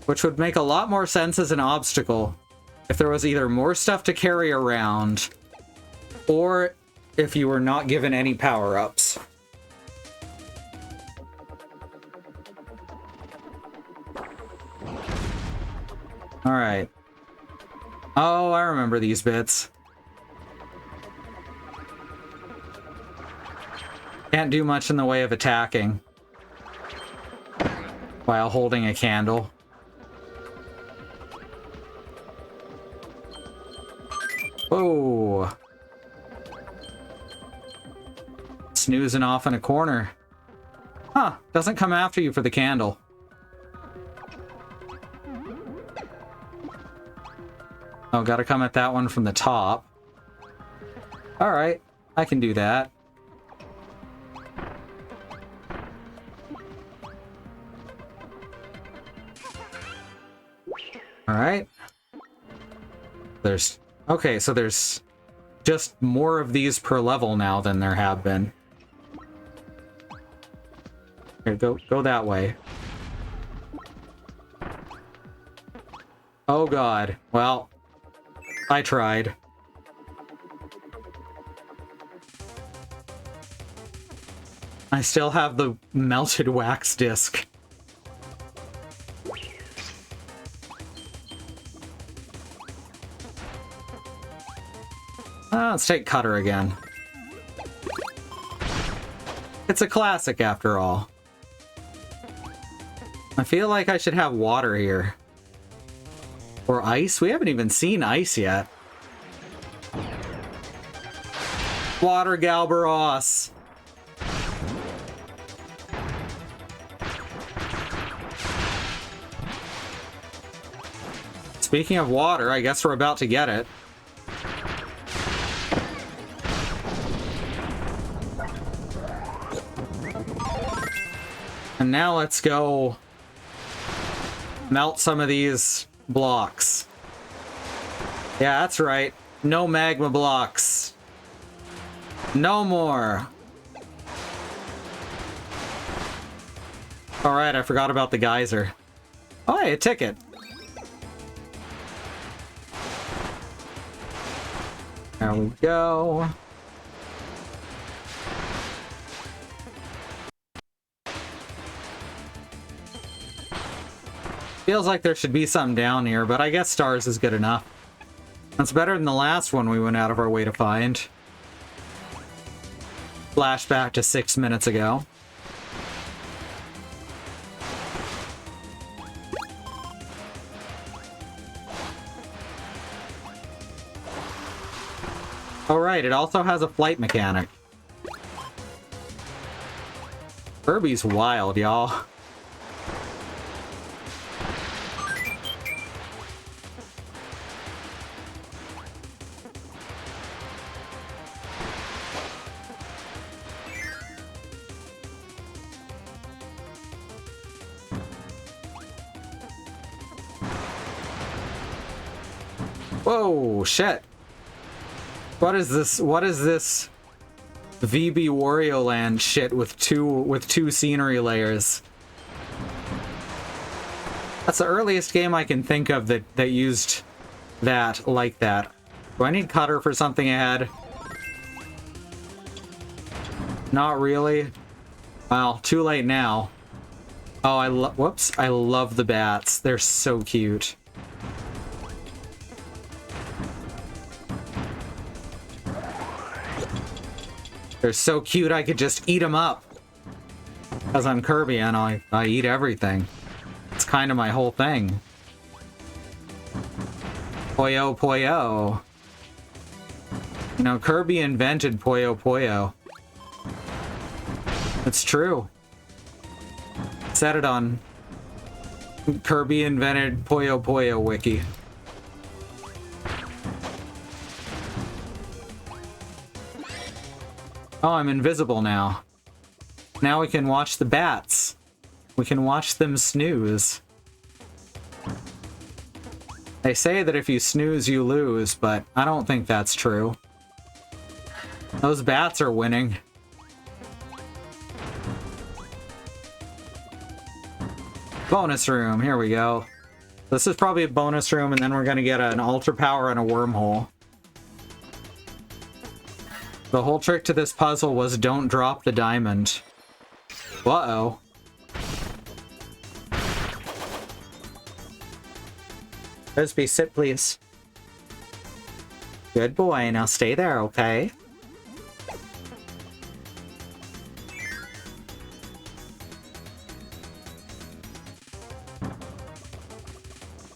Which would make a lot more sense as an obstacle if there was either more stuff to carry around or if you were not given any power-ups. Alright. Oh, I remember these bits. Can't do much in the way of attacking while holding a candle. Whoa. Snoozing off in a corner. Huh, doesn't come after you for the candle. Oh, gotta come at that one from the top. Alright, I can do that. Alright. There's... Okay, so there's just more of these per level now than there have been. Here, go that way. Oh god. Well, I tried. I still have the melted wax disc. Let's take Cutter again. It's a classic after all. I feel like I should have water here. Or ice? We haven't even seen ice yet. Water Galbaros. Speaking of water, I guess we're about to get it. And now let's go melt some of these blocks. Yeah, that's right. No magma blocks. No more. Alright, I forgot about the geyser. Oh, hey, a ticket. There we go. Feels like there should be something down here, but I guess stars is good enough. That's better than the last one we went out of our way to find. Flashback to 6 minutes ago. Oh right, it also has a flight mechanic. Kirby's wild, y'all. Whoa, shit. What is this? What is this VB Wario Land shit with two scenery layers? That's the earliest game I can think of that used that like that. Do I need Cutter for something ahead? Not really. Well, too late now. Oh, whoops. I love the bats. They're so cute. They're so cute I could just eat them up. Because I'm Kirby and I eat everything. It's kind of my whole thing. Puyo Puyo. You know, Kirby invented Puyo Puyo. It's true. Said it on Kirby invented Puyo Puyo wiki. Oh, I'm invisible now. Now we can watch the bats. We can watch them snooze. They say that if you snooze, you lose, but I don't think that's true. Those bats are winning. Bonus room, here we go. This is probably a bonus room, and then we're gonna get an ultra power and a wormhole. The whole trick to this puzzle was don't drop the diamond. Uh-oh. Frisbee, sit please. Good boy, now stay there, okay?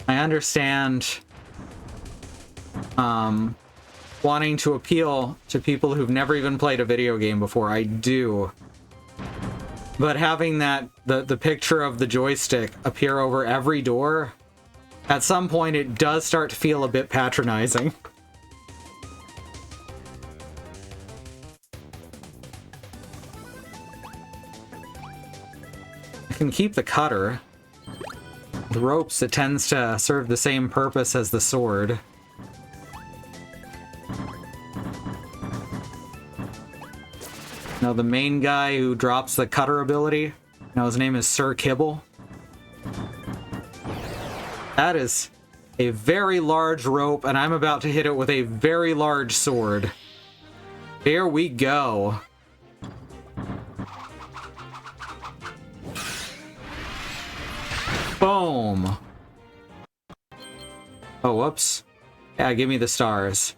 I understand wanting to appeal to people who've never even played a video game before. I do. But having that the picture of the joystick appear over every door, at some point it does start to feel a bit patronizing. I can keep the cutter. The ropes, it tends to serve the same purpose as the sword. Now the main guy who drops the cutter ability, now his name is Sir Kibble. That is a very large rope, and I'm about to hit it with a very large sword. Here we go. Boom. Oh, whoops. Yeah, give me the stars.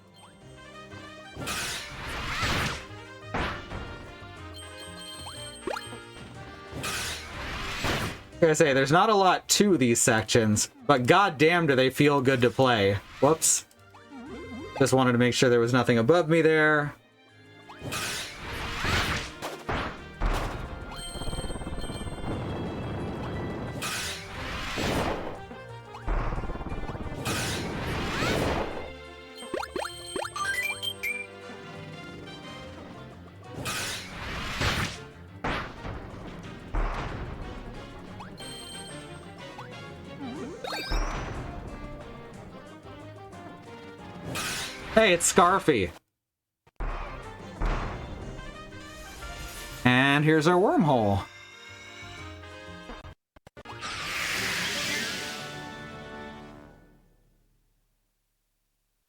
I gotta say, there's not a lot to these sections, but goddamn do they feel good to play. Whoops. Just wanted to make sure there was nothing above me there. Hey, it's Scarfy. And here's our wormhole.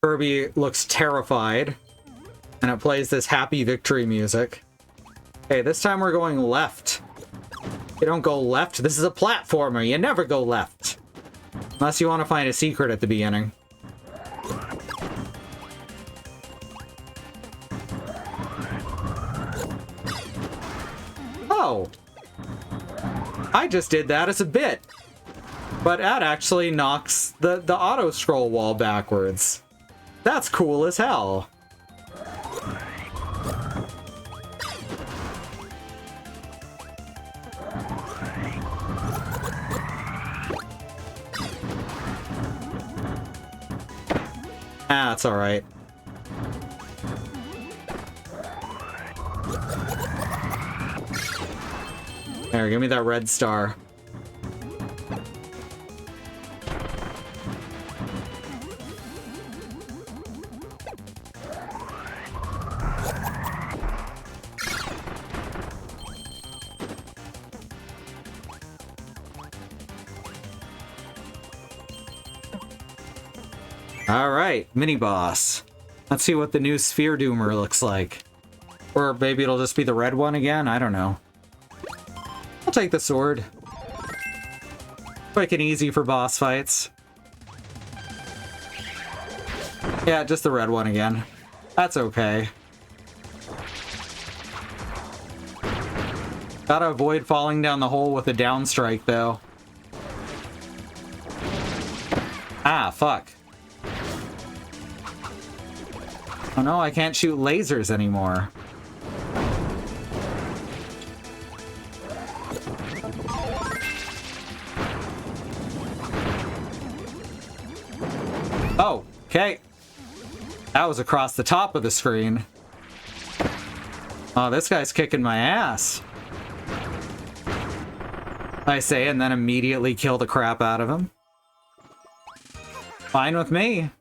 Kirby looks terrified. and it plays this happy victory music. Okay, this time we're going left. You don't go left. This is a platformer. You never go left. Unless you want to find a secret at the beginning. Oh. I just did that as a bit. But that actually knocks the auto-scroll wall backwards. That's cool as hell. Ah, it's alright. There, give me that red star. Alright, mini-boss. Let's see what the new Sphere Doomer looks like. Or maybe it'll just be the red one again? I don't know. I'll take the sword. Quick and easy for boss fights. Yeah, just the red one again. That's okay. Gotta avoid falling down the hole with a down strike, though. Ah, fuck. Oh no, I can't shoot lasers anymore. Oh, okay. That was across the top of the screen. Oh, this guy's kicking my ass. I say, and then immediately kill the crap out of him. Fine with me.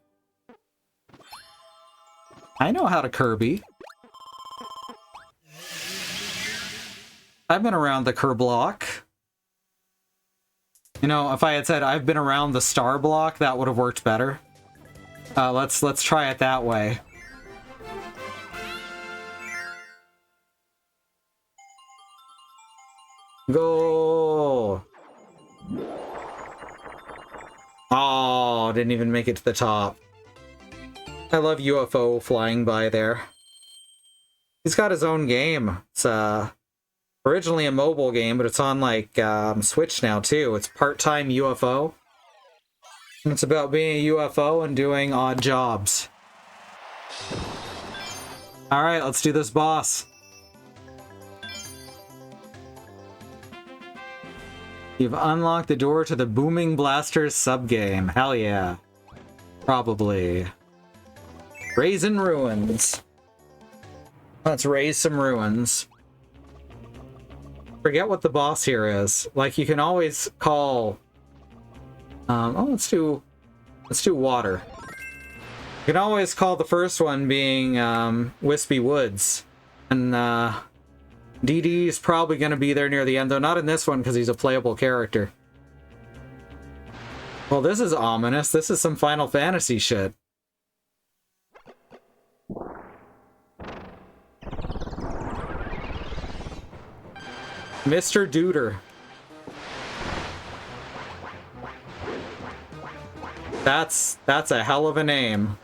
I know how to Kirby. I've been around the Kirby block. You know, if I had said I've been around the star block, that would have worked better. Let's try it that way. Go! Oh, didn't even make it to the top. I love UFO flying by there. He's got his own game. It's originally a mobile game, but it's on like Switch now too. It's part-time UFO. It's about being a UFO and doing odd jobs. Alright, let's do this boss. You've unlocked the door to the Booming Blasters subgame. Hell yeah. Probably. Raising ruins. Let's raise some ruins. Forget what the boss here is. Like, you can always call... oh, let's do water. You can always call the first one being Wispy Woods. And DD is probably going to be there near the end, though not in this one because he's a playable character. Well, this is ominous. This is some Final Fantasy shit. Mr. Duder. That's a hell of a name.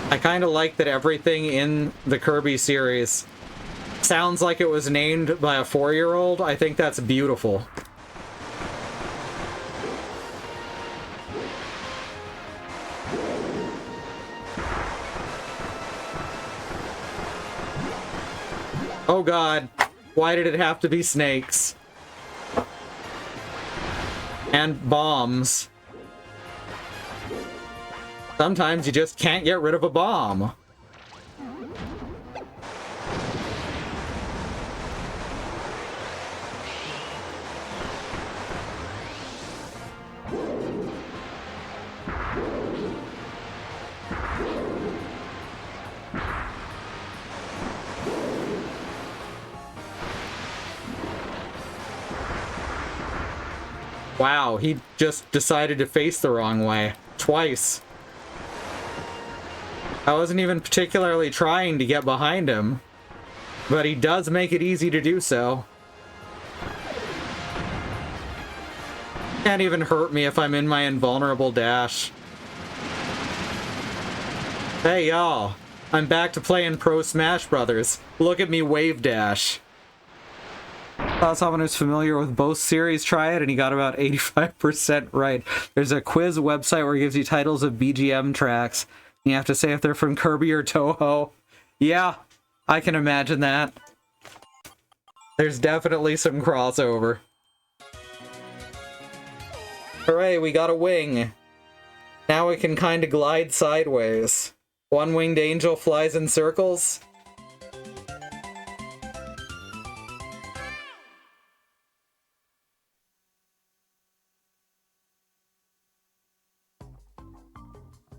I kind of like that everything in the Kirby series sounds like it was named by a 4-year-old. I think that's beautiful. Oh god, why did it have to be snakes? And bombs. Sometimes you just can't get rid of a bomb. Wow, he just decided to face the wrong way. Twice. I wasn't even particularly trying to get behind him, but he does make it easy to do so. Can't even hurt me if I'm in my invulnerable dash. Hey y'all, I'm back to playing Pro Smash Brothers. Look at me wave dash. Thought someone who's familiar with both series try it, and he got about 85% right. There's a quiz website where it gives you titles of BGM tracks. You have to say if they're from Kirby or Toho. Yeah, I can imagine that. There's definitely some crossover. Hooray, we got a wing. Now we can kind of glide sideways. One-winged angel flies in circles.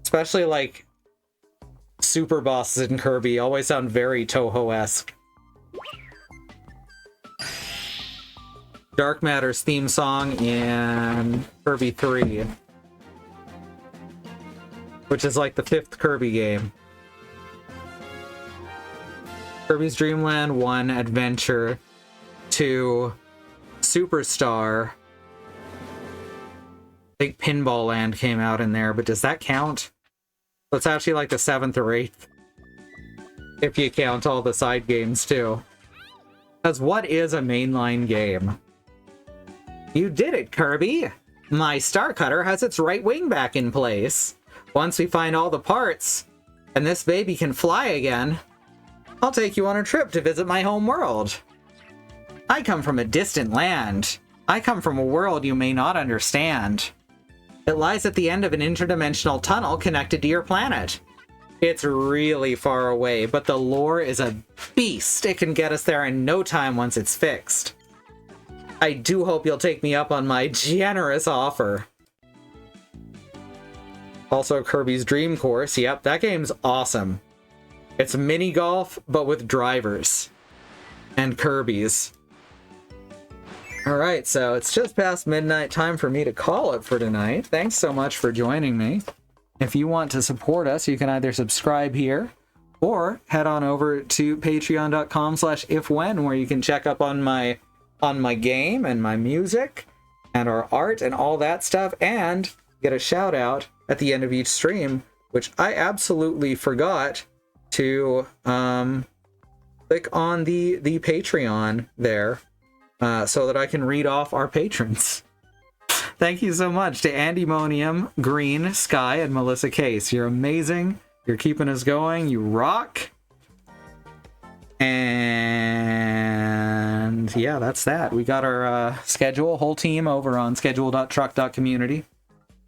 Especially, like, super bosses in Kirby always sound very Toho-esque. Dark Matter's theme song in Kirby 3. Which is like the 5th Kirby game. Kirby's Dreamland 1, Adventure 2, Superstar. I think Pinball Land came out in there, but does that count? So it's actually like the 7th or 8th. If you count all the side games too. Because what is a mainline game? You did it, Kirby! My Star Cutter has its right wing back in place. Once we find all the parts, and this baby can fly again, I'll take you on a trip to visit my home world. I come from a distant land. I come from a world you may not understand. It lies at the end of an interdimensional tunnel connected to your planet. It's really far away, but the lore is a beast. It can get us there in no time once it's fixed. I do hope you'll take me up on my generous offer. Also, Kirby's Dream Course. Yep, that game's awesome. It's mini golf, but with drivers. And Kirby's. Alright, so it's just past midnight, time for me to call it for tonight. Thanks so much for joining me. If you want to support us, you can either subscribe here, or head on over to patreon.com/ifwhen, where you can check up on my game and my music and our art and all that stuff, and get a shout out at the end of each stream, which I absolutely forgot to click on the Patreon there so that I can read off our patrons. Thank you so much to Andymonium, Green, Sky, and Melissa Case. You're amazing. You're keeping us going. You rock. And yeah, that's that. We got our whole team over on schedule.truck.community,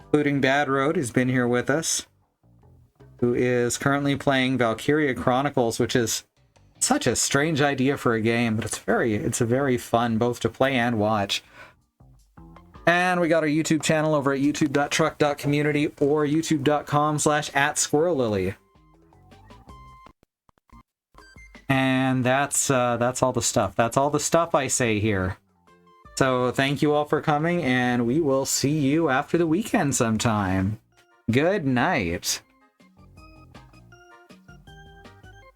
including Bad Road, who's been here with us, who is currently playing Valkyria Chronicles, which is such a strange idea for a game, but it's a very fun both to play and watch. And we got our YouTube channel over at youtube.truck.community or youtube.com/@squirrellily. And that's all the stuff. That's all the stuff I say here. So thank you all for coming, and we will see you after the weekend sometime. Good night.